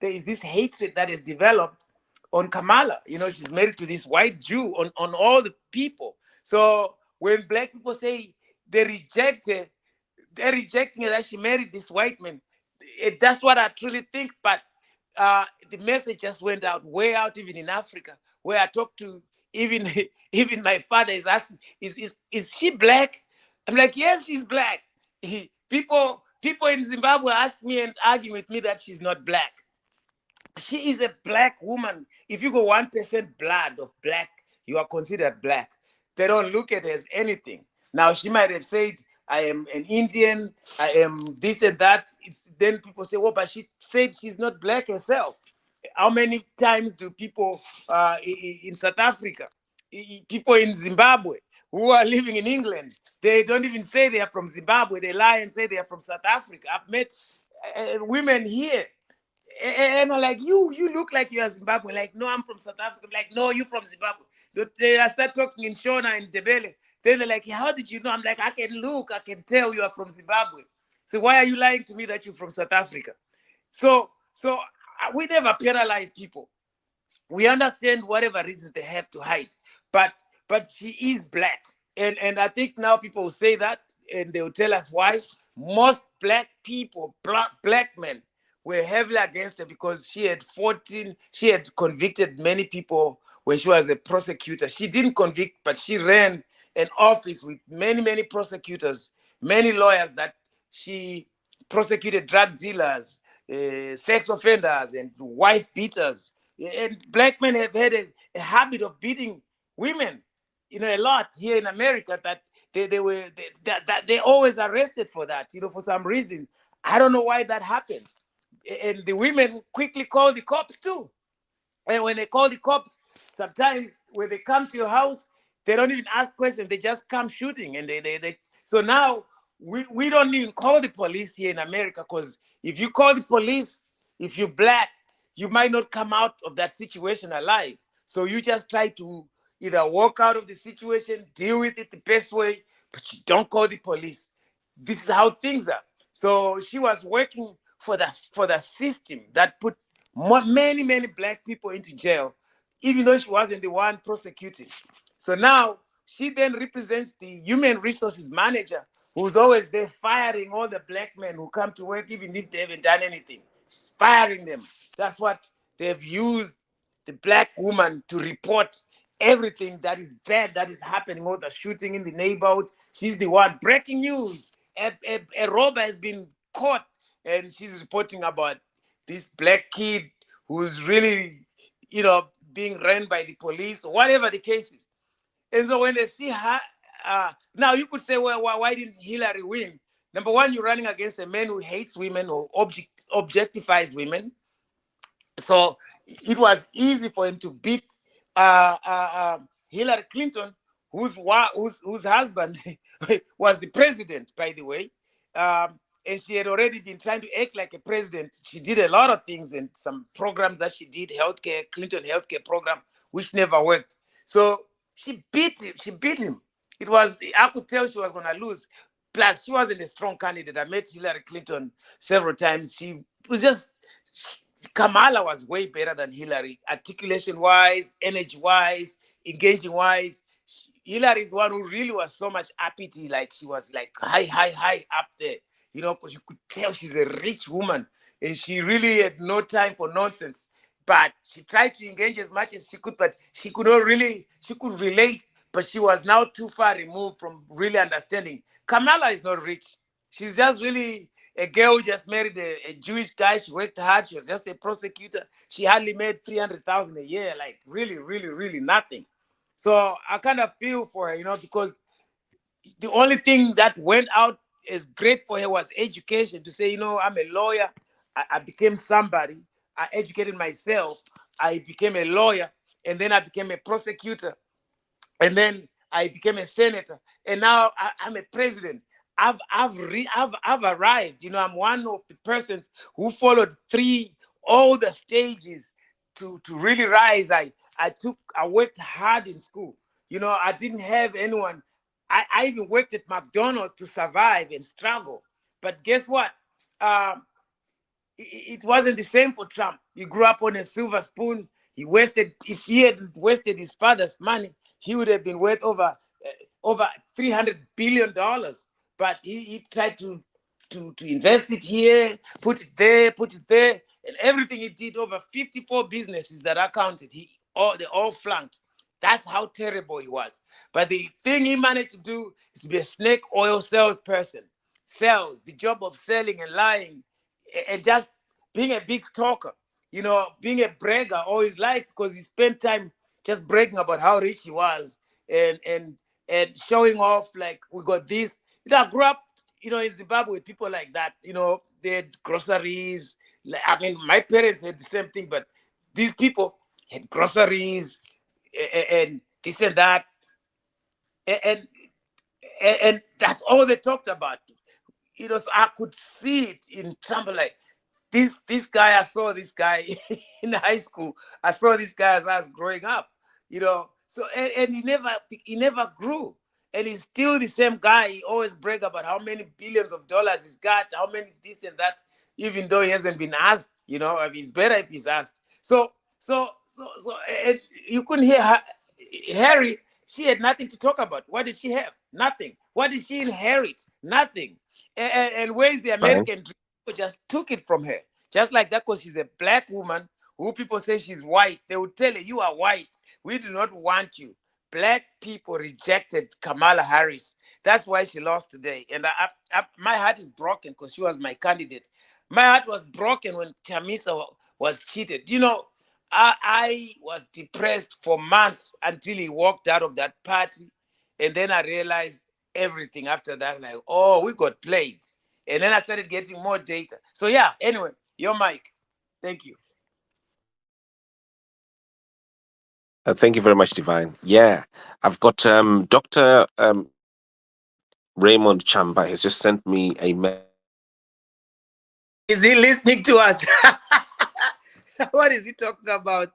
there is this hatred that is developed on Kamala. She's married to this white Jew on all the people. So when black people say they reject her, they're rejecting her that she married this white man. That's what I truly think. But the message just went out, way out, even in Africa, where I talk to even even my father is asking, is she black? I'm like, yes, she's black. People in Zimbabwe ask me and argue with me that she's not black. She is a black woman. If you go 1% blood of black, you are considered black. They don't look at it as anything. Now, she might have said, I am an Indian, I am this and that. Then people say, well, but she said she's not black herself. How many times do people in South Africa, people in Zimbabwe who are living in England, they don't even say they are from Zimbabwe. They lie and say they are from South Africa. I've met women here, and I'm like, you look like you're Zimbabwe. Like, no, I'm from South Africa. I'm like, no, you're from Zimbabwe. I start talking in Shona and Debele. Then they're like, how did you know? I'm like, I can look, I can tell you are from Zimbabwe. So why are you lying to me that you're from South Africa? So we never penalize people. We understand whatever reasons they have to hide, but she is black, and I think now people will say that, and they will tell us why. Most black people, black men, were heavily against her because she had convicted many people when she was a prosecutor. She didn't convict, but she ran an office with many prosecutors, many lawyers, that she prosecuted drug dealers, sex offenders, and wife beaters. And black men have had a habit of beating women, a lot here in America, that they always arrested for that, for some reason. I don't know why that happened. And the women quickly call the cops too. And when they call the cops, sometimes when they come to your house, they don't even ask questions. They just come shooting. And they so now we don't even call the police here in America, because if you call the police, if you're black, you might not come out of that situation alive. So you just try to either walk out of the situation, deal with it the best way, but you don't call the police. This is how things are. So she was working for the system that put many black people into jail, even though she wasn't the one prosecuting. So now she then represents the human resources manager, who's always there firing all the black men who come to work, even if they haven't done anything. She's firing them. That's what they've used the black woman to report everything that is bad that is happening, all the shooting in the neighborhood. She's the one. Breaking news. A robber has been caught, and she's reporting about this black kid who's really, being ran by the police, or whatever the case is. And so when they see her, now you could say, well, why didn't Hillary win? Number one, you're running against a man who hates women or objectifies women. So it was easy for him to beat Hillary Clinton, whose husband was the president, by the way. And she had already been trying to act like a president. She did a lot of things, and some programs that she did, Clinton healthcare program, which never worked. So she beat him. I could tell she was going to lose. Plus, she wasn't a strong candidate. I met Hillary Clinton several times. She was just, Kamala was way better than Hillary, articulation wise, energy wise, engaging wise. Hillary is one who really was so much uppity, like she was like high up there, because you could tell she's a rich woman and she really had no time for nonsense. But she tried to engage as much as she could, but she could relate, but she was now too far removed from really understanding. Kamala is not rich. She's just really a girl who just married a Jewish guy. She worked hard. She was just a prosecutor. She hardly made 300,000 a year, like really, really, really nothing. So I kind of feel for her, because the only thing that went out as great for her was education. To say, I'm a lawyer. I became somebody. I educated myself. I became a lawyer, and then I became a prosecutor, and then I became a senator, and now I'm a president. I've arrived. I'm one of the persons who followed all the stages to really rise. I worked hard in school. I didn't have anyone. I even worked at McDonald's to survive and struggle. But guess what? It wasn't the same for Trump. He grew up on a silver spoon. If he had wasted his father's money, he would have been worth over $300 billion. But he tried to invest it here, put it there, and everything he did, over 54 businesses that are counted, they all flunked. That's how terrible he was. But the thing he managed to do is to be a snake oil salesperson. Sells, the job of selling and lying, and just being a big talker, being a bragger all his life, because he spent time just bragging about how rich he was, and showing off, like, we got this. I grew up, in Zimbabwe with people like that. They had groceries. Like, I mean, my parents had the same thing, but these people had groceries and this and that, and and that's all they talked about. So I could see it in Trump, like, this guy. I saw this guy in high school. I saw this guy as I was growing up. So and he never grew, and he's still the same guy. He always brag about how many billions of dollars he's got, how many this and that, even though he hasn't been asked. I mean, it's better if he's asked. So and you couldn't hear Harry. She had nothing to talk about. What did she have? Nothing. What did she inherit? Nothing. And where's the Right. American dream? People just took it from her. Just like that, because she's a black woman who people say she's white. They would tell her, you are white. We do not want you. Black people rejected Kamala Harris. That's why she lost today. And my heart is broken because she was my candidate. My heart was broken when Chamisa was cheated. I was depressed for months until he walked out of that party. And then I realized everything after that, like, oh, we got played. And then I started getting more data. So yeah, anyway, your mic. Thank you. Thank you very much, Divine. Yeah, I've got Dr. Raymond Chamba has just sent me a message. Is he listening to us? What is he talking about?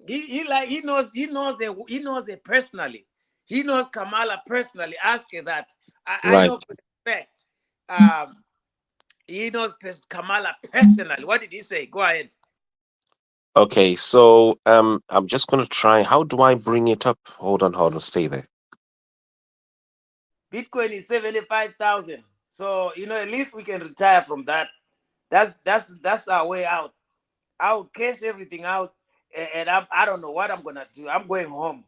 He knows it personally. He knows Kamala personally. Ask her that. I Right. know for a fact. He knows Kamala personally. What did he say? Go ahead. Okay, so I'm just gonna try. How do I bring it up? Hold on, stay there. Bitcoin is 75,000. So at least we can retire from that. That's our way out. I'll cash everything out, and I don't know what I'm gonna do. I'm going home.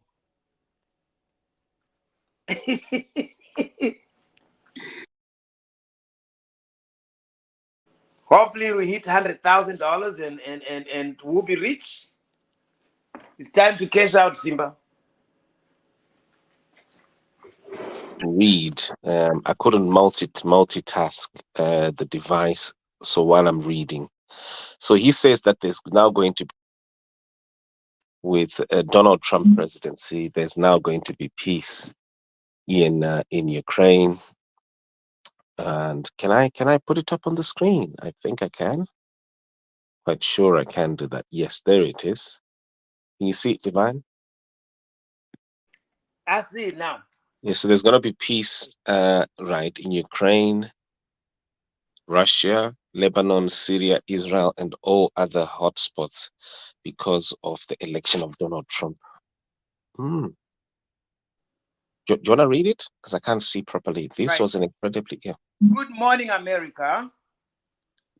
Hopefully we hit $100,000 and we'll be rich. It's time to cash out, Simba. Read. I couldn't multitask the device. So while I'm reading, so he says that there's now going to be, with Donald Trump presidency, there's now going to be peace in Ukraine. And can I put it up on the screen? I think I can. Quite sure I can do that. Yes, there it is. Can you see it, Divine? I see it now. Yes, so there's going to be peace, right, in Ukraine, Russia, Lebanon, Syria, Israel, and all other hotspots because of the election of Donald Trump. Hmm. Do you want to read it? Because I can't see properly. This was an incredibly, yeah. Good morning, America.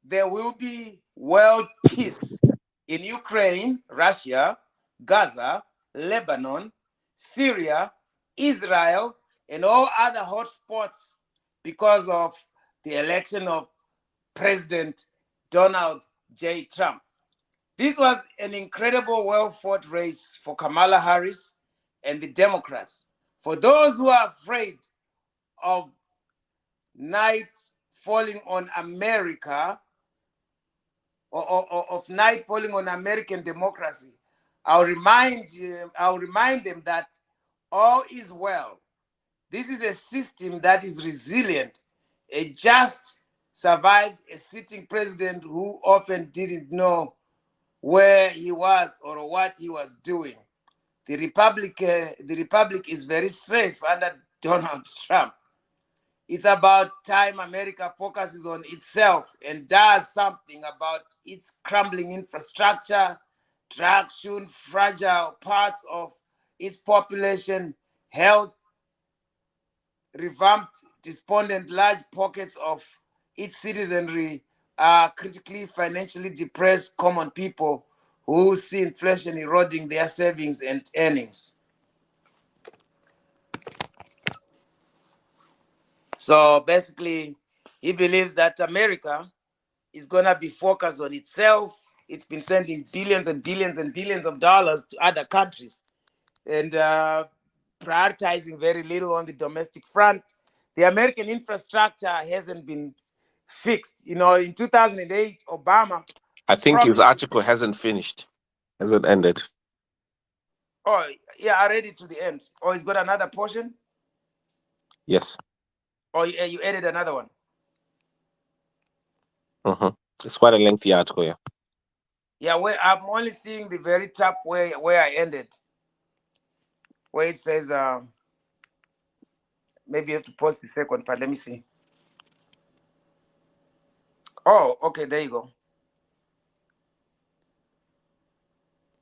There will be world peace in Ukraine, Russia, Gaza, Lebanon, Syria, Israel, and all other hotspots because of the election of President Donald J. Trump. This was an incredible, well-fought race for Kamala Harris and the Democrats. For those who are afraid of night falling on America, or of night falling on American democracy, I'll remind them that all is well. This is a system that is resilient. A just survived a sitting president who often didn't know where he was or what he was doing. The Republic is very safe under Donald Trump. It's about time America focuses on itself and does something about its crumbling infrastructure, traction, fragile parts of its population, health, revamped, despondent, large pockets of its citizenry are critically financially depressed common people who see inflation eroding their savings and earnings. So basically, he believes that America is going to be focused on itself. It's been sending billions and billions and billions of dollars to other countries and prioritizing very little on the domestic front. The American infrastructure hasn't been fixed. You know, in 2008, Obama. I think his article hasn't finished, hasn't ended. Oh, yeah, I read it to the end. Oh, he's got another portion? Yes. Oh, yeah, you added another one? It's quite a lengthy article, yeah. Yeah, I'm only seeing the very top where I ended, where it says, maybe you have to post the second part. Let me see. Oh, okay, there you go.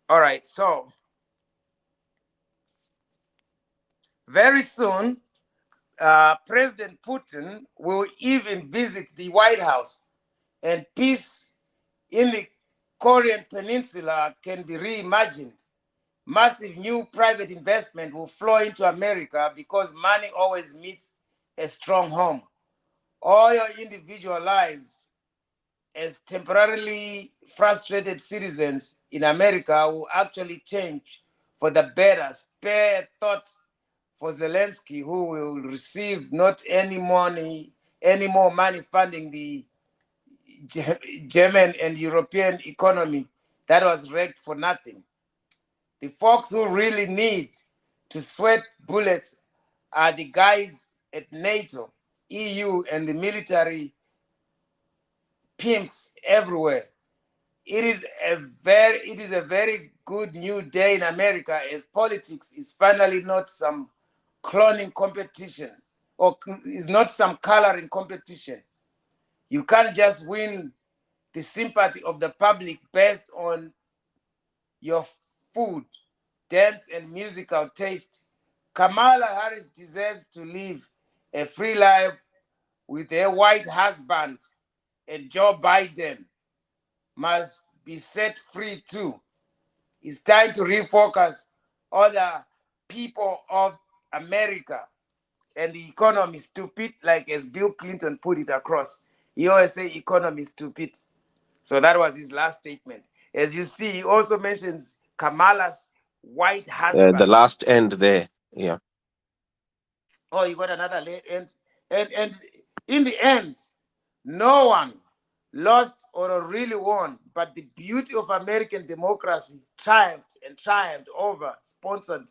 All right, so very soon, President Putin will even visit the White House, and peace in the Korean Peninsula can be reimagined. Massive new private investment will flow into America because money always meets a strong home. All your individual lives as temporarily frustrated citizens in America will actually change for the better. Spare thought for Zelensky, who will receive not any more money funding the German and European economy that was wrecked for nothing. The folks who really need to sweat bullets are the guys at NATO, EU, and the military pimps everywhere. It is a very good new day in America, as politics is finally not some cloning competition, or is not some coloring competition. You can't just win the sympathy of the public based on your food, dance, and musical taste. Kamala Harris deserves to live a free life with her white husband, and Joe Biden must be set free too. It's time to refocus on the people of America and the economy stupid, like as Bill Clinton put it across. He always say economy stupid. So that was his last statement. As you see, he also mentions Kamala's white husband. The last end there, yeah. Oh, you got another end. And in the end, no one lost or really won, but the beauty of American democracy triumphed and triumphed over sponsored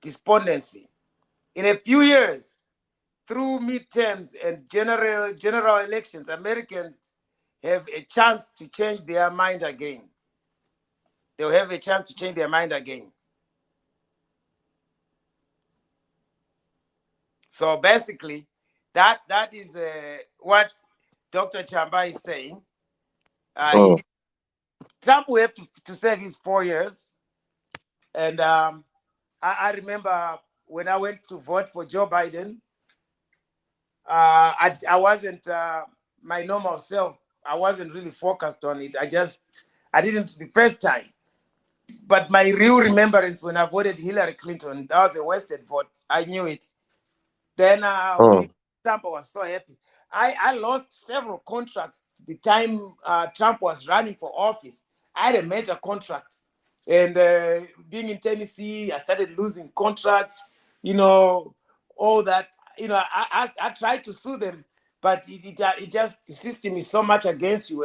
despondency. In a few years, through midterms and general elections, Americans have a chance to change their mind again. They'll have a chance to change their mind again. So basically, that is what Dr. Chamba is saying. Trump will have to serve his 4 years. And I remember when I went to vote for Joe Biden, I wasn't my normal self. I wasn't really focused on it. I didn't the first time. But my real remembrance when I voted Hillary Clinton, that was a wasted vote. I knew it. Then when Trump, I was so happy. I lost several contracts the time Trump was running for office. I had a major contract. And being in Tennessee, I started losing contracts, all that. I tried to sue them, but it just, the system is so much against you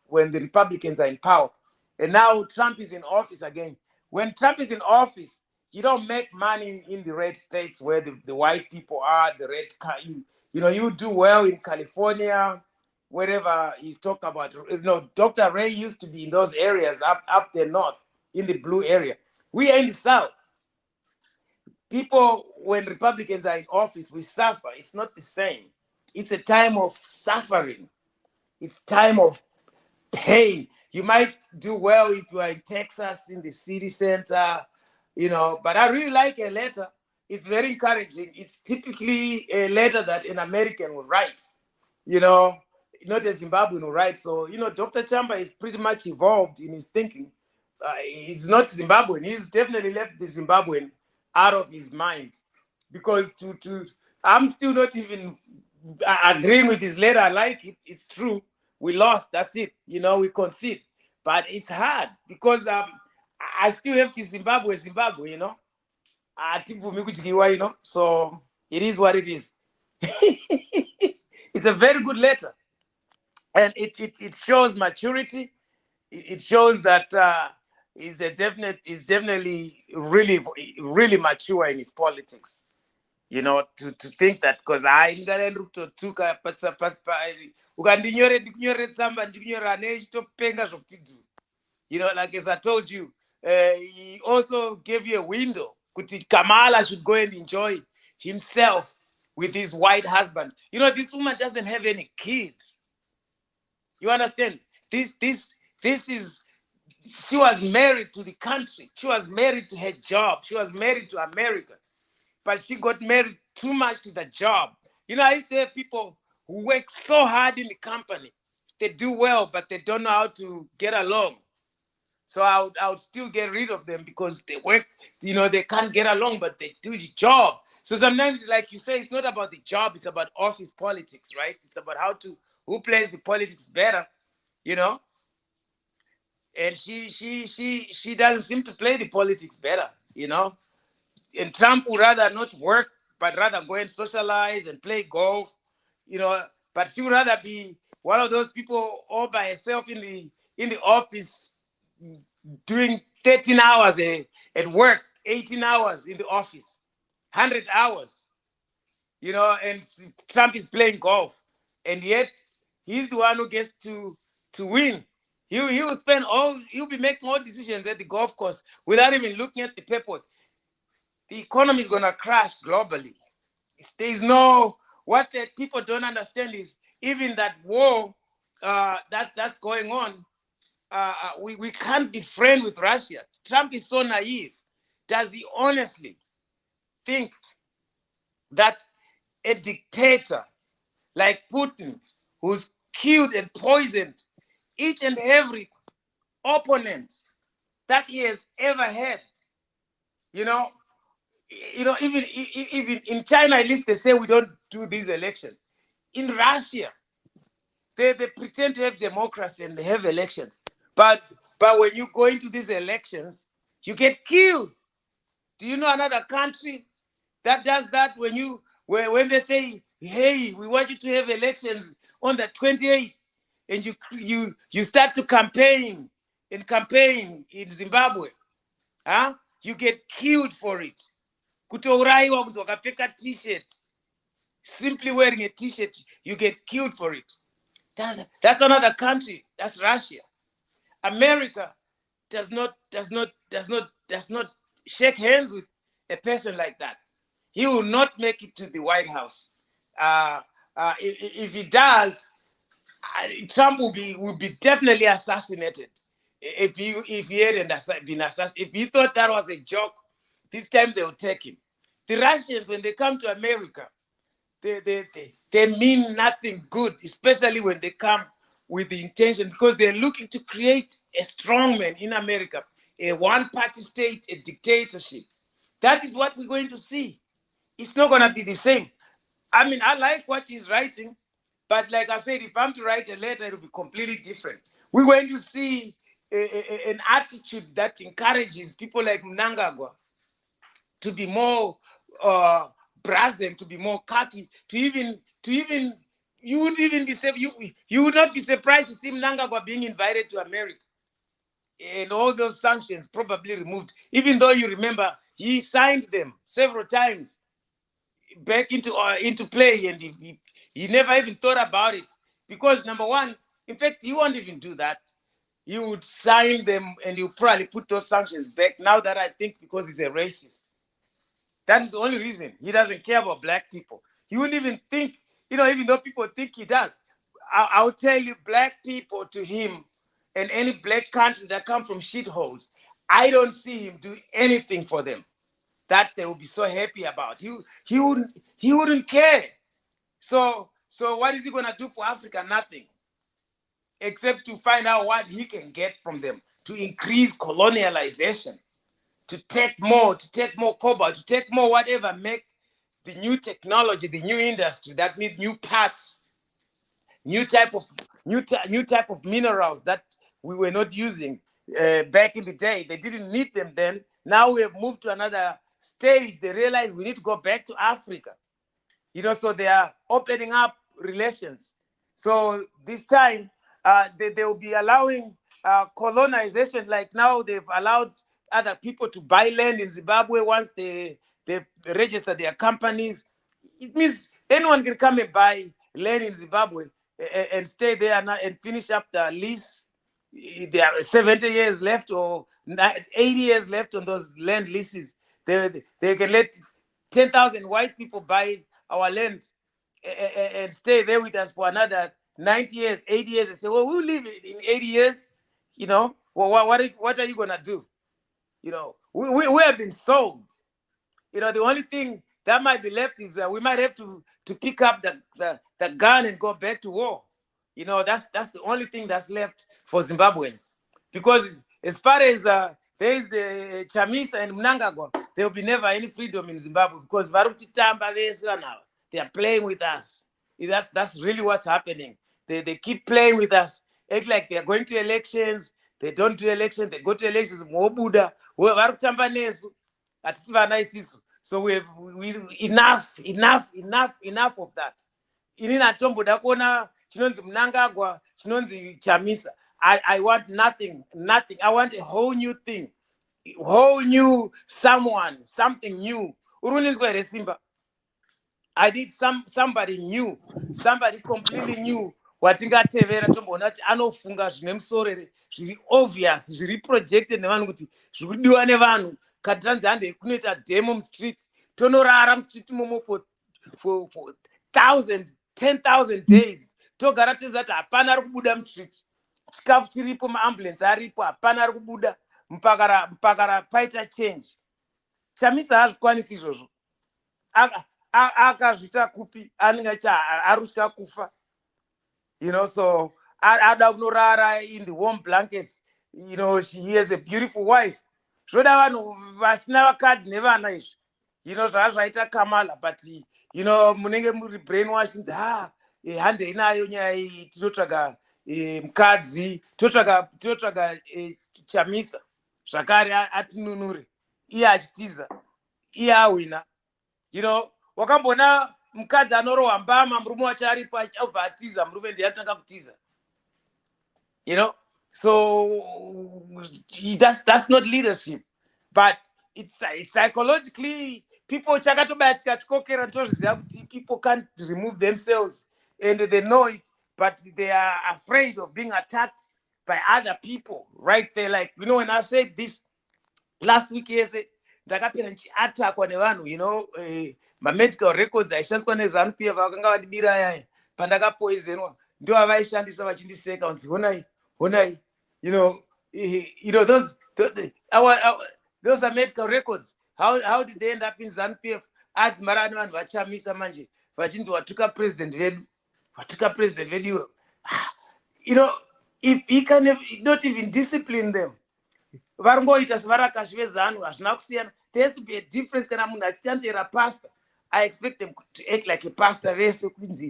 when the Republicans are in power. And now Trump is in office again. When Trump is in office, you don't make money in the red states where the white people are, the red, you do well in California, wherever he's talking about. Dr. Ray used to be in those areas up there north, in the blue area. We are in the south. People, when Republicans are in office, we suffer. It's not the same. It's a time of suffering. It's time of pain. You might do well if you are in Texas, in the city center, but I really like a letter. It's very encouraging. It's typically a letter that an American would write, not a Zimbabwean would write. So, Dr. Chamba is pretty much evolved in his thinking. It's not Zimbabwean. He's definitely left the Zimbabwean out of his mind, because I'm still not even agreeing with his letter. I like it. It's true. We lost. That's it. We concede. But it's hard because I still have to Zimbabwe, So it is what it is. It's a very good letter. And it shows maturity. It shows that he's definitely really, really mature in his politics. To think that, because like as I told you, he also gave you a window. Kamala should go and enjoy himself with his white husband. This woman doesn't have any kids. You understand? This is, she was married to the country. She was married to her job. She was married to America. But she got married too much to the job. I used to have people who work so hard in the company. They do well, but they don't know how to get along. So I would still get rid of them because they work, they can't get along, but they do the job. So sometimes, like you say, it's not about the job, it's about office politics, right? It's about who plays the politics better, And she doesn't seem to play the politics better, And Trump would rather not work, but rather go and socialize and play golf, But she would rather be one of those people all by herself in the office, doing 13 hours at work, 18 hours in the office, 100 hours, and Trump is playing golf. And yet he's the one who gets to win. He'll be making all decisions at the golf course without even looking at the paperwork. The economy is going to crash globally. There's what the people don't understand is, even that war that's going on, we can't be friends with Russia. Trump is so naive. Does he honestly think that a dictator like Putin, who's killed and poisoned each and every opponent that he has ever had, even in China, at least they say we don't do these elections. In Russia, they pretend to have democracy and they have elections. But when you go into these elections, you get killed. Do you know another country that does that? When they say, hey, we want you to have elections on the 28th, and you start to campaign in Zimbabwe, you get killed for it. Kutouraiwa kuti wakapfeka t-shirt, simply wearing a t-shirt, you get killed for it. That's another country. That's Russia. America does not shake hands with a person like that. he will not make it to the White House. If he does, Trump will be definitely assassinated. If he hadn't been assassinated, if he thought that was a joke, this time they will take him. The Russians, when they come to America, they mean nothing good, especially when they come with the intention, because they're looking to create a strongman in America, a one-party state, a dictatorship. That is what we're going to see. It's not going to be the same. I mean, I like what he's writing, but like I said, if I'm to write a letter, it'll be completely different. We're going to see an attitude that encourages people like Mnangagwa to be more brazen, to be more cocky, to even you would even be you would not be surprised to see Mnangagwa being invited to America and all those sanctions probably removed, even though you remember he signed them several times back into play, and he never even thought about it, because number one, in fact, he won't even do that. He would sign them and you probably put those sanctions back. Now that I think, because he's a racist. That is the only reason. He doesn't care about black people. He wouldn't even think, even though people think he does. I'll tell you, black people to him and any black country that come from shitholes, I don't see him do anything for them that they will be so happy about. He wouldn't care. So what is he gonna do for Africa? Nothing, except to find out what he can get from them, to increase colonialization, to take more cobalt, to take more whatever, make the new technology, the new industry that needs new parts, new type of minerals that we were not using back in the day. They didn't need them then. Now we have moved to another stage. They realize we need to go back to Africa. So they are opening up relations. So this time they will be allowing colonization, like now they've allowed other people to buy land in Zimbabwe once they register their companies. It means anyone can come and buy land in Zimbabwe and stay there and finish up the lease. There are 70 years left or 80 years left on those land leases. They can let 10,000 white people buy our land and stay there with us for another 90 years, 80 years, and say, well, we'll live in 80 years, well, what are you going to do? We have been sold. The only thing that might be left is we might have to pick up the gun and go back to war. That's the only thing that's left for Zimbabweans. Because as far as there is the Chamisa and Mnangagwa, there will be never any freedom in Zimbabwe, because they are playing with us. That's really what's happening. They keep playing with us. Act like they are going to elections. They don't do elections. They go to elections. So we have enough of that. I want nothing. I want a whole new thing, whole new someone, something new. I need somebody new, somebody completely new. Watingatevera tomboona kuti anofunga zvine musoro here, zviri obvious, zviri projected nevanhu, kuti zviri kudiwa nevanhu. Kana tanzi hande kunoita demo mustreet, tonorara mustreet momo for 10,000 days. Togara toziva kuti hapana ari kubuda mustreet. Chikafu chiripo, maambulensi aripo, hapana ari kubuda mpakara paita change. Chamisa hazvikwanisi izvozvo. Akazvita kupi, anenge arusha kufa. So ada kunorara in the warm blankets. She has a beautiful wife. Zvoda vanhu vasina vakadzi nevana izvi. Zvazvaita Kamala, but munenge muri brainwash, nzi hande inayo nyaya iyi, tinotsvaga mukadzi, tinotsvaga Chamisa zvakare atinunure, iye achitiza, iye awina. Wakambona mukadzi anorohwa mbama, murume wacho aripo achibva atiza, murume ndiye atanga kutiza. So that's not leadership, but it's psychologically people chakatobaya chikachikokera, ndozviziva kuti people can't remove themselves, and they know it, but they are afraid of being attacked by other people right there. Like, when I said this last week, ndakapera ndichiatakwa nevanhu, you know, medical records aishandiswa neZANU-PF vakanga vandibira yaya pandakapoisonwa ndo vaishandisa vachindiseka kunzi honai, you know those are medical records. How did they end up in ZANU-PF? Adzi marani vanhu vachamisa manje vachinzi watuka president vedu. You know, if he can not even discipline them, varongoita sevarakasvi vezanu hazvina kusiyana. There has to be a difference. Kana munhu achitantera pastor, I expect them to act like a pastor vese kunzi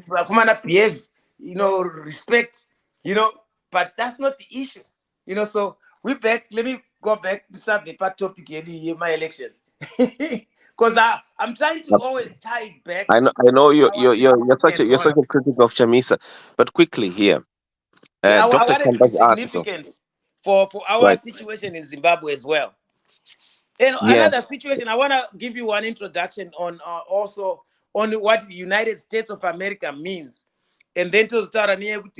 vakomana behave, you know, respect, you know, but that's not the issue, you know. So we back, let me go back to the part topic here, my elections, because I'm trying to always tie it back. I know you're such a critic of Chamisa, but quickly here, I Dr. want it to be significant for our situation in Zimbabwe as well. And another situation, I want to give you one introduction on also on what the United States of America means, and then to start Zimbabwe.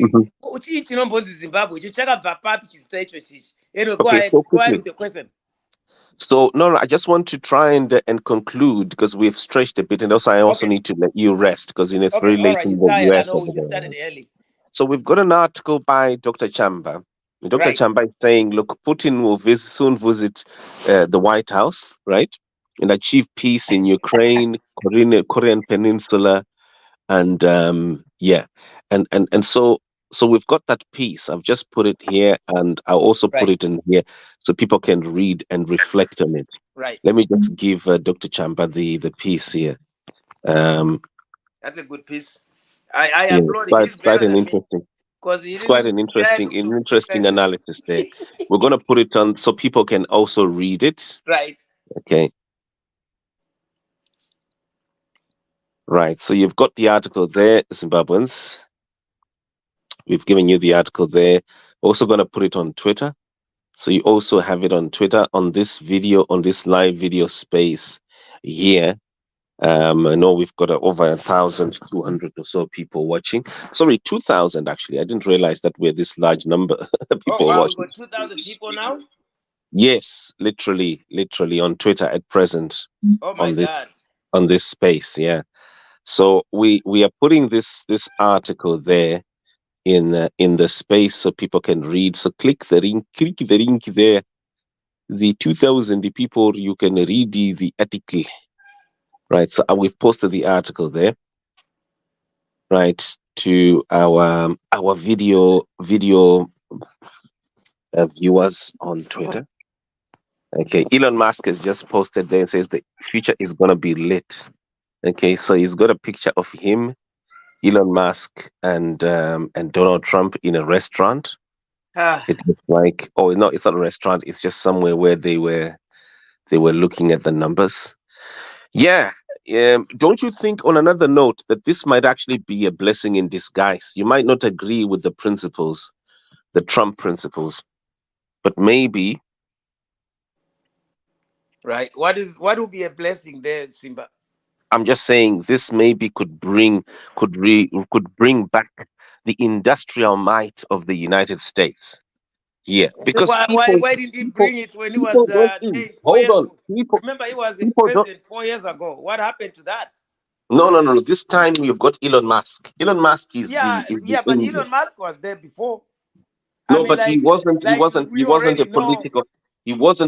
Anyway, go ahead with the question. So no, I just want to try and conclude, because we've stretched a bit, and also I also need to let you rest, because it's very late in the US. I know you started early. So we've got an article by Dr. Chamba. Dr. Chamba is saying, look, Putin will soon visit the White House, right, and achieve peace in Ukraine, Korean Peninsula, and and so we've got that piece. I've just put it here, and I'll also put it in here so people can read and reflect on it. Right. Let me just give Dr. Chamba the piece here. That's a good piece. I applaud it. It's quite an interesting. It's quite an interesting analysis there. We're going to put it on so people can also read it. Right. Okay. Right. So you've got the article there, Zimbabweans. We've given you the article there. Also going to put it on Twitter. So you also have it on Twitter, on this video, on this live video space here. I know we've got over 1,200 or so people watching. Sorry, 2,000 actually. I didn't realize that we're this large number of people watching. We've got 2,000 people now? Yes, literally on Twitter at present. Oh my God. On this space, yeah. So we are putting this article there in the space so people can read. So click the link there. The 2,000 people, you can read the article. Right, so we've posted the article there, right, to our video viewers on Twitter. Okay, Elon Musk has just posted there and says the future is gonna be lit. Okay, so he's got a picture of him, Elon Musk, and Donald Trump in a restaurant. It looks like, oh no, it's not a restaurant. It's just somewhere where they were looking at the numbers. Yeah. Don't you think, on another note, that this might actually be a blessing in disguise? You might not agree with the principles, the Trump principles, but maybe. Right. What would be a blessing there, Simba? I'm just saying this maybe could bring back the industrial might of the United States. Yeah, because why didn't he bring it when he was Remember, he was in president 4 years ago. What happened to that? No. This time you've got Elon Musk. Elon Musk is but Elon Musk was there before. No, but he wasn't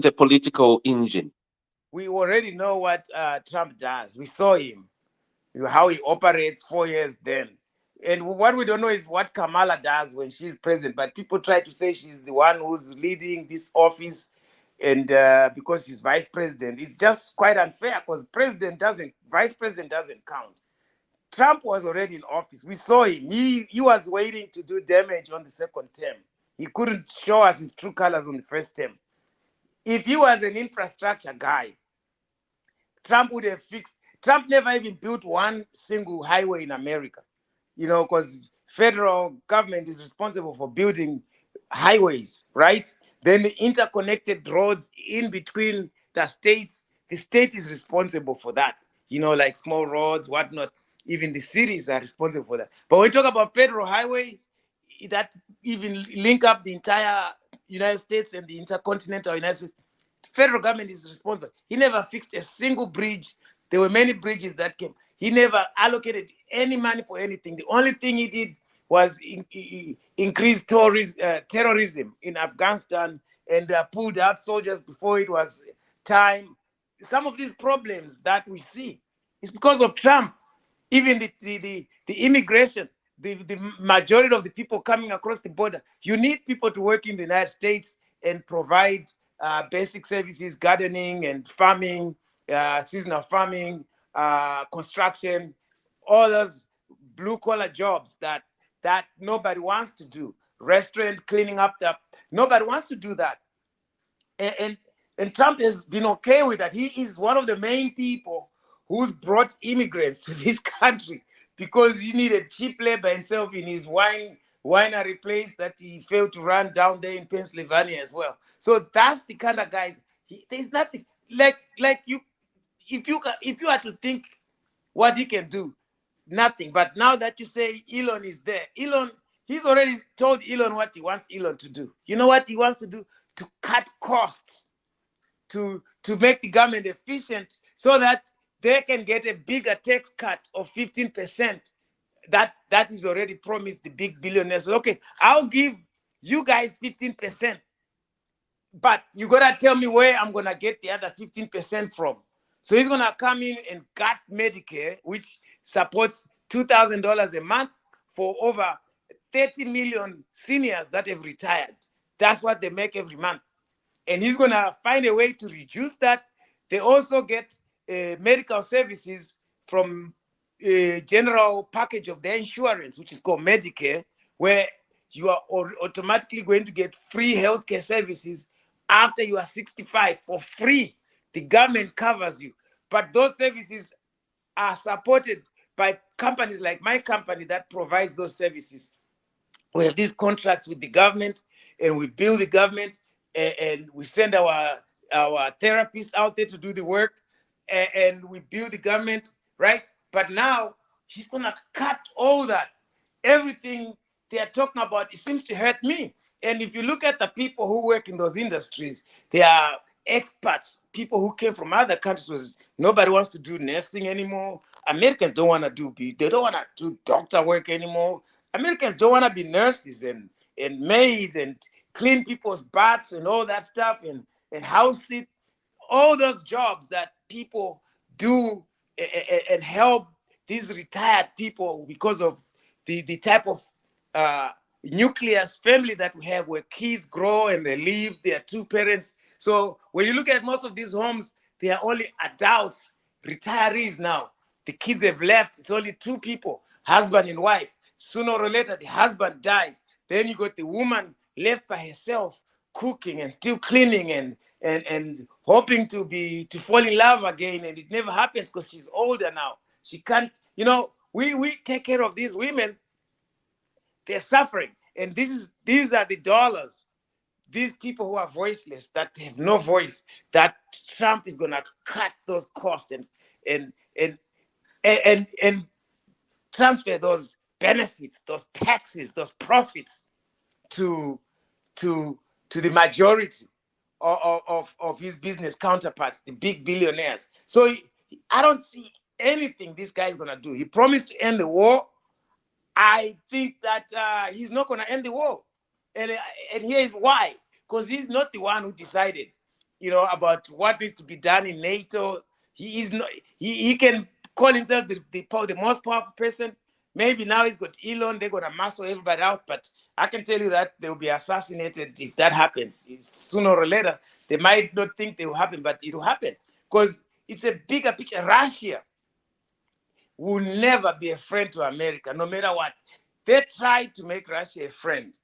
a political engine. We already know what Trump does. We saw him, how he operates 4 years then. And what we don't know is what Kamala does when she's president. But people try to say she's the one who's leading this office, and because she's vice president, it's just quite unfair, because vice president doesn't count. Trump was already in office. We saw him. He was waiting to do damage on the second term. He couldn't show us his true colors on the first term. If he was an infrastructure guy, Trump would have fixed. Trump never even built one single highway in America, because federal government is responsible for building highways, right? Then the interconnected roads in between the states, the state is responsible for that, like small roads, whatnot. Even the cities are responsible for that. But when we talk about federal highways that even link up the entire United States and the intercontinental United States, federal government is responsible. He never fixed a single bridge. There were many bridges that came. He never allocated any money for anything. The only thing he did was increase terrorism in Afghanistan and pulled out soldiers before it was time. Some of these problems that we see is because of Trump. Even the immigration, the majority of the people coming across the border, you need people to work in the United States and provide basic services, gardening and farming, seasonal farming, construction, all those blue-collar jobs that nobody wants to do. Restaurant, cleaning up nobody wants to do that. And Trump has been okay with that. He is one of the main people who's brought immigrants to this country because he needed cheap labor himself in his winery place that he failed to run down there in Pennsylvania as well. So that's the kind of guys. There's nothing like you. If you had to think what he can do, nothing. But now that you say Elon is there, he's already told Elon what he wants Elon to do. You know what he wants to do? To cut costs, to make the government efficient so that they can get a bigger tax cut of 15%. That is already promised the big billionaires. Okay, I'll give you guys 15%, but you gotta tell me where I'm gonna get the other 15% from. So he's gonna come in and cut Medicare, which supports $2,000 a month for over 30 million seniors that have retired. That's what they make every month. And he's gonna find a way to reduce that. They also get medical services from a general package of their insurance, which is called Medicare, where you are automatically going to get free healthcare services after you are 65 for free. The government covers you. But those services are supported by companies like my company that provides those services. We have these contracts with the government, and we bill the government, and we send our therapists out there to do the work, and we bill the government, right? But now he's gonna cut all that. Everything they are talking about, it seems to hurt me. And if you look at the people who work in those industries, they are expats, people who came from other countries. Nobody wants to do nursing anymore. Americans don't want to they don't want to do doctor work anymore. Americans don't want to be nurses and maids and clean people's baths and all that stuff and house it. All those jobs that people do and help these retired people because of the type of nucleus family that we have, where kids grow and they leave their two parents. So when you look at most of these homes, they are only adults, retirees now. The kids have left. It's only two people, husband and wife. Sooner or later, the husband dies. Then you got the woman left by herself, cooking and still cleaning and hoping to fall in love again. And it never happens because she's older now. She can't, we take care of these women. They're suffering. And these are the dollars. These people who are voiceless, that have no voice, that Trump is gonna cut those costs and transfer those benefits, those taxes, those profits to the majority of his business counterparts, the big billionaires. So I don't see anything this guy is gonna do. He promised to end the war. I think that he's not gonna end the war, and here is why. Because he's not the one who decided, about what needs to be done in NATO. He is not. He can call himself the most powerful person. Maybe now he's got Elon. They're gonna muscle everybody out. But I can tell you that they'll be assassinated if that happens. Sooner or later, they might not think they will happen, but it will happen because it's a bigger picture. Russia will never be a friend to America, no matter what. They tried to make Russia a friend.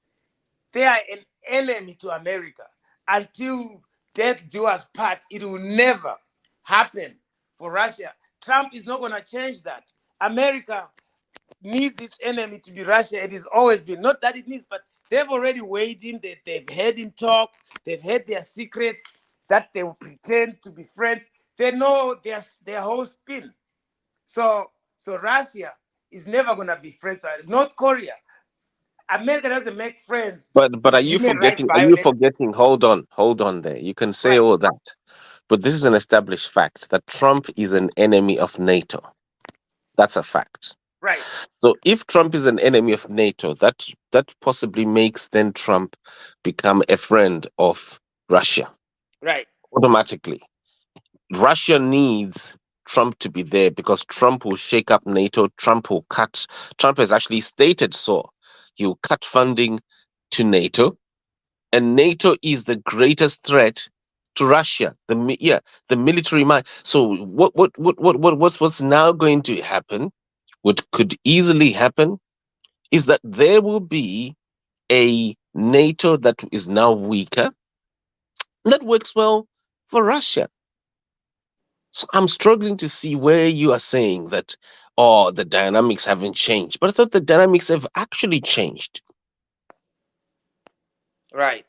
They are an enemy to America. Until death do us part, it will never happen for Russia. Trump is not going to change that. America needs its enemy to be Russia. It has always been. Not that it needs, but they've already weighed him. They've heard him talk. They've heard their secrets that they will pretend to be friends. They know their whole spin. So Russia is never going to be friends. North Korea. America doesn't make friends. But are you Human rights forgetting? Are you violators. forgetting? Hold on there. You can say Right. all that, but this is an established fact that Trump is an enemy of NATO. That's a fact. Right. So if Trump is an enemy of NATO, that possibly makes then Trump become a friend of Russia Right. automatically. Russia needs Trump to be there because Trump will shake up NATO. Trump has actually stated so. He will cut funding to NATO, and NATO is the greatest threat to Russia. The military might. So what's now going to happen? What could easily happen is that there will be a NATO that is now weaker that works well for Russia. So I'm struggling to see where you are saying that, oh, the dynamics haven't changed. But I thought the dynamics have actually changed. Right.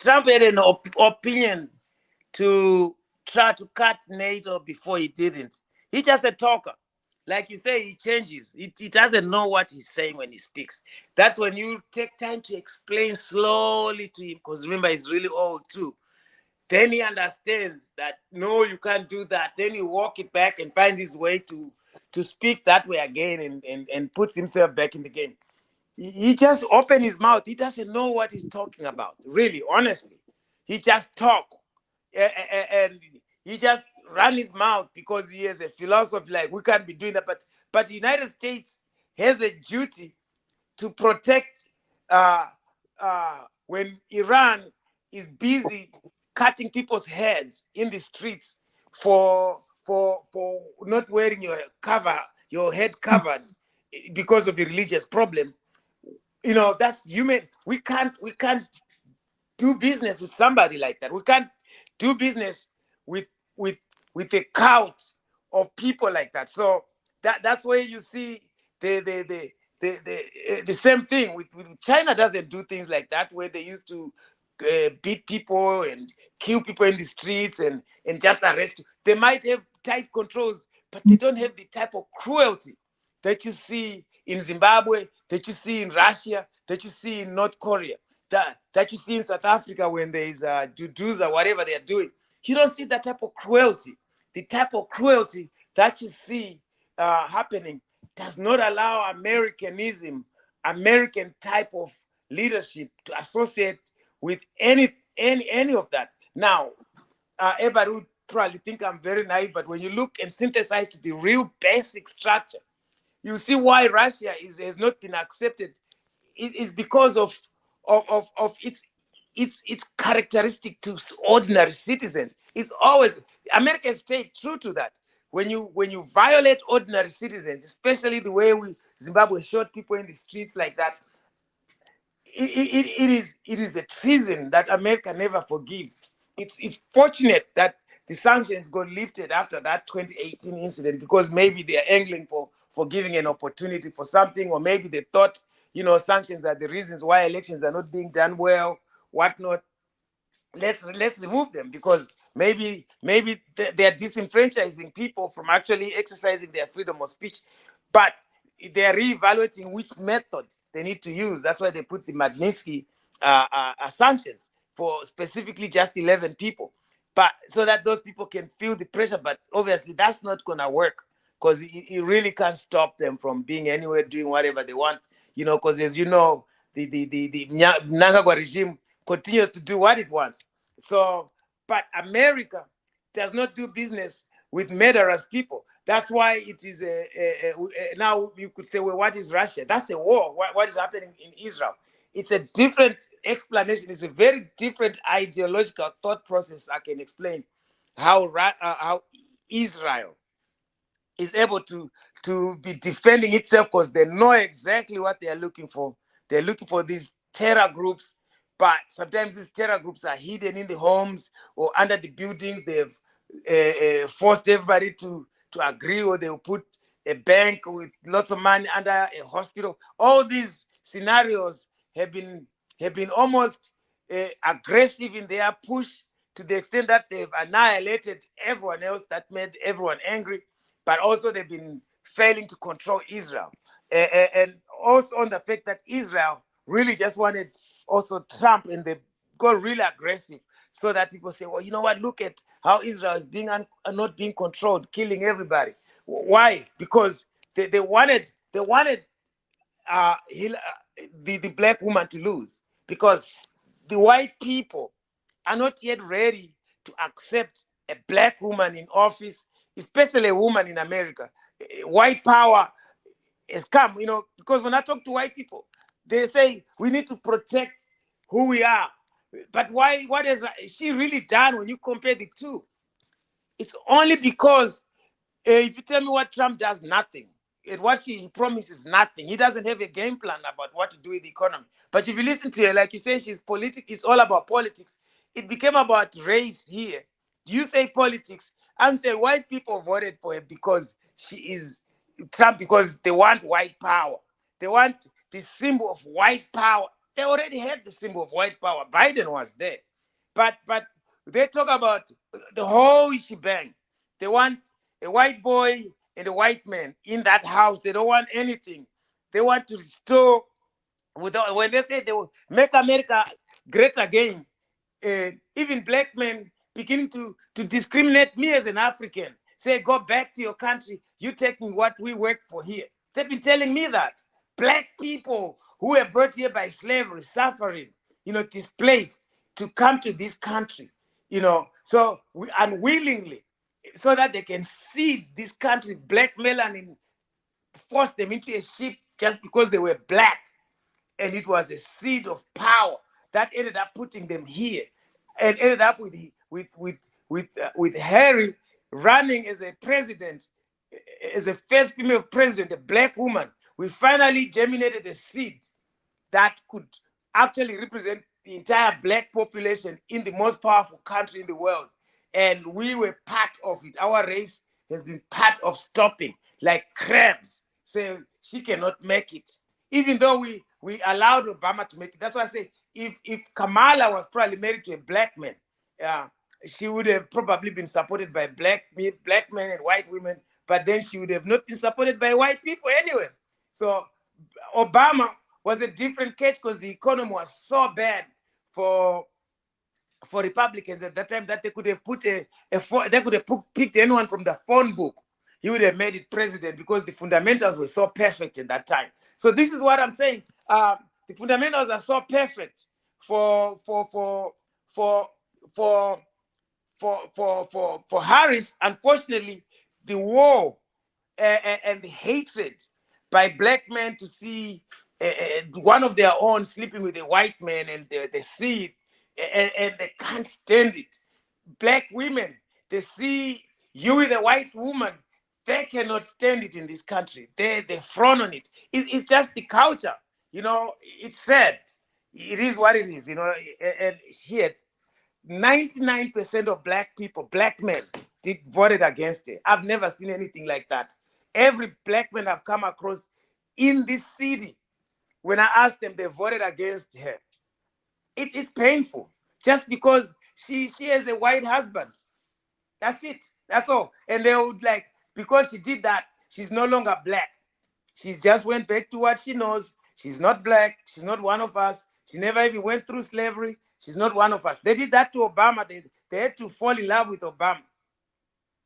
Trump had an opinion to try to cut NATO before he didn't. He's just a talker. Like you say, he changes. He doesn't know what he's saying when he speaks. That's when you take time to explain slowly to him, because remember, he's really old too. Then he understands that, no, you can't do that. Then he walk it back and finds his way to speak that way again and puts himself back in the game. He just opened his mouth. He doesn't know what he's talking about, really, honestly. He just talk. And he just ran his mouth because he has a philosophy like, we can't be doing that. But the United States has a duty to protect when Iran is busy cutting people's heads in the streets for not wearing your head covered because of the religious problem. You know, that's human. We can't do business with somebody like that. We can't do business with with a crowd of people like that. So that's where you see the same thing with China. Doesn't do things like that, where they used to beat people and kill people in the streets and just arrest you. They might have tight controls, but they don't have the type of cruelty that you see in Zimbabwe, that you see in Russia, that you see in North Korea, that you see in South Africa when there is Duduza, whatever they are doing. You don't see that type of cruelty. The type of cruelty that you see happening does not allow Americanism, American type of leadership to associate with any of that. Now, everybody would probably think I'm very naive, but when you look and synthesize to the real basic structure, you see why Russia has not been accepted. It's because of its characteristic to ordinary citizens. It's always America stayed true to that. When you violate ordinary citizens, especially the way Zimbabwe shot people in the streets like that, it is a treason that America never forgives. It's fortunate that the sanctions got lifted after that 2018 incident, because maybe they are angling for giving an opportunity for something, or maybe they thought, sanctions are the reasons why elections are not being done well, whatnot. Let's remove them, because maybe they're disenfranchising people from actually exercising their freedom of speech. But they're reevaluating which method they need to use. That's why they put the Magnitsky sanctions for specifically just 11 people, but so that those people can feel the pressure. But obviously that's not going to work, because it really can't stop them from being anywhere doing whatever they want, because as you know, the Mnangagwa regime continues to do what it wants. So, but America does not do business with murderous people. That's why it is now you could say, well, what is Russia? That's a war. What is happening in Israel? It's a different explanation. It's a very different ideological thought process. I can explain how Israel is able to be defending itself, because they know exactly what they are looking for. They're looking for these terror groups, but sometimes these terror groups are hidden in the homes or under the buildings. They've forced everybody to agree, or they'll put a bank with lots of money under a hospital. All these scenarios have been almost aggressive in their push, to the extent that they've annihilated everyone else, that made everyone angry. But also they've been failing to control Israel, and also on the fact that Israel really just wanted also Trump and the go really aggressive so that people say, well, you know what, look at how Israel is being not being controlled, killing everybody. Why? Because they wanted the black woman to lose, because the white people are not yet ready to accept a black woman in office, especially a woman in America. White power has come, because when I talk to white people, they say we need to protect who we are. But why? What has she really done when you compare the two? It's only because if you tell me what Trump does, nothing. And what he promises, nothing. He doesn't have a game plan about what to do with the economy. But if you listen to her, like you say, it's all about politics. It became about race here. You say politics. I'm saying white people voted for her because she is Trump, because they want white power. They want the symbol of white power. They already had the symbol of white power. Biden was there. But they talk about the whole shebang. They want a white boy and a white man in that house. They don't want anything. They want to restore, when they say they will make America great again, even black men begin to discriminate me as an African. Say, go back to your country. You take me what we work for here. They've been telling me that. Black people who were brought here by slavery, suffering, displaced, to come to this country, so we unwillingly, so that they can see this country, blackmail and force them into a ship just because they were black. And it was a seed of power that ended up putting them here, and ended up with Harry running as a president, as a first female president, a black woman. We finally germinated a seed that could actually represent the entire black population in the most powerful country in the world. And we were part of it. Our race has been part of stopping, like crabs, saying she cannot make it. Even though we allowed Obama to make it. That's why I say, if Kamala was probably married to a black man, she would have probably been supported by black men and white women, but then she would have not been supported by white people anyway. So Obama was a different case, because the economy was so bad for Republicans at that time that they could have picked anyone from the phone book. He would have made it president, because the fundamentals were so perfect in that time. So this is what I'm saying. The fundamentals are so perfect for Harris. Unfortunately, the war and the hatred by black men to see one of their own sleeping with a white man, and they see it, and they can't stand it. Black women, they see you with a white woman, they cannot stand it in this country. They frown on it. It's just the culture. It's sad. It is what it is. And here, 99% of black people, black men, voted against it. I've never seen anything like that. Every black man I've come across in this city, when I asked them, they voted against her. It's painful, just because she has a white husband. That's it. That's all. And they would because she did that, she's no longer black. She just went back to what she knows. She's not black. She's not one of us. She never even went through slavery. She's not one of us. They did that to Obama. They had to fall in love with Obama,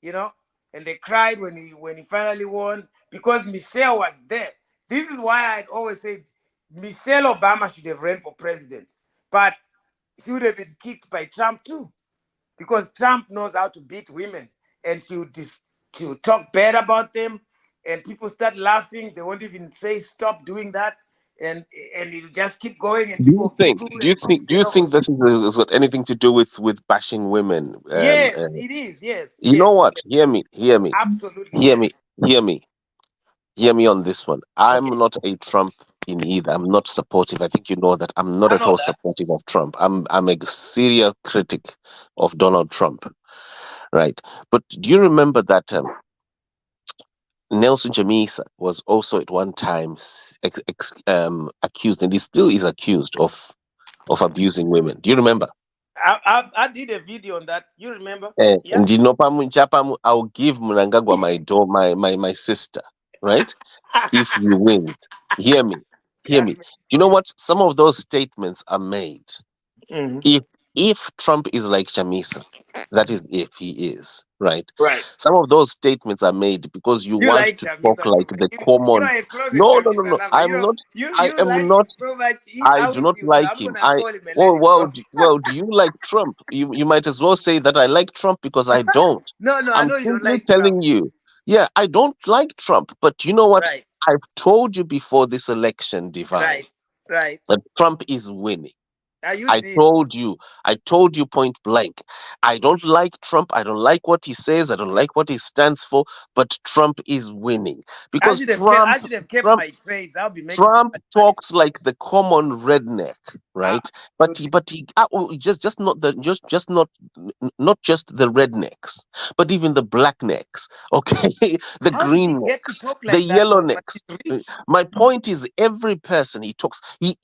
and they cried when he finally won, because Michelle was there. This is why I'd always said Michelle Obama should have ran for president, but she would have been kicked by Trump too, because Trump knows how to beat women, and she would talk bad about them, and people start laughing. They won't even say stop doing that, and it'll just keep going. And Do you people think? Do you think? Do get you over. think this has got anything to do with bashing women? Yes, it is. Yes, You know yes, what? Hear me. Hear me. absolutely. Hear Yes. me. Hear me. Hear me on this one. I'm Okay, not a Trump in either. I'm not supportive. I think you know that. I'm not I at know all that. supportive of Trump. I'm a serial critic of Donald Trump. Right. But do you remember that Nelson Chamisa was also at one time accused, and he still is accused of abusing women? Do you remember? I did a video on that. You remember? Yeah. I'll give Mnangagwa my sister, right? If he wins. Hear me. Hear Yeah, me. You know what? Some of those statements are made. Mhm. If Trump is like Chamisa, that is if he is, right? Right. Some of those statements are made because you You want like to talk Chamisa too like much. the You common. are a closet No, no, no, Chamisa no. lover. I'm not. I You am like him not. so much. I I do wish not you could. like I'm him. gonna call him and let Oh him well, know. well. Do you like Trump? You might as well say that I like Trump because I don't. No, no, I I'm know you don't simply like Trump. telling you. Yeah, I don't like Trump, but you know what? Right, I've told you before this election, Divine, right, right. that Trump is winning. You I did. told you, I told you point blank. I don't like Trump. I don't like what he says. I don't like what he stands for, but Trump is winning because I should have kept Trump, my trades. I'll be making so Trump much money. talks like the common redneck, right? Absolutely. But he just not the just not not just the rednecks, but even the black necks, okay, the How did he green get to necks, talk the like that yellow though? But necks. he's Uh, rich. My point is, every person he talks, he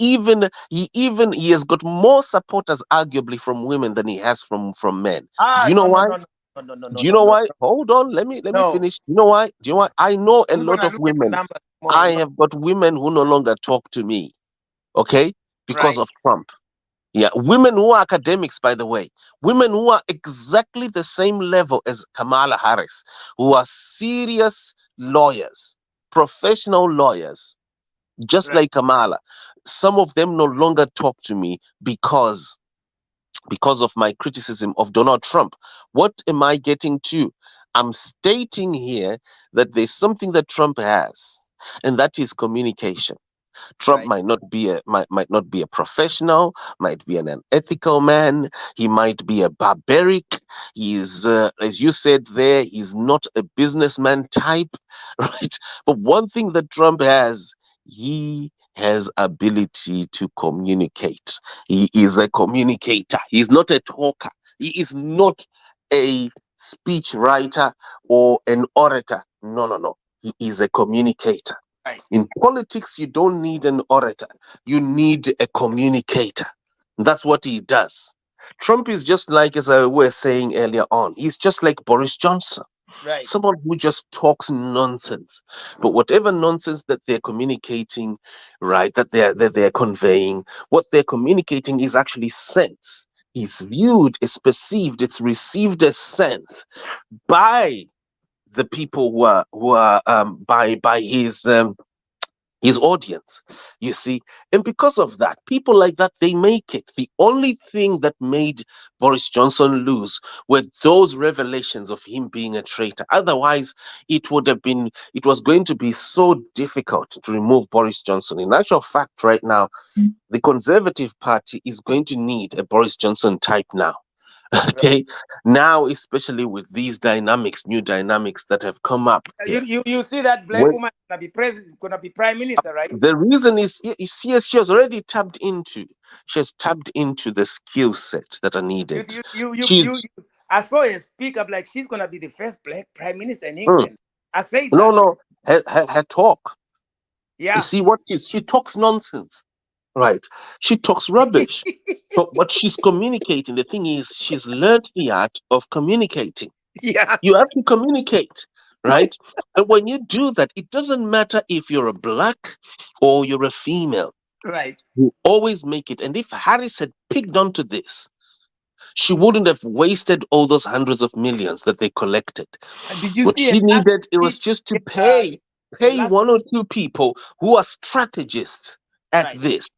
has got more supporters, arguably, from women than he has from men. Do you know No, no, why? no, no, no, no, no, Do you no, know no, why? Hold on, let me no. finish. You know why? Do you know why? I know a We're lot gonna of look at the women. numbers tomorrow. I No. have got women who no longer talk to me, okay, because Right, of Trump. Yeah, women who are academics, by the way, women who are exactly the same level as Kamala Harris, who are serious lawyers, professional lawyers, just right, like Kamala. Some of them no longer talk to me because of my criticism of Donald Trump. What am I getting to? I'm stating here that there's something that Trump has, and that is communication. Trump right. might not be a professional, might be an unethical man. He might be a barbaric. He is, as you said there, he's not a businessman type, right? But one thing that Trump has, he has ability to communicate. He is a communicator. He's not a talker. He is not a speech writer or an orator. No, no, no. He is a communicator. Right. In politics, you don't need an orator, you need a communicator. That's what he does. Trump is just like, as I was saying earlier on, he's just like Boris Johnson, Right. someone who just talks nonsense. But whatever nonsense that they're communicating, right, that they're conveying, what they're communicating is actually sense. It's viewed, it's perceived, it's received as sense by the people who are by his audience, you see. And because of that, people like that, they make it. The only thing that made Boris Johnson lose were those revelations of him being a traitor. Otherwise, it was going to be so difficult to remove Boris Johnson. In actual fact, right now, the Conservative Party is going to need a Boris Johnson type now. Right. Okay, now, especially with these dynamics, new dynamics that have come up here. You see that black When woman gonna be president, gonna be prime minister, right? the reason is, she has already tapped into the skill set that are You needed. you you you She's you. you I saw her speak up like she's gonna be the first black prime minister in mm, England. I said no, that. no, her talk. You Yeah. see what she talks nonsense, right? She talks rubbish. But what she's communicating, the thing is, she's learned the art of communicating. Yeah. You have to communicate, right? And when you do that, it doesn't matter if you're a black or you're a female. Right. You always make it. And if Harris had picked onto this, she wouldn't have wasted all those hundreds of millions that they collected. Did you What see her she last needed, it was speech? just to Uh, her pay last. one or two people who are strategists at Right. this.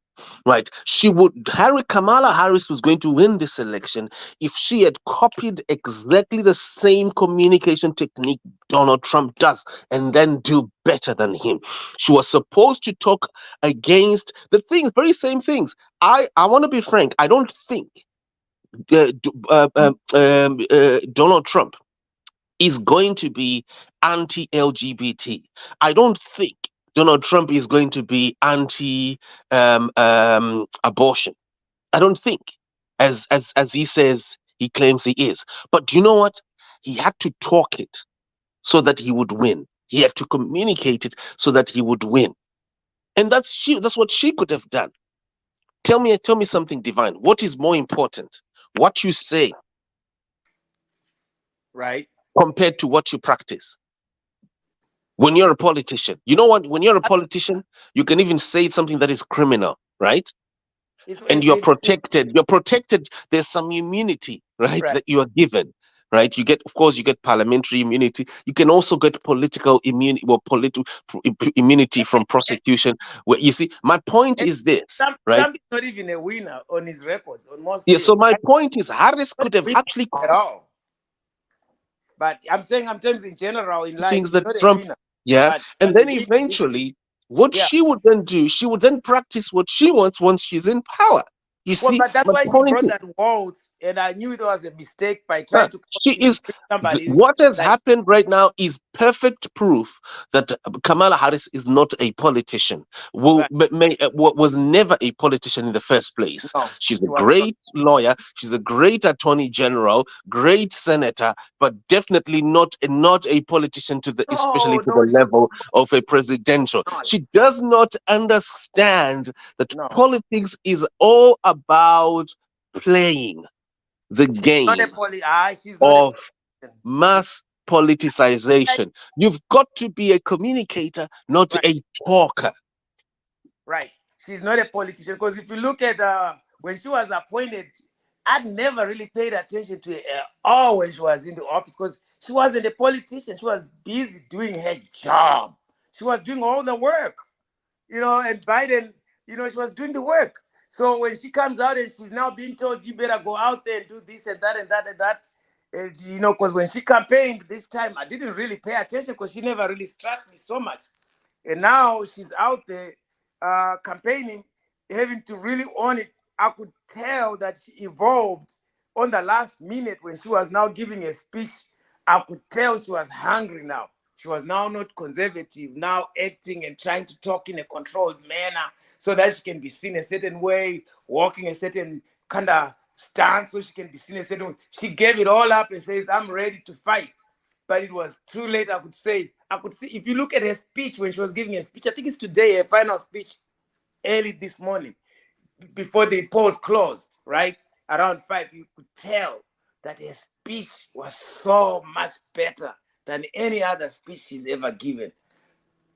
Right. Kamala Harris was going to win this election if she had copied exactly the same communication technique Donald Trump does and then do better than him. She was supposed to talk against the things, very same things. I want to be frank. I don't think Donald Trump is going to be anti-LGBT. I don't think Donald Trump is going to be anti-abortion. I don't think, as he says, he claims he is. But do you know what? He had to talk it so that he would win. He had to communicate it so that he would win. And that's what she could have done. Tell me something, Divine. What is more important? What you say Right. compared to what you practice? When you're a politician, you know what? When you're a politician, you can even say something that is criminal, right? and you're protected. You're protected. There's some immunity, right, right. that you are given. Right, you get, of course, you get parliamentary immunity. You can also get political immunity, well, political immunity from prosecution. Where you see, my point And is this, right? Trump is not even a winner on his records on most Yeah. So fields. my point is, Harris Not could have a winner actually at all. But I'm saying, I'm terms in general in life, things he's that not a Trump, winner. yeah, and But the then winner is, eventually, what yeah. she would then do, she would then practice what she wants once she's in power. You Well, see, but that's my why she point brought is, that vote, and I knew it was a mistake by trying to she is. pick somebody What has like happened right now is perfect proof that Kamala Harris is not a politician. right. Was never a politician in the first place. No, She's a she was not. great lawyer. She's a great attorney general, great senator, but definitely not a politician to the, especially No, to no, the she's level of a presidential. not. She does not understand that No, politics is all about playing the she's not a game she's not a of politician. She's mass politicization. You've got to be a communicator, not right, a talker. right. She's not a politician because if you look at when she was appointed, I'd never really paid attention to her all when she was in the office because she wasn't a politician. She was busy doing her job. She was doing all the work. And Biden, she was doing the work. So when she comes out and she's now being told, you better go out there and do this and that and that and that, because when she campaigned this time, I didn't really pay attention because she never really struck me so much. And now she's out there campaigning, having to really own it. I could tell that she evolved on the last minute when she was now giving a speech. I could tell she was hungry now. She was now not conservative, now acting and trying to talk in a controlled manner so that she can be seen a certain way, walking a certain kind of stance so she can be seen a certain way. She gave it all up and says, I'm ready to fight. But it was too late, I could see, if you look at her speech when she was giving a speech, I think it's today, her final speech, early this morning, before the polls closed, right? Around 5, you could tell that her speech was so much better than any other speech she's ever given.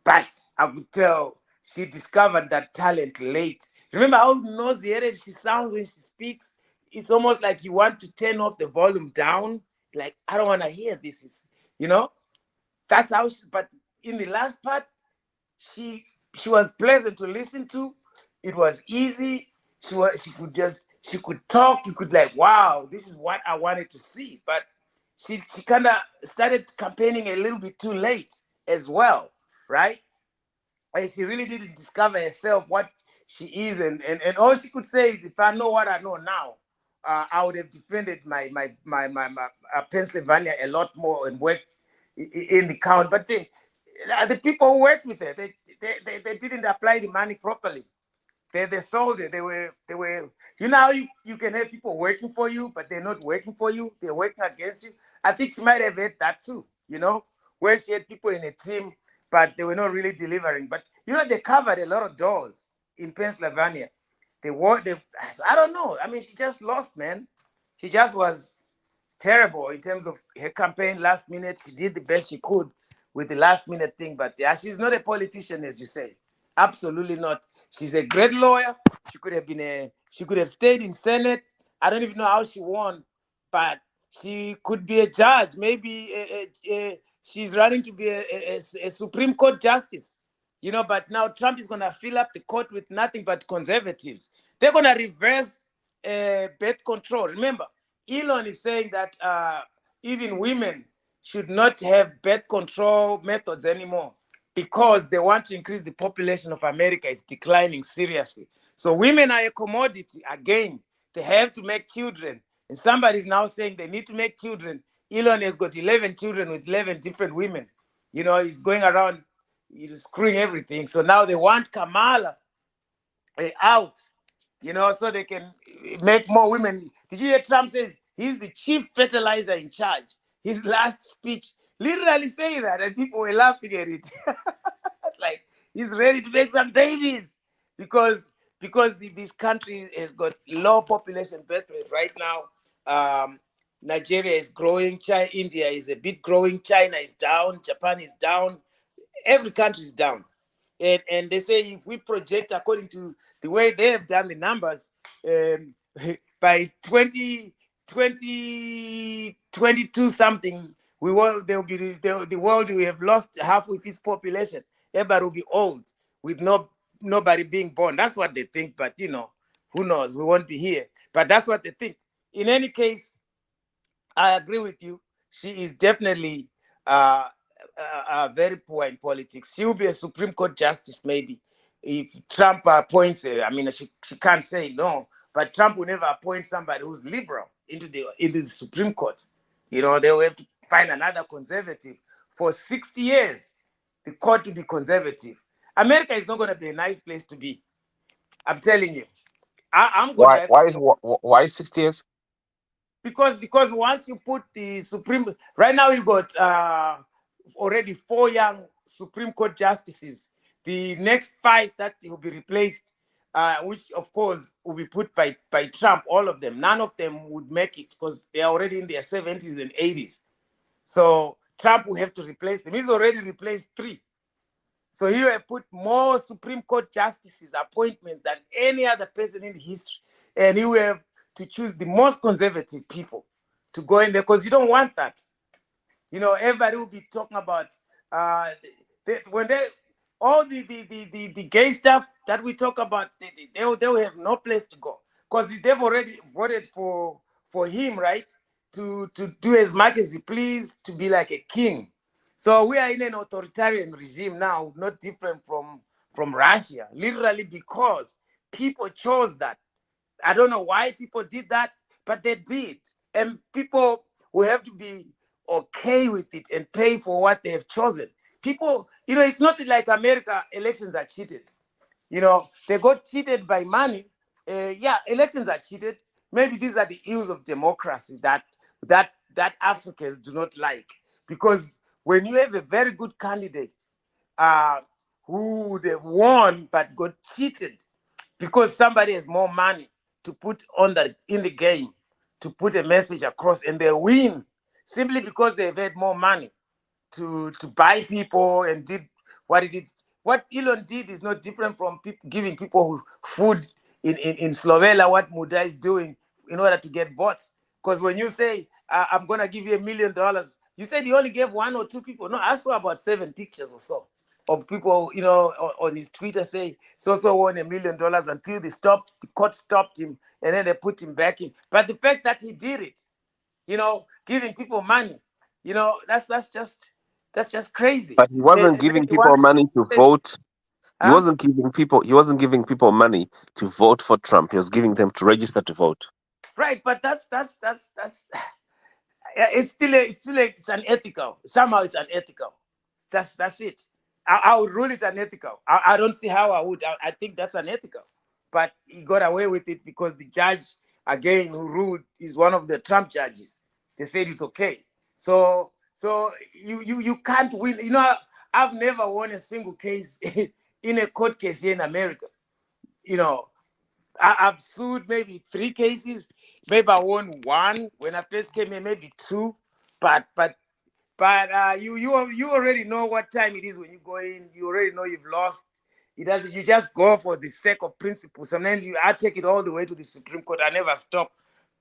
But I could tell she discovered that talent late. Remember how nauseated she sounds when she speaks? It's almost like you want to turn off the volume down. Like, I don't want to hear this. You know, that's how but in the last part, she was pleasant to listen to. It was easy. She could talk. You could like, wow, this is what I wanted to see. But she kind of started campaigning a little bit too late as well, right? And she really didn't discover herself what she is, and all she could say is, if I know what I know now, I would have defended my Pennsylvania a lot more and worked in the count. But the people who worked with her, they didn't apply the money properly. They sold it. They were. How you can have people working for you, but they're not working for you. They're working against you. I think she might have had that too. Where she had people in a team, but they were not really delivering. But they covered a lot of doors in Pennsylvania. I don't know. I mean, she just lost, man. She just was terrible in terms of her campaign last minute. She did the best she could with the last minute thing, but yeah, she's not a politician, as you say. Absolutely not. She's a great lawyer. She could have stayed in Senate. I don't even know how she won, but she could be a judge. Maybe she's running to be a Supreme Court justice. But now Trump is going to fill up the court with nothing but conservatives. They're going to reverse birth control. Remember, Elon is saying that even women should not have birth control methods anymore because they want to increase the population of America. It's declining seriously. So women are a commodity. Again, they have to make children. And somebody's now saying they need to make children. Elon has got 11 children with 11 different women. He's going around screwing everything. So now they want Kamala out, so they can make more women. Did you hear Trump says he's the chief fertilizer in charge? His last speech literally saying that, and people were laughing at it. It's like he's ready to make some babies because this country has got low population birth rate right now. Nigeria is growing. India is a bit growing. China is down. Japan is down. Every country is down. And they say if we project according to the way they have done the numbers, by 2022 something, the world will have lost half of its population. Everybody will be old with nobody being born. That's what they think, but who knows? We won't be here. But that's what they think. In any case, I agree with you. She is definitely very poor in politics. She will be a Supreme Court justice, maybe, if Trump appoints her. I mean, she can't say no, but Trump will never appoint somebody who's liberal into the Supreme Court. They will have to find another conservative. For 60 years, the court to be conservative. America is not going to be a nice place to be. I'm telling you. I'm going to have why 60 years? Because once you put the right now you got already 4 young Supreme Court justices. The next 5 that will be replaced, which of course will be put by Trump, all of them. None of them would make it because they are already in their 70s and 80s. So Trump will have to replace them. He's already replaced 3. So he will put more Supreme Court justices appointments than any other person in history, and he will have to choose the most conservative people to go in there because you don't want that. Everybody will be talking about when they all the gay stuff that we talk about, they will have no place to go because they've already voted for him, right? To do as much as he please, to be like a king. So we are in an authoritarian regime now, not different from Russia, literally because people chose that. I don't know why people did that, but they did. And people will have to be okay with it and pay for what they have chosen. People, it's not like America, elections are cheated. They got cheated by money. Yeah, elections are cheated. Maybe these are the ills of democracy that Africans do not like. Because when you have a very good candidate who would have won but got cheated because somebody has more money to put in the game, to put a message across, and they win simply because they've had more money to buy people and did what he did. What Elon did is not different from giving people food in Slovenia, what Muda is doing in order to get votes. Because when you say, I'm going to give you $1 million, you said you only gave 1 or 2 people. No, I saw about 7 pictures or so of people, on his Twitter say, so won $1 million until the court stopped him and then they put him back in. But the fact that he did it, giving people money, that's just crazy. But he wasn't And then giving he wants people money to to, vote. He huh? wasn't giving people money to vote for Trump. He was giving them to register to vote. Right, but that's it's unethical. Somehow it's unethical. That's it. I would rule it unethical. I don't see how I would. I think that's unethical. But he got away with it because the judge, again, who ruled is one of the Trump judges. They said it's okay. So you can't win. I've never won a single case in a court case here in America. I've sued maybe 3 cases. Maybe I won 1 when I first came here, maybe 2. But you already know what time it is when you go in. You already know you've lost. It doesn't. You just go for the sake of principle. Sometimes I take it all the way to the Supreme Court. I never stop,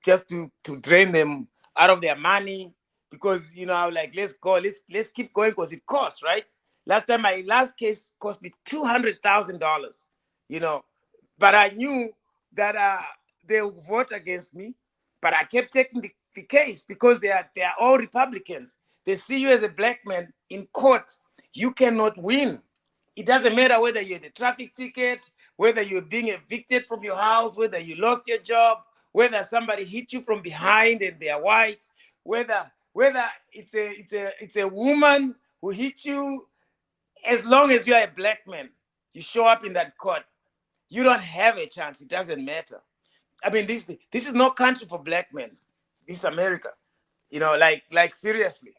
just to drain them out of their money because I'm like, let's go. Let's keep going because it costs, right? My last case cost me $200,000. But I knew that they would vote against me. But I kept taking the case because they are all Republicans. They see you as a black man in court. You cannot win. It doesn't matter whether you had a traffic ticket, whether you're being evicted from your house, whether you lost your job, whether somebody hit you from behind and they are white, whether it's a woman who hit you. As long as you are a black man, you show up in that court, you don't have a chance. It doesn't matter. I mean, this is no country for black men. This is America. Like seriously.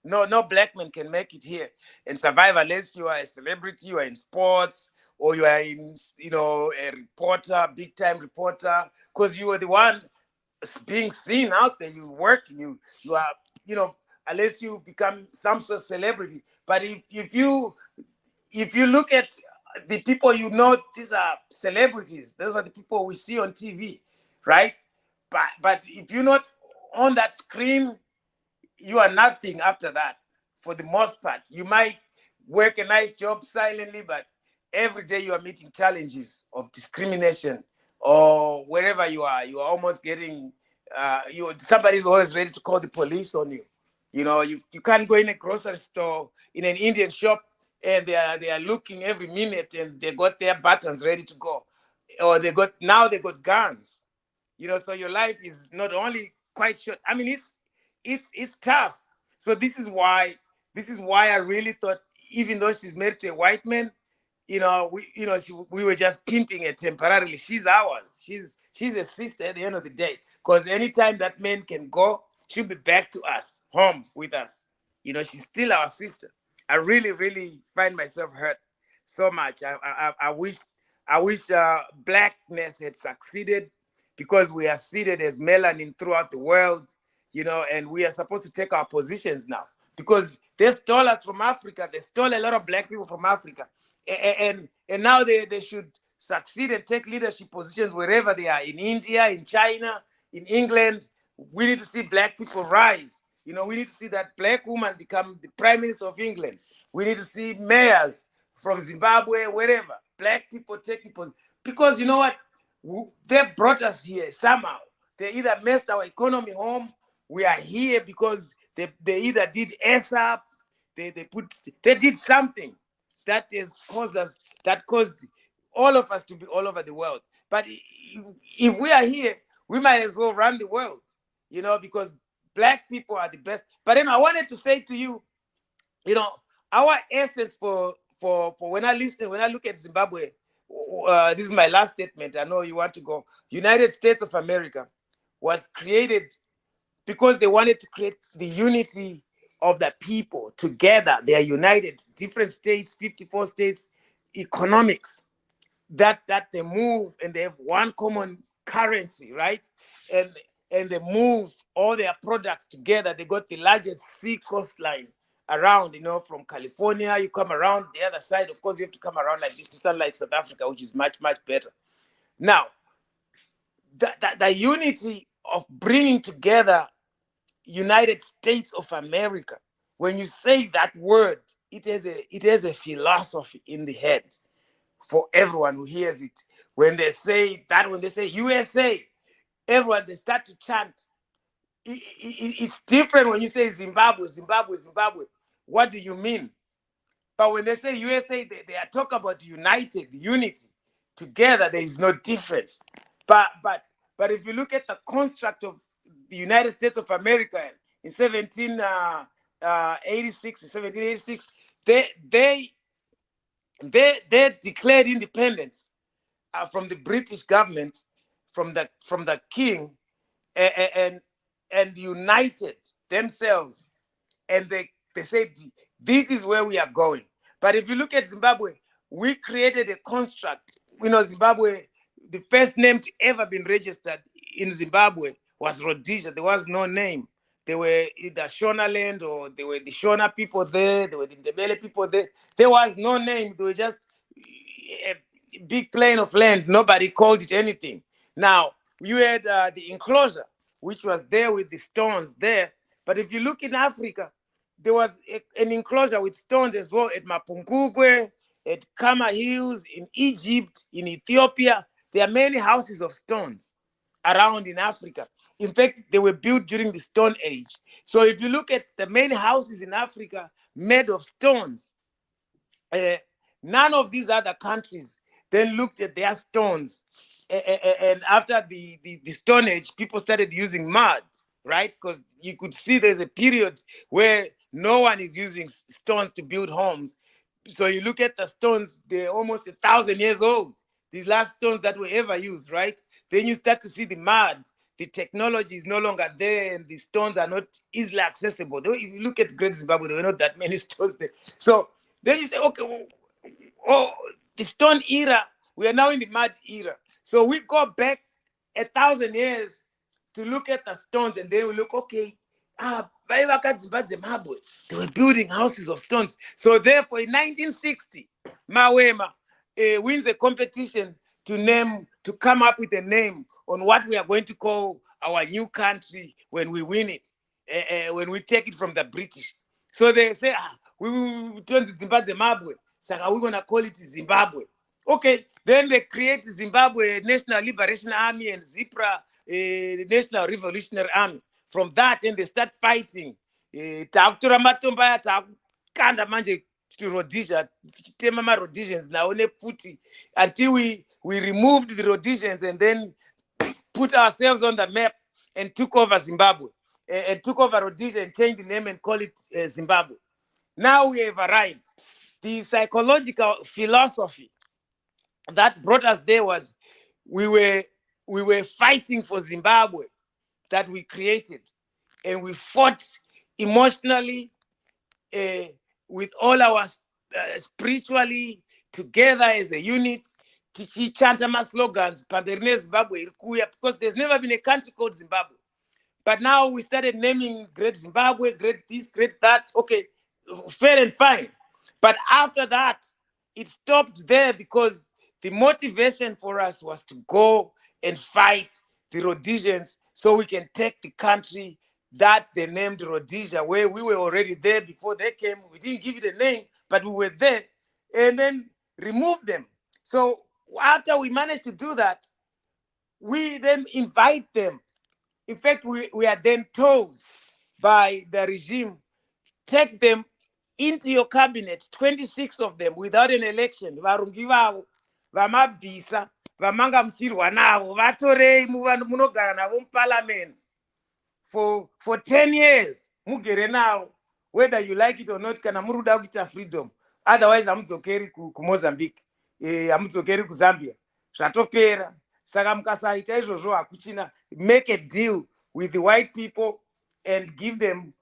No black man can make it here and survive unless you are a celebrity, you are in sports, or you are in, a reporter, big time reporter, because you are the one being seen out there. You work, you are, unless you become some sort of celebrity. But if you look at the people you know, these are celebrities. Those are the people we see on TV, right? But if you're not on that screen, you are nothing after that. For the most part, you might work a nice job silently, but every day you are meeting challenges of discrimination, or wherever you are almost getting somebody's always ready to call the police on you. You can't go in a grocery store, in an Indian shop, and they are looking every minute, and they got their buttons ready to go, or they got guns. So your life is not only quite short. I mean, it's tough. So this is why I really thought, even though she's married to a white man, we were just pimping her temporarily. She's ours. She's a sister at the end of the day. Because anytime that man can go, she'll be back to us, home with us. She's still our sister. I really, really find myself hurt so much. I wish blackness had succeeded, because we are seated as melanin throughout the world, and we are supposed to take our positions now, because they stole us from Africa. They stole a lot of black people from Africa. And now they should succeed and take leadership positions wherever they are, in India, in China, in England. We need to see black people rise. We need to see that black woman become the Prime Minister of England. We need to see mayors from Zimbabwe, wherever, black people taking positions. Because you know what? They brought us here somehow. They either messed our economy home. We are here because they either did ASAP, they did something that has caused all of us to be all over the world. But if we are here, we might as well run the world, because black people are the best. But then I wanted to say to you, our essence for when I look at Zimbabwe, this is my last statement. I know you want to go. United States of America was created because they wanted to create the unity of the people together. They are united, different states, 54 states, economics, that they move, and they have one common currency, right? And they move all their products together. They got the largest sea coastline around, from California. You come around the other side. Of course, you have to come around like this. It's not like South Africa, which is much, much better. Now, the unity of bringing together United States of America, when you say that word, it has a philosophy in the head for everyone who hears it. When they say USA, everyone, they start to chant. It's different when you say Zimbabwe. What do you mean? But when they say USA, they are talking about united, unity, together. There is no difference. But if you look at the construct of the United States of America in 1786, they declared independence from the British government, from the king, and united themselves, and they said, this is where we are going. But if you look at Zimbabwe, we created a construct. Zimbabwe, the first name to ever been registered in Zimbabwe was Rhodesia. There was no name. They were either Shona land, or they were the Shona people there. They were the Ndebele people there. There was no name. They were just a big plain of land. Nobody called it anything. Now, you had the enclosure, which was there with the stones there. But if you look in Africa, there was an enclosure with stones as well at Mapungubwe, at Kama Hills, in Egypt, in Ethiopia. There are many houses of stones around in Africa. In fact, they were built during the Stone Age. So if you look at the many houses in Africa made of stones, none of these other countries then looked at their stones. And after the Stone Age, people started using mud, right? Because you could see there's a period where no one is using stones to build homes. So you look at the stones, they're almost 1,000 years old. These last stones that were ever used, right? Then you start to see the mud. The technology is no longer there, and the stones are not easily accessible. If you look at Great Zimbabwe, there were not that many stones there. So then you say, okay, the stone era, we are now in the mud era. So we go back 1,000 years to look at the stones, and then we look, okay, they were building houses of stones. So therefore, in 1960, Mawema, wins a competition to come up with a name on what we are going to call our new country when we win it, when we take it from the British. So they say, we turn Zimbabwe, so we're going to call it Zimbabwe. Okay, then they create Zimbabwe National Liberation Army and ZIPRA National Revolutionary Army. From that, and they start fighting. Takutora matomba takanda manje to Rhodesia, tema Rhodesians now until we removed the Rhodesians and then put ourselves on the map and took over Zimbabwe and took over Rhodesia and changed the name and call it Zimbabwe. Now we have arrived. The psychological philosophy that brought us there was we were fighting for Zimbabwe that we created, and we fought emotionally with all our spiritually together as a unit. Chanta my slogans, Zimbabwe, because there's never been a country called Zimbabwe. But now we started naming Great Zimbabwe, Great this, Great that. Okay, fair and fine. But after that, it stopped there because the motivation for us was to go and fight the Rhodesians so we can take the country that they named Rhodesia, where we were already there before they came. We didn't give it a name, but we were there, and then remove them. So after we managed to do that, we then invite them. In fact, we are then told by the regime, take them into your cabinet, 26 of them, without an election. Varungi vavo, vamabvisa, vamanga muchirwa navo, vatorei munogara navo muparliament for 10 years. Mugere navo, whether you like it or not, kana muruda kuita freedom. Otherwise, hamudzokeri kuMozambique, hamudzokeri kuZambia. Zvatopera. Saka mukasaita izvozvo hakuchina. Make a deal with the white people and give them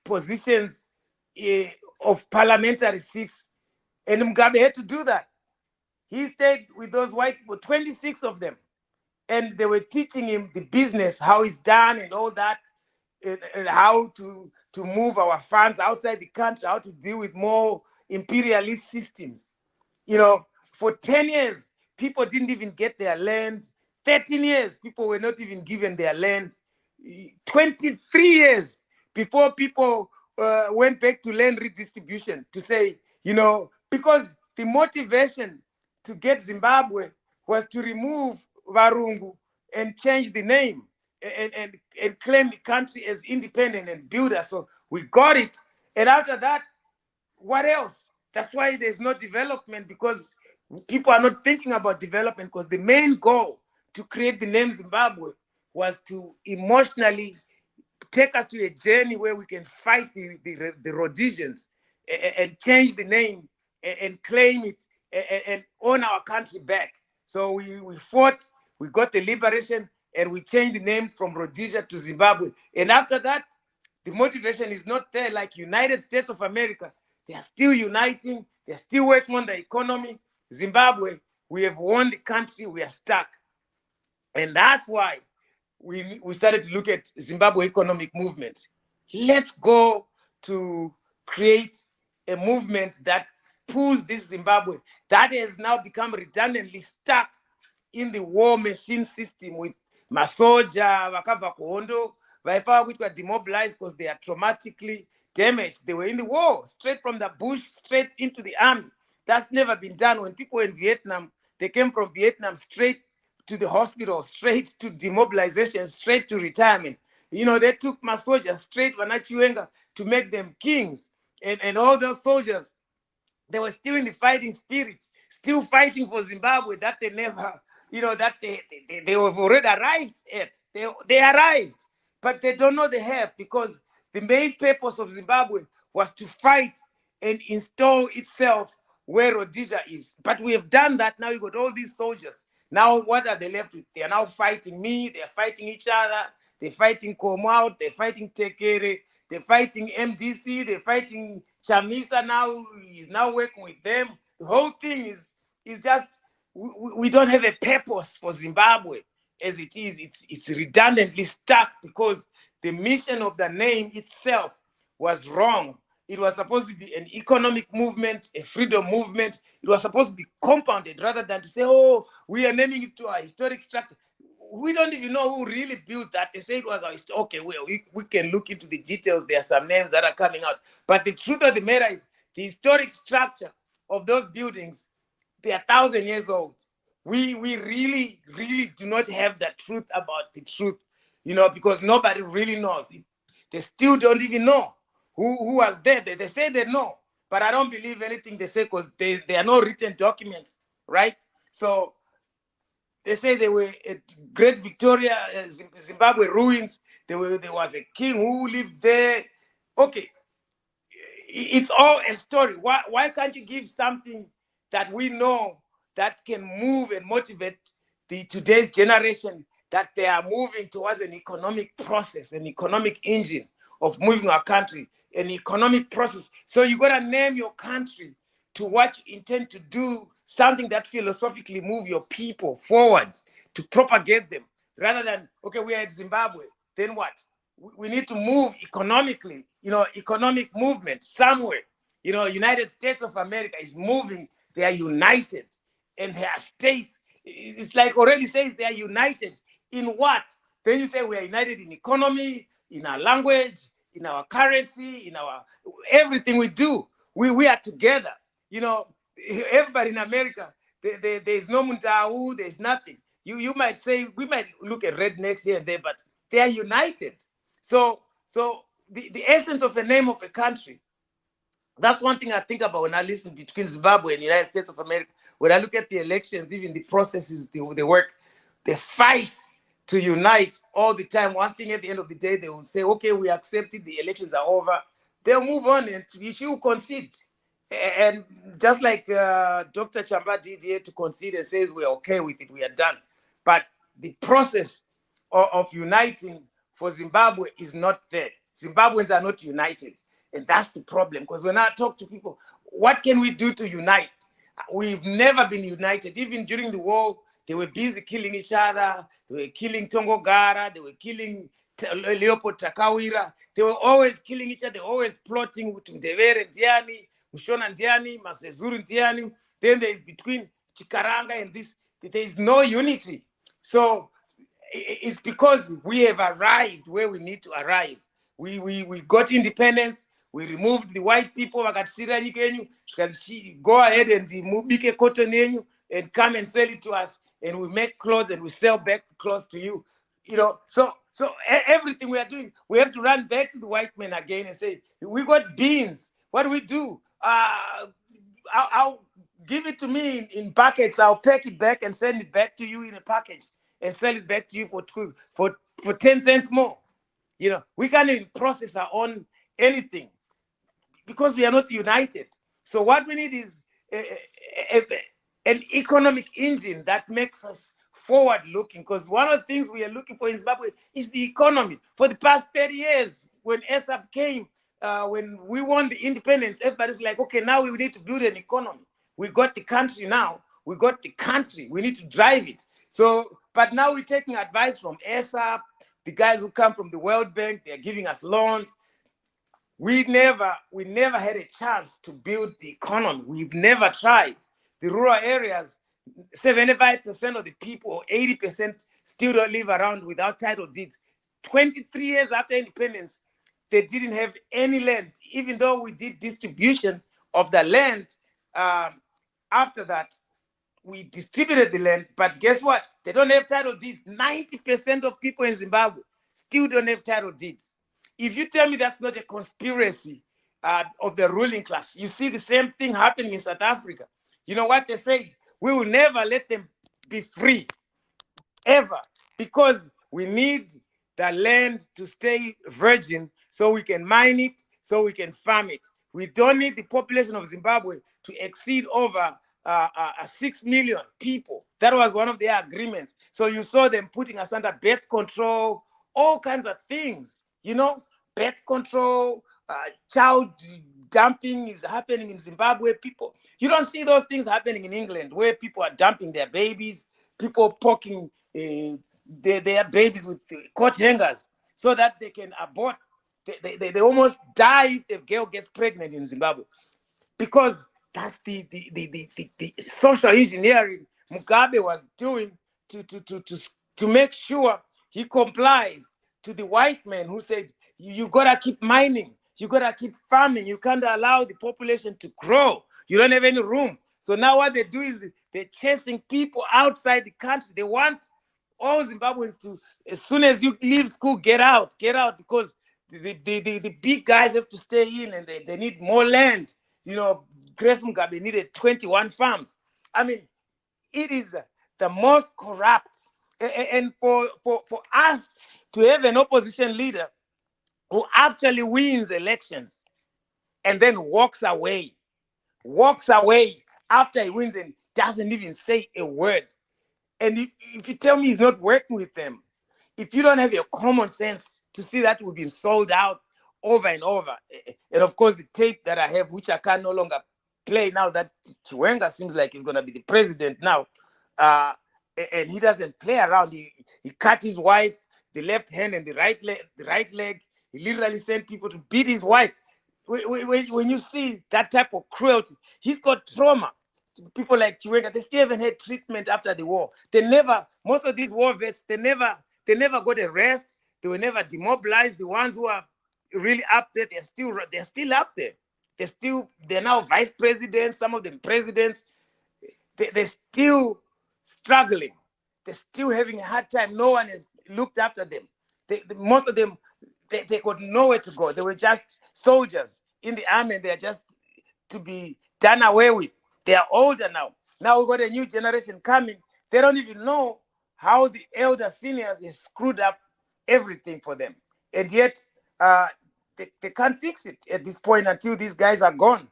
positions of parliamentary seats. And Mugabe had to do that. He stayed with those white people, 26 of them. And they were teaching him the business, how it's done and all that, and how to move our funds outside the country, how to deal with more imperialist systems. You know, for 10 years, people didn't even get their land. 13 years, people were not even given their land. 23 years before people went back to land redistribution to say, you know, because the motivation to get Zimbabwe was to remove Varungu and change the name and claim the country as independent and build us. So we got it. And after that, what else? That's why there's no development, because people are not thinking about development, because the main goal to create the name Zimbabwe was to emotionally take us to a journey where we can fight the Rhodesians and change the name and claim it and own our country back. So we fought, we got the liberation, and we changed the name from Rhodesia to Zimbabwe. And after that, the motivation is not there. Like United States of America, they are still uniting, they're still working on the economy. Zimbabwe, we have won the country, we are stuck. And that's why we started to look at Zimbabwe economic movement. Let's go to create a movement that pulls this Zimbabwe that has now become redundantly stuck in the war machine system with masoja, vakabva kuhondo, vaifava kuitwa demobilized because they are traumatically damaged. They were in the war, straight from the bush, straight into the army. That's never been done. When people were in Vietnam, they came from Vietnam straight to the hospital, straight to demobilization, straight to retirement. You know, they took my soldiers straight Vanachiwenga to make them kings. And all those soldiers, they were still in the fighting spirit, still fighting for Zimbabwe that they never, you know, that they have already arrived at. They arrived, but they don't know they have, because the main purpose of Zimbabwe was to fight and install itself where Rhodesia is. But we have done that. Now you got all these soldiers. Now what are they left with? They are now fighting me. They are fighting each other. They're fighting Komau. They're fighting Tekere. They're fighting MDC. They're fighting Chamisa now. He's now working with them. The whole thing is just, we don't have a purpose for Zimbabwe as it is. It's redundantly stuck because the mission of the name itself was wrong. It was supposed to be an economic movement, a freedom movement. It was supposed to be compounded rather than to say, oh, we are naming it to our historic structure. We don't even know who really built that. They say it was our okay, we can look into the details. There are some names that are coming out. But the truth of the matter is the historic structure of those buildings, they are 1,000 years old. We really, really do not have the truth about the truth, because nobody really knows. They still don't even know who was there. They say they know, but I don't believe anything they say because there are no written documents, right? So they say they were at Great Victoria, Zimbabwe ruins. There was a king who lived there. Okay, it's all a story. Why can't you give something that we know that can move and motivate today's generation, that they are moving towards an economic process, an economic engine of moving our country, an economic process. So you got to name your country to what you intend to do, something that philosophically move your people forward, to propagate them, rather than, okay, we are at Zimbabwe, then what? We need to move economically, economic movement somewhere. United States of America is moving, they are united, and their states, it's like already says they are united in what? Then you say we are united in economy, in our language, in our currency, in our everything we do. We are together. Everybody in America, there's no Muntau, there's nothing. You might say, we might look at rednecks here and there, but they are united. So the essence of the name of a country, that's one thing I think about when I listen between Zimbabwe and the United States of America. When I look at the elections, even the processes, they work, they fight to unite all the time. One thing at the end of the day, they will say, okay, we accepted, the elections are over. They'll move on and you will concede. And just like Dr. Chamba did here to concede and says, we're okay with it, we are done. But the process of uniting for Zimbabwe is not there. Zimbabweans are not united. And that's the problem. Because when I talk to people, what can we do to unite? We've never been united. Even during the war, they were busy killing each other. They were killing Tongogara. They were killing Leopold Takawira. They were always killing each other, always plotting with Ndevere Ndiani, Mushona Ndiani, Masezuru Ndiani. Then there is between Chikaranga and this, there is no unity. So it's because we have arrived where we need to arrive. We got independence. We removed the white people. Go ahead and mubike cotton and come and sell it to us. And we make clothes and we sell back clothes to you. So everything we are doing, we have to run back to the white men again and say, we got beans. What do we do? I'll give it to me in packets. I'll pack it back and send it back to you in a package and sell it back to you for 10 cents more. We can't even process our own anything because we are not united. So what we need is an economic engine that makes us forward-looking, because one of the things we are looking for in Zimbabwe is the economy. For the past 30 years, when ESAP came, when we won the independence, everybody's like, okay, now we need to build an economy. We got the country now. We got the country. We need to drive it. So, but now we're taking advice from ESAP, the guys who come from the World Bank. They're giving us loans. We never had a chance to build the economy. We've never tried. The rural areas, 75% of the people, or 80%, still don't live around without title deeds. 23 years after independence, they didn't have any land, even though we did distribution of the land. After that, we distributed the land, but guess what? They don't have title deeds. 90% of people in Zimbabwe still don't have title deeds. If you tell me that's not a conspiracy of the ruling class, you see the same thing happening in South Africa. You know what they said? We will never let them be free, ever, because we need the land to stay virgin so we can mine it, so we can farm it. We don't need the population of Zimbabwe to exceed over 6 million people. That was one of their agreements. So you saw them putting us under birth control, all kinds of things, birth control, child dumping is happening in Zimbabwe. People, you don't see those things happening in England, where people are dumping their babies, people poking their babies with coat hangers so that they can abort they almost die if the girl gets pregnant in Zimbabwe, because that's the social engineering Mugabe was doing to make sure he complies to the white man who said, you gotta keep mining, you gotta keep farming, you can't allow the population to grow, you don't have any room. So now what they do is they're chasing people outside the country. They want all Zimbabweans to, as soon as you leave school, get out, because the big guys have to stay in, and they need more land. You know, Grace Mugabe needed 21 farms. I mean, it is the most corrupt. And for us to have an opposition leader who actually wins elections and then walks away after he wins and doesn't even say a word. And if you tell me he's not working with them, if you don't have your common sense to see that we've been sold out over and over, and of course the tape that I have, which I can no longer play now that Chiwenga seems like he's going to be the president now, and he doesn't play around. He cut his wife, the left hand and the right leg. He literally sent people to beat his wife. When you see that type of cruelty, he's got trauma. People like Chiwenga, they still haven't had treatment after the war. Most of these war vets, they never got a rest. They were never demobilized. The ones who are really up there, they're still up there. They're now vice presidents, some of them presidents. They're still struggling. They're still having a hard time. No one has looked after them. Most of them, they got nowhere to go. They were just soldiers in the army, and they're just to be done away with. They are older now. Now we've got a new generation coming. They don't even know how the elder seniors have screwed up everything for them. And yet they can't fix it at this point until these guys are gone.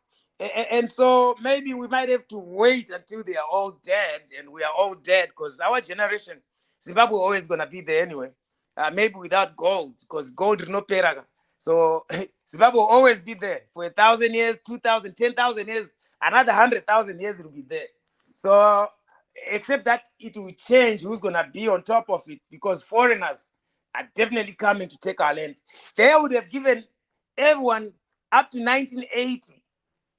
And so maybe we might have to wait until they are all dead, and we are all dead, because our generation, Zimbabwe always going to be there anyway. Maybe without gold, because gold is no peraga. So Zimbabwe will always be there for 1,000 years, 2,000, 10,000 years, another 100,000 years it will be there. So except that it will change who's going to be on top of it, because foreigners are definitely coming to take our land. They would have given everyone up to 1980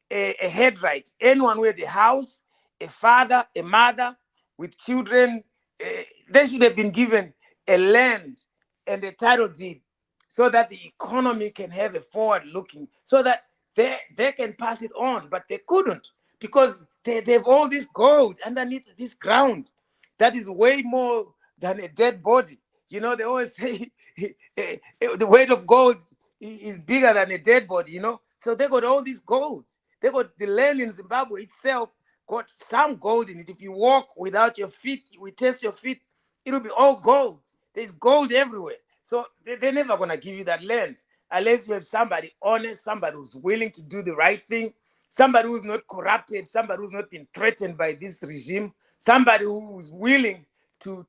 a head right. Anyone with a house, a father, a mother with children, they should have been given a land and a title deed, so that the economy can have a forward looking, so that they can pass it on. But they couldn't, because they have all this gold underneath this ground that is way more than a dead body. You know, they always say the weight of gold is bigger than a dead body, you know. So they got all this gold. They got the land in Zimbabwe itself, got some gold in it. If you walk without your feet, we test your feet, it'll be all gold. There's gold everywhere. So they're never going to give you that land unless you have somebody honest, somebody who's willing to do the right thing, somebody who's not corrupted, somebody who's not been threatened by this regime, somebody who's willing to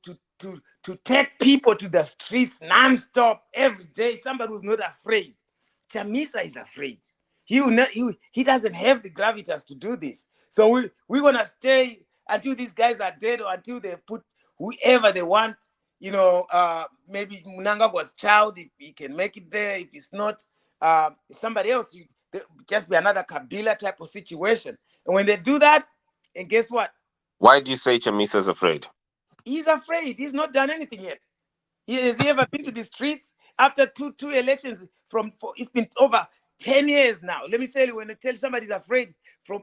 take people to the streets non-stop every day, somebody who's not afraid. Chamisa is afraid. He doesn't have the gravitas to do this. So we're going to stay until these guys are dead, or until they put whoever they want. You know, maybe Mnangagwa's child, if he can make it there. If it's not, somebody else, just be another Kabila type of situation. And when they do that, and guess what? Why do you say Chamisa's afraid? He's afraid. He's not done anything yet. Has he ever been to the streets after two elections? It's been over 10 years now. Let me tell you, when I tell somebody's afraid,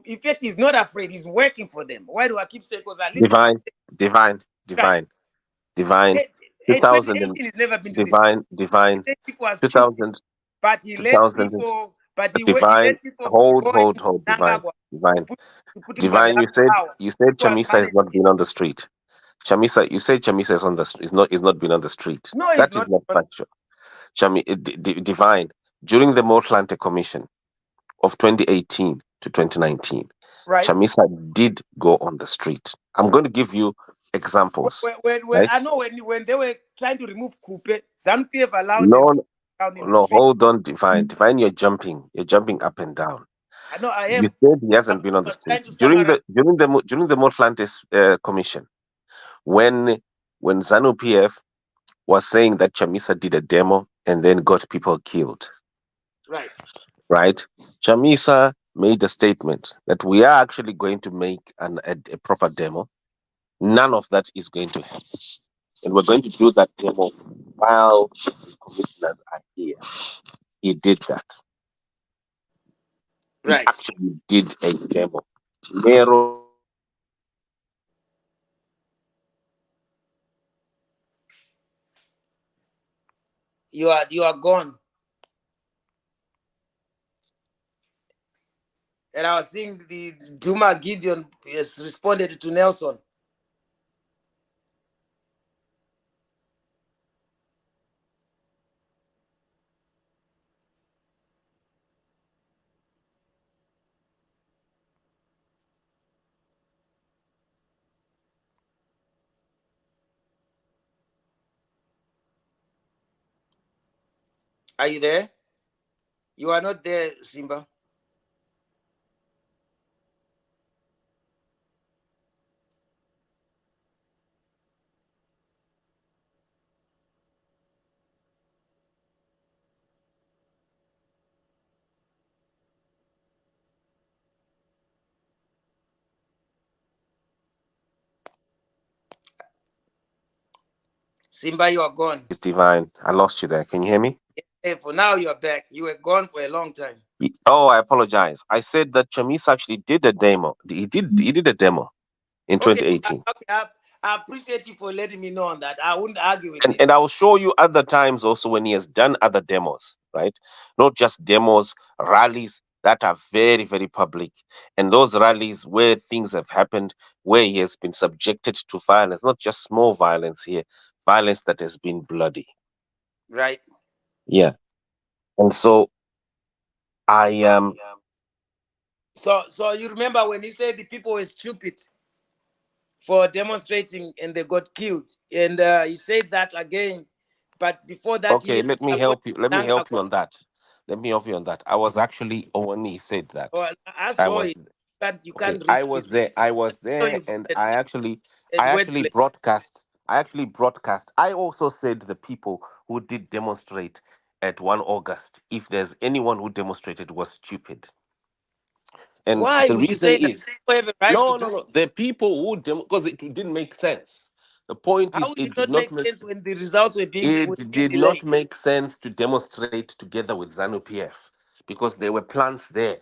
in fact, he's not afraid. He's working for them. Why do I keep saying? Because I listen. Divine. 2018 he's never been to divine. 2000. But he let people. But he divine. let people Hold. Divine. Divine. You said Chamisa has not been on the street. Chamisa, you said Chamisa is not been on the street. No, that is not factual. Divine. During the Motlanthe Commission of 2018 to 2019, right, Chamisa did go on the street. I'm going to give you examples. Right? I know when they were trying to remove Coupe, some people allowed them to hold on, Divine. Divine, you're jumping up and down. I know I am. You said he hasn't been on the street during the Motlanthe Commission, when ZANU PF was saying that Chamisa did a demo and then got people killed. Right. right? Chamisa made a statement that we are actually going to make a proper demo. None of that is going to happen. And we're going to do that demo while the commissioners are here. He did that. He Right. actually did a demo. Nero You are gone. And I was seeing the Duma Gideon has responded to Nelson. Are you there? You are not there, Simba. Simba, you are gone. is divine. I lost you there. Can you hear me? Hey, for now you are back. You were gone for a long time. Oh, I apologize. I said that Chamisa actually did a demo. He did a demo in Okay, 2018. okay. I appreciate you for letting me know on that. I wouldn't argue with And it. I will show you other times also when he has done other demos, right? Not just demos, rallies that are very, very public. And those rallies where things have happened, where he has been subjected to violence, not just small violence here, violence that has been bloody. Right. Yeah. And so I So you remember when he said the people were stupid for demonstrating and they got killed, and he said that again. But before that, Okay, he let me when help you. Let me Nanga help you got. on that. Let me help you on that. I was actually when he said that. Oh, I I saw was it. You okay. can't I repeat. was there. I was So there, you and good I at actually wordplay. broadcast. I actually broadcast. I also said the people who did demonstrate at 1 August, if there's anyone who demonstrated, was stupid. And Why the would you reason say that? is People have a right to no, do. no, no. The people who because it didn't make sense. The point How is, would it it did not not make make sense sense. when the results were It being did not delayed? make sense to demonstrate together with ZANU PF because there were plants there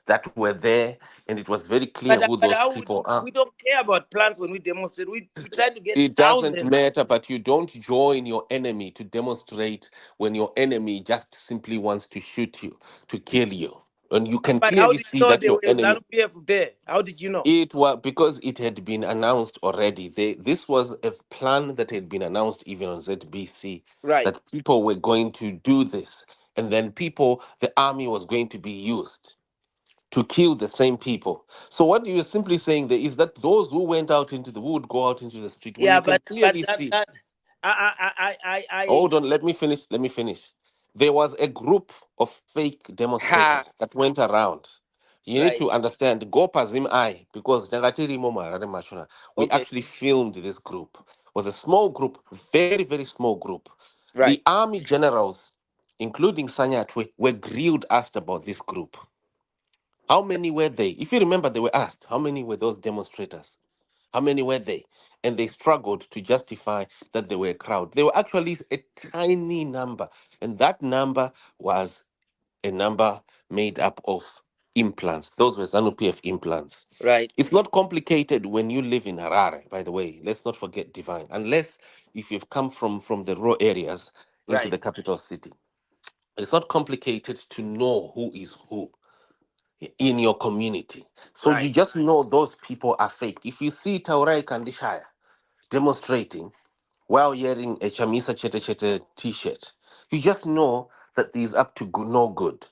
that were there, and it was very clear who But those how would people are. we don't care about plans when we demonstrate? We try to get It doesn't thousands. matter, but you don't join your enemy to demonstrate when your enemy just simply wants to shoot you, to kill you. And you can But how clearly did see you know that there your was enemy. ZANU PF there? How did you know? It was because it had been announced already. This was a plan that had been announced even on ZBC Right. that people were going to do this, and then the army was going to be used to kill the same people. So what you're simply saying there is that those who went out into who would go out into the street, where Yeah, you can but clearly that see. that I Hold on, let me finish. Let me finish. There was a group of fake ha demonstrators that went around. You need right. to understand, go Pazim I, because Ngatiri Moma Rare Machuna, we Okay. actually filmed this group. It was a small group, very, very small group. The Right. army generals, including Sanyatwe, were grilled, asked about this group. How many were they? If you remember, they were asked, how many were those demonstrators? How many were they? And they struggled to justify that they were a crowd. They were actually a tiny number. And that number was a number made up of implants. Those were ZANU PF implants. Right. It's not complicated when you live in Harare, by the way. Let's not forget Divine. Unless if you've come from the rural areas into Right. the capital city. It's not complicated to know who is who in your community. So you Right. just know those people are fake. If you see Taurai Kandishaya demonstrating while wearing a Chamisa Chete Chete t-shirt, you just know that he's up to no good.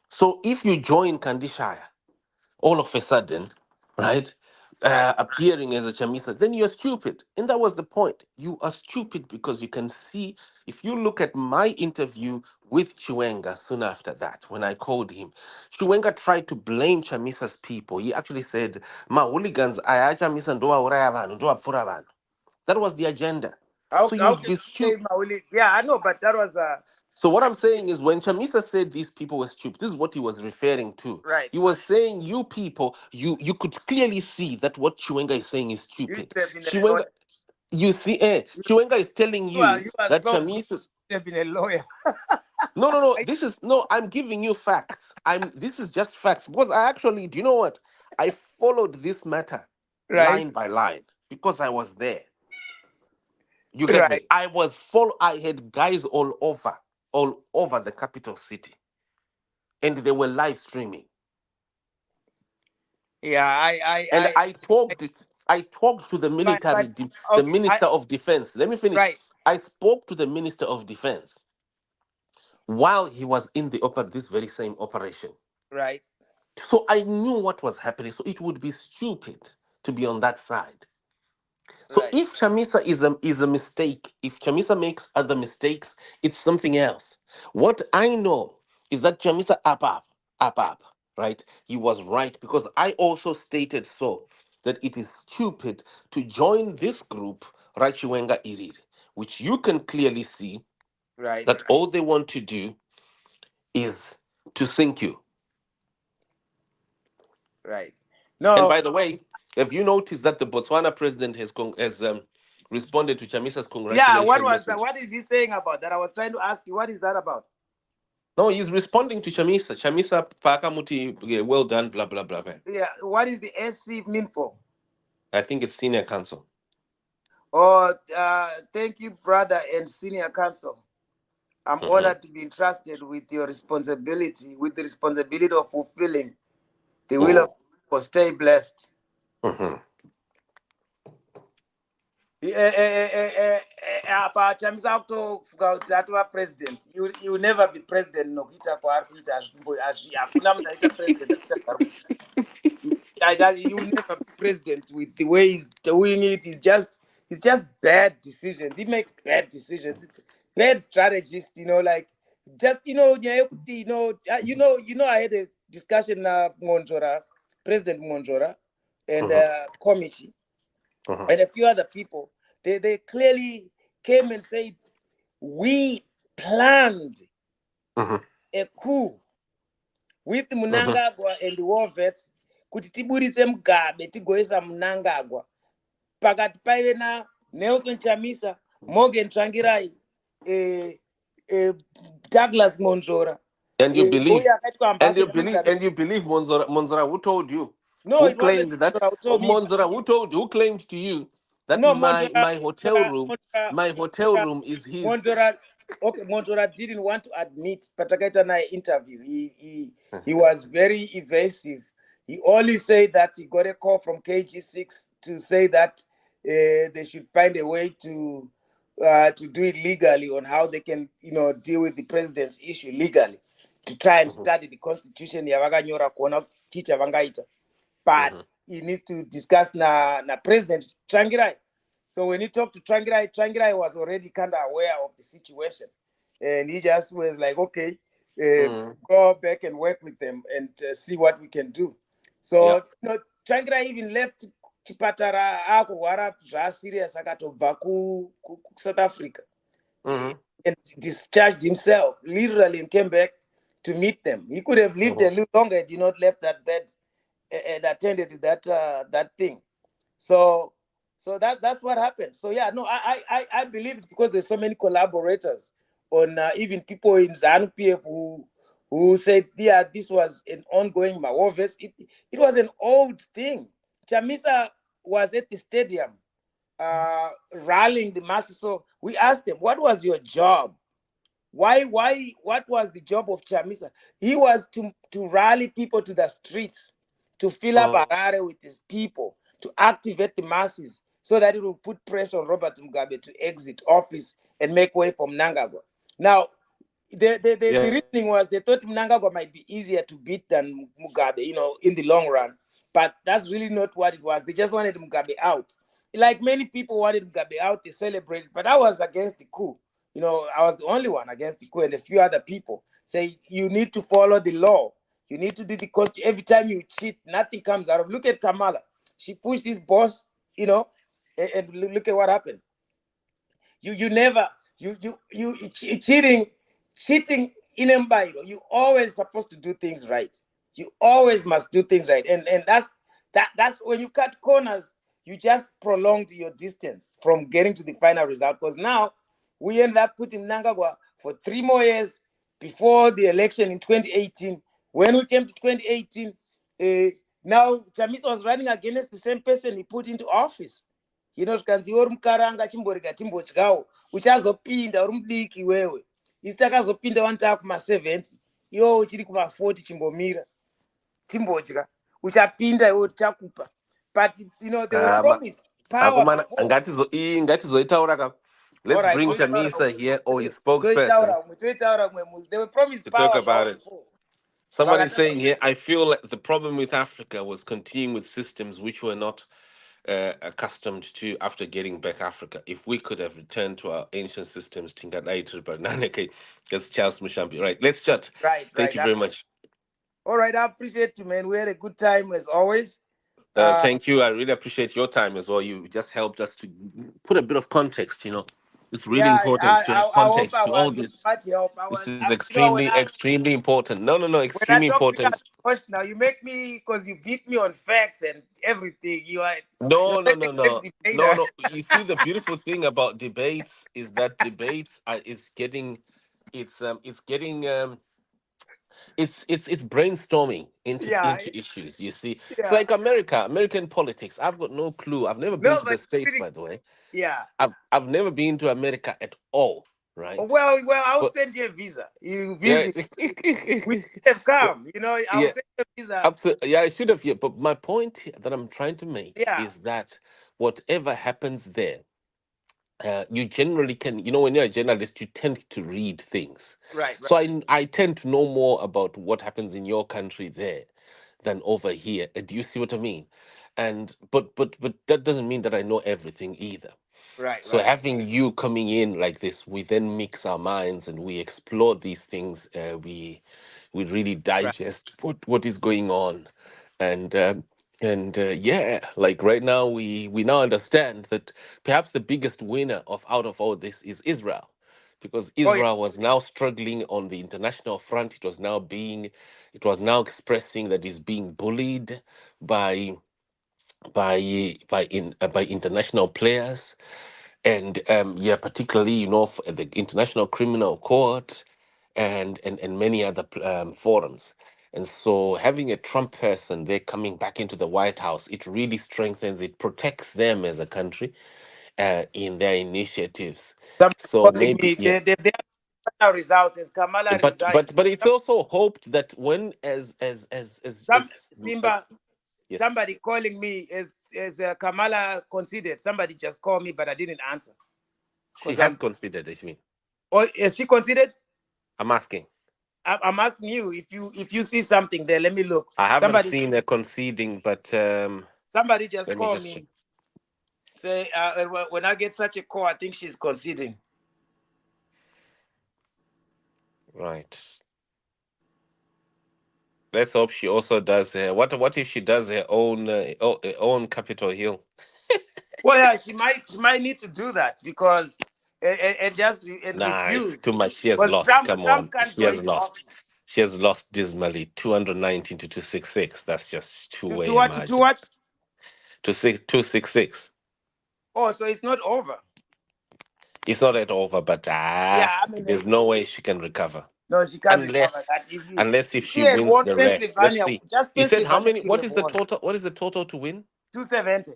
So if you join Kandishaya all of a sudden, right, Right. appearing as a chamisa, then you're stupid. And that was the point. You are stupid because you can see, if you look at my interview with Chiwenga soon after that, when I called him, Chiwenga tried to blame Chamisa's people. He actually said, Ma hooligans, aya chamisa ndo wauraya vanhu, ndo vapfura vanhu. That was the agenda. So you How would can be you say stupid. Mauli? Yeah, I know, but that was So what I'm saying is when Chamisa said these people were stupid, this is what he was referring to. Right. He was saying you people, you could clearly see that what Chiwenga is saying is You stupid. should have been a Chiwenga, lawyer. you see, Chiwenga is telling you You are that so Chamisa. you have been a lawyer. No, no, no. This is no. I'm giving you facts. This is just facts because I actually, do you know what? I followed this matter Right. line by line because I was there. You get Right. me? I had guys all over the capital city, and they were live streaming. Yeah, And I I talked to the but the okay, Minister of Defense. Let me finish. right, I spoke to the Minister of Defense while he was in this very same operation. right, So I knew what was happening. So it would be stupid to be on that side. So right, if Chamisa is a mistake, if Chamisa makes other mistakes, it's something else. What I know is that Chamisa up, right? He was right because I also stated so that it is stupid to join this group, Rachiwenga Irid, which you can clearly see right, that all they want to do is to sink you. right. And No, by the way, have you noticed that the Botswana president has responded to Chamisa's yeah, congratulation message? what is he saying about that? I was trying to ask you, what is that about? No, he's responding to Chamisa. Chamisa Pakamuti, yeah, well done, blah blah blah. Yeah, what is the SC mean for? I think it's senior counsel. Oh, thank you, brother and senior counsel. I'm honored to be entrusted with your responsibility, with the responsibility of fulfilling the will of people. Stay blessed. Mhm. Chamisa kutofuka president. You will never be president nokuita kwaari kuita hakuna munhu aita president akuita zvaari kuita. You will never be president with the way he's doing it. It's just bad decisions. He makes bad decisions. It's bad strategist, like just I had a discussion Ngonjora, President Ngonjora and Komichi and a few other people. They clearly came and said, we planned a coup with Mnangagwa and the war vets kuti tiburitse Mugabe tigoisa Mnangagwa pakati paive na Nelson Chamisa, Morgan Tsvangirai, Douglas Ngonjora. And you believe, Ambassador and you believe Monzora, who told you, No, who it wasn't claimed that, Monjora who oh, told me. who claimed to you that No, Monjora, my hotel room is his. Monjora didn't want to admit. Patakaita na interview. He was very evasive. He only said that he got a call from KG6 to say that they should find a way to do it legally on how they can, deal with the president's issue legally, to try and study the constitution. Yavakanyora kuona kuti chavangaita. But he needs to discuss na President Tsvangirai. So when he talked to Tsvangirai was already kind of aware of the situation. And he just was like, okay, go back and work with them and see what we can do. So Tsvangirai even left chipatara akurwara zvaserious akatobva South Africa and discharged himself literally and came back to meet them. He could have lived a little longer had he not left that bed and attended to that thing. So that's what happened. So I believe it because there's so many collaborators on even people in ZANU-PF who said, yeah, this was an ongoing Mawoves. It was an old thing. Chamisa was at the stadium rallying the masses. So we asked them, what was your job? What was the job of Chamisa? He was to rally people to the streets, to fill up Harare with his people, to activate the masses so that it will put pressure on Robert Mugabe to exit office and make way for Mnangagwa. Now, the reasoning was they thought Mnangagwa might be easier to beat than Mugabe, in the long run. But that's really not what it was. They just wanted Mugabe out. Like many people wanted Mugabe out, they celebrated, but I was against the coup. I was the only one against the coup, and a few other people say you need to follow the law. You need to do the cost. Every time you cheat, nothing comes out of. Look at Kamala. She pushed his boss, and look at what happened. You cheating cheating in Mbairo, you always supposed to do things right. You always must do things right. And that's when you cut corners, you just prolonged your distance from getting to the final result. Because now we ended up putting Mnangagwa for 3 more years before the election in 2018. When we came to 2018, now Chamisa was running against the same person he put into office. You know, zvikanzi uri mukaranga chimborega timbodyawo uchazopinda uri mudiki wewe isi takazopinda vantaa kuma70 iwo uchiri kuma40 chimbomira timbodya uchapinda iwo tichakupa. But you know they were promised power before. Let's bring Chamisa here or his spokesperson They were promised to talk power about it. before. Somebody's saying here, I feel like the problem with Africa was continuing with systems which were not accustomed to after getting back Africa. If we could have returned to our ancient systems, that's Charles Mushambi. Right, let's chat. Thank you very much. All right, I appreciate you, man. We had a good time as always. Thank you. I really appreciate your time as well. You just helped us to put a bit of context, It's really important to have context to all this. This is extremely important. No, extremely important. Now you make me, because you beat me on facts and everything. No. You see, the beautiful thing about debates is that debates is getting, it's brainstorming into issues. You see, it's like American politics. I've got no clue. I've never been to the States, by the way. I've never been to America at all. Right. Well, I'll send you a visa. You visit. We have come. I'll send you a visa. Absolutely. Yeah, I should have. Yeah, but my point that I'm trying to make is that whatever happens there, you generally can, when you're a journalist, you tend to read things. Right. So I tend to know more about what happens in your country there than over here. Do you see what I mean? And but that doesn't mean that I know everything either. Right. So having you coming in like this, we then mix our minds and we explore these things. We really digest what is going on, and like right now we now understand that perhaps the biggest winner out of all this is Israel, because Israel was now struggling on the international front. It was now expressing that it's being bullied by international players, and particularly for the International Criminal Court and many other forums. And so having a Trump person there coming back into the White House, it really strengthens, it protects them as a country in their initiatives. So maybe the results as Kamala but it's also hoped that when Simba. Yes. Somebody calling me as Kamala considered. Somebody just called me, but I didn't answer. She has considered, I mean. Oh, is she considered? I'm asking. I'm asking you if you see something there. Let me look. I haven't seen her conceding, but somebody just called me. Say when I get such a call, I think she's conceding. Right. Let's hope she also does her. What if she does her own Capitol Hill? Well, yeah, she might need to do that because refuse. It's too much. She has lost. Trump can't she has lost. She has lost dismally. 219 to 266. That's just two-way margin. To what? 266. Oh, so it's not over. It's not yet over, but there's no way she can recover. No, she can't recover that. Unless she wins the rest. Let's see. You said how many? What is the total? What is the total to win? 270.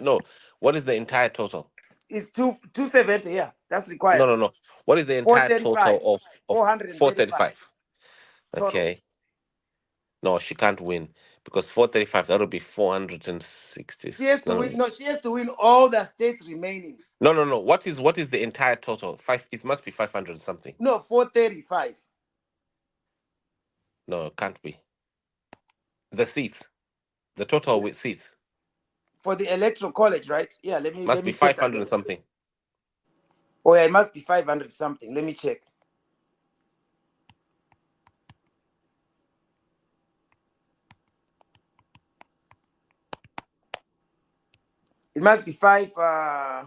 No. What is the entire total? It's 270. Yeah, that's required. No. What is the entire total of 435? Okay. No, she can't win because 435, that would be 460. She has to win. No, she has to win all the states remaining. No. What is the entire total? It must be 500 something. No, 435. No, it can't be. The seats, the total with seats for the electoral college, right? Yeah, must be 500 something. Oh yeah, it must be 500 something. Let me check. It must be 500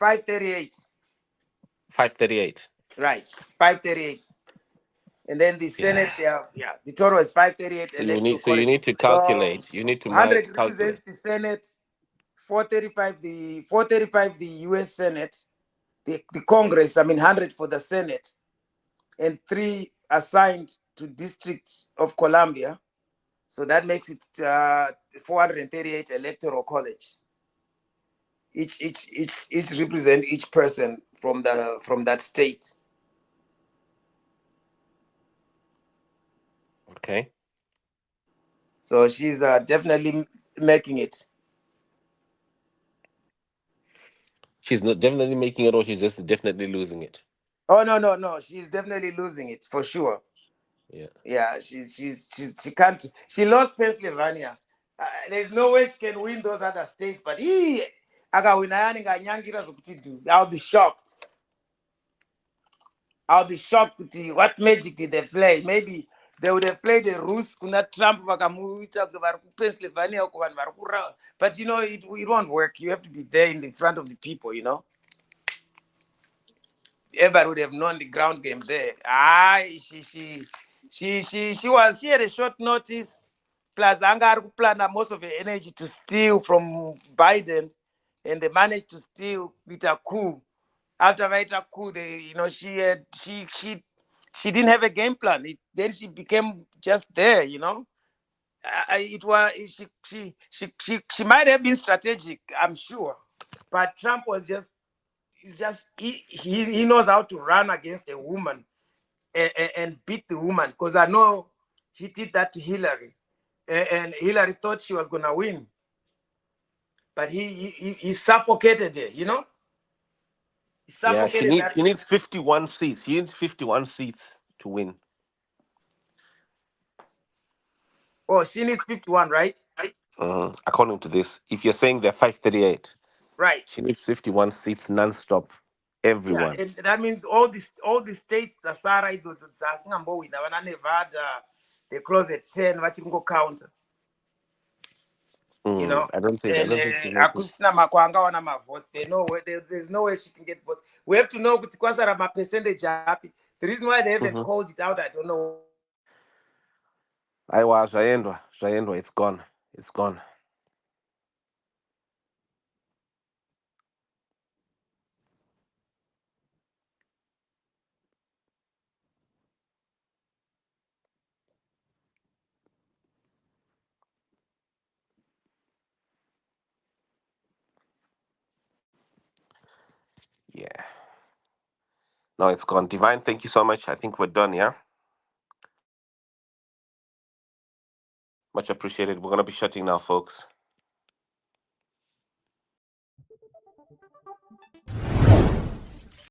538. 538. Right, 538. And then the Senate, Yeah. the total is 538 So you electoral need so you college. need to So calculate. You need to 100 represents calculate. the Senate, 435 the US Senate, the Congress, 100 for the Senate, and 3 assigned to District of Columbia. So that makes it 438 electoral college. Each represent each person from that state. Okay. So she's definitely making it. She's not definitely making it, or she's just definitely losing it. Oh no! She's definitely losing it for sure. Yeah. Yeah, she can't. She lost Pennsylvania. There's no way she can win those other states. But I'll be shocked. I'll be shocked to see what magic did they play. Maybe they would have played the Rus kuna Trump vakamuita Pennsylvania. But it won't work. You have to be there in the front of the people. Everybody would have known the ground game there. She had a short notice. Plus, Anga planned most of her energy to steal from Biden, and they managed to steal with a coup. After a coup, she didn't have a game plan. Then she became just there. She might have been strategic, I'm sure, but Trump was just. He knows how to run against a woman and beat the woman, because I know he did that to Hillary, and Hillary thought she was gonna win, but he suffocated her. He Yeah. suffocated that. She needs 51 seats. She needs 51 seats to win. Oh, she needs 51, right? According to this, if you're saying they're 538, Right. she needs 51 seats non-stop. Yeah, Everyone. and that means all the states that Sarah is Nevada, they close at 10. What you can go counter. I don't think And she's making. akusina makwanga wana mavotes. There's no way she can get votes. We have to know because my percentage happy. The reason why they haven't called it out, I don't know. Aiwa, Zvaendwa, it's gone. It's gone. Yeah. No, it's gone. Divine, thank you so much. I think we're done, yeah? Much appreciated. We're going to be shutting now, folks.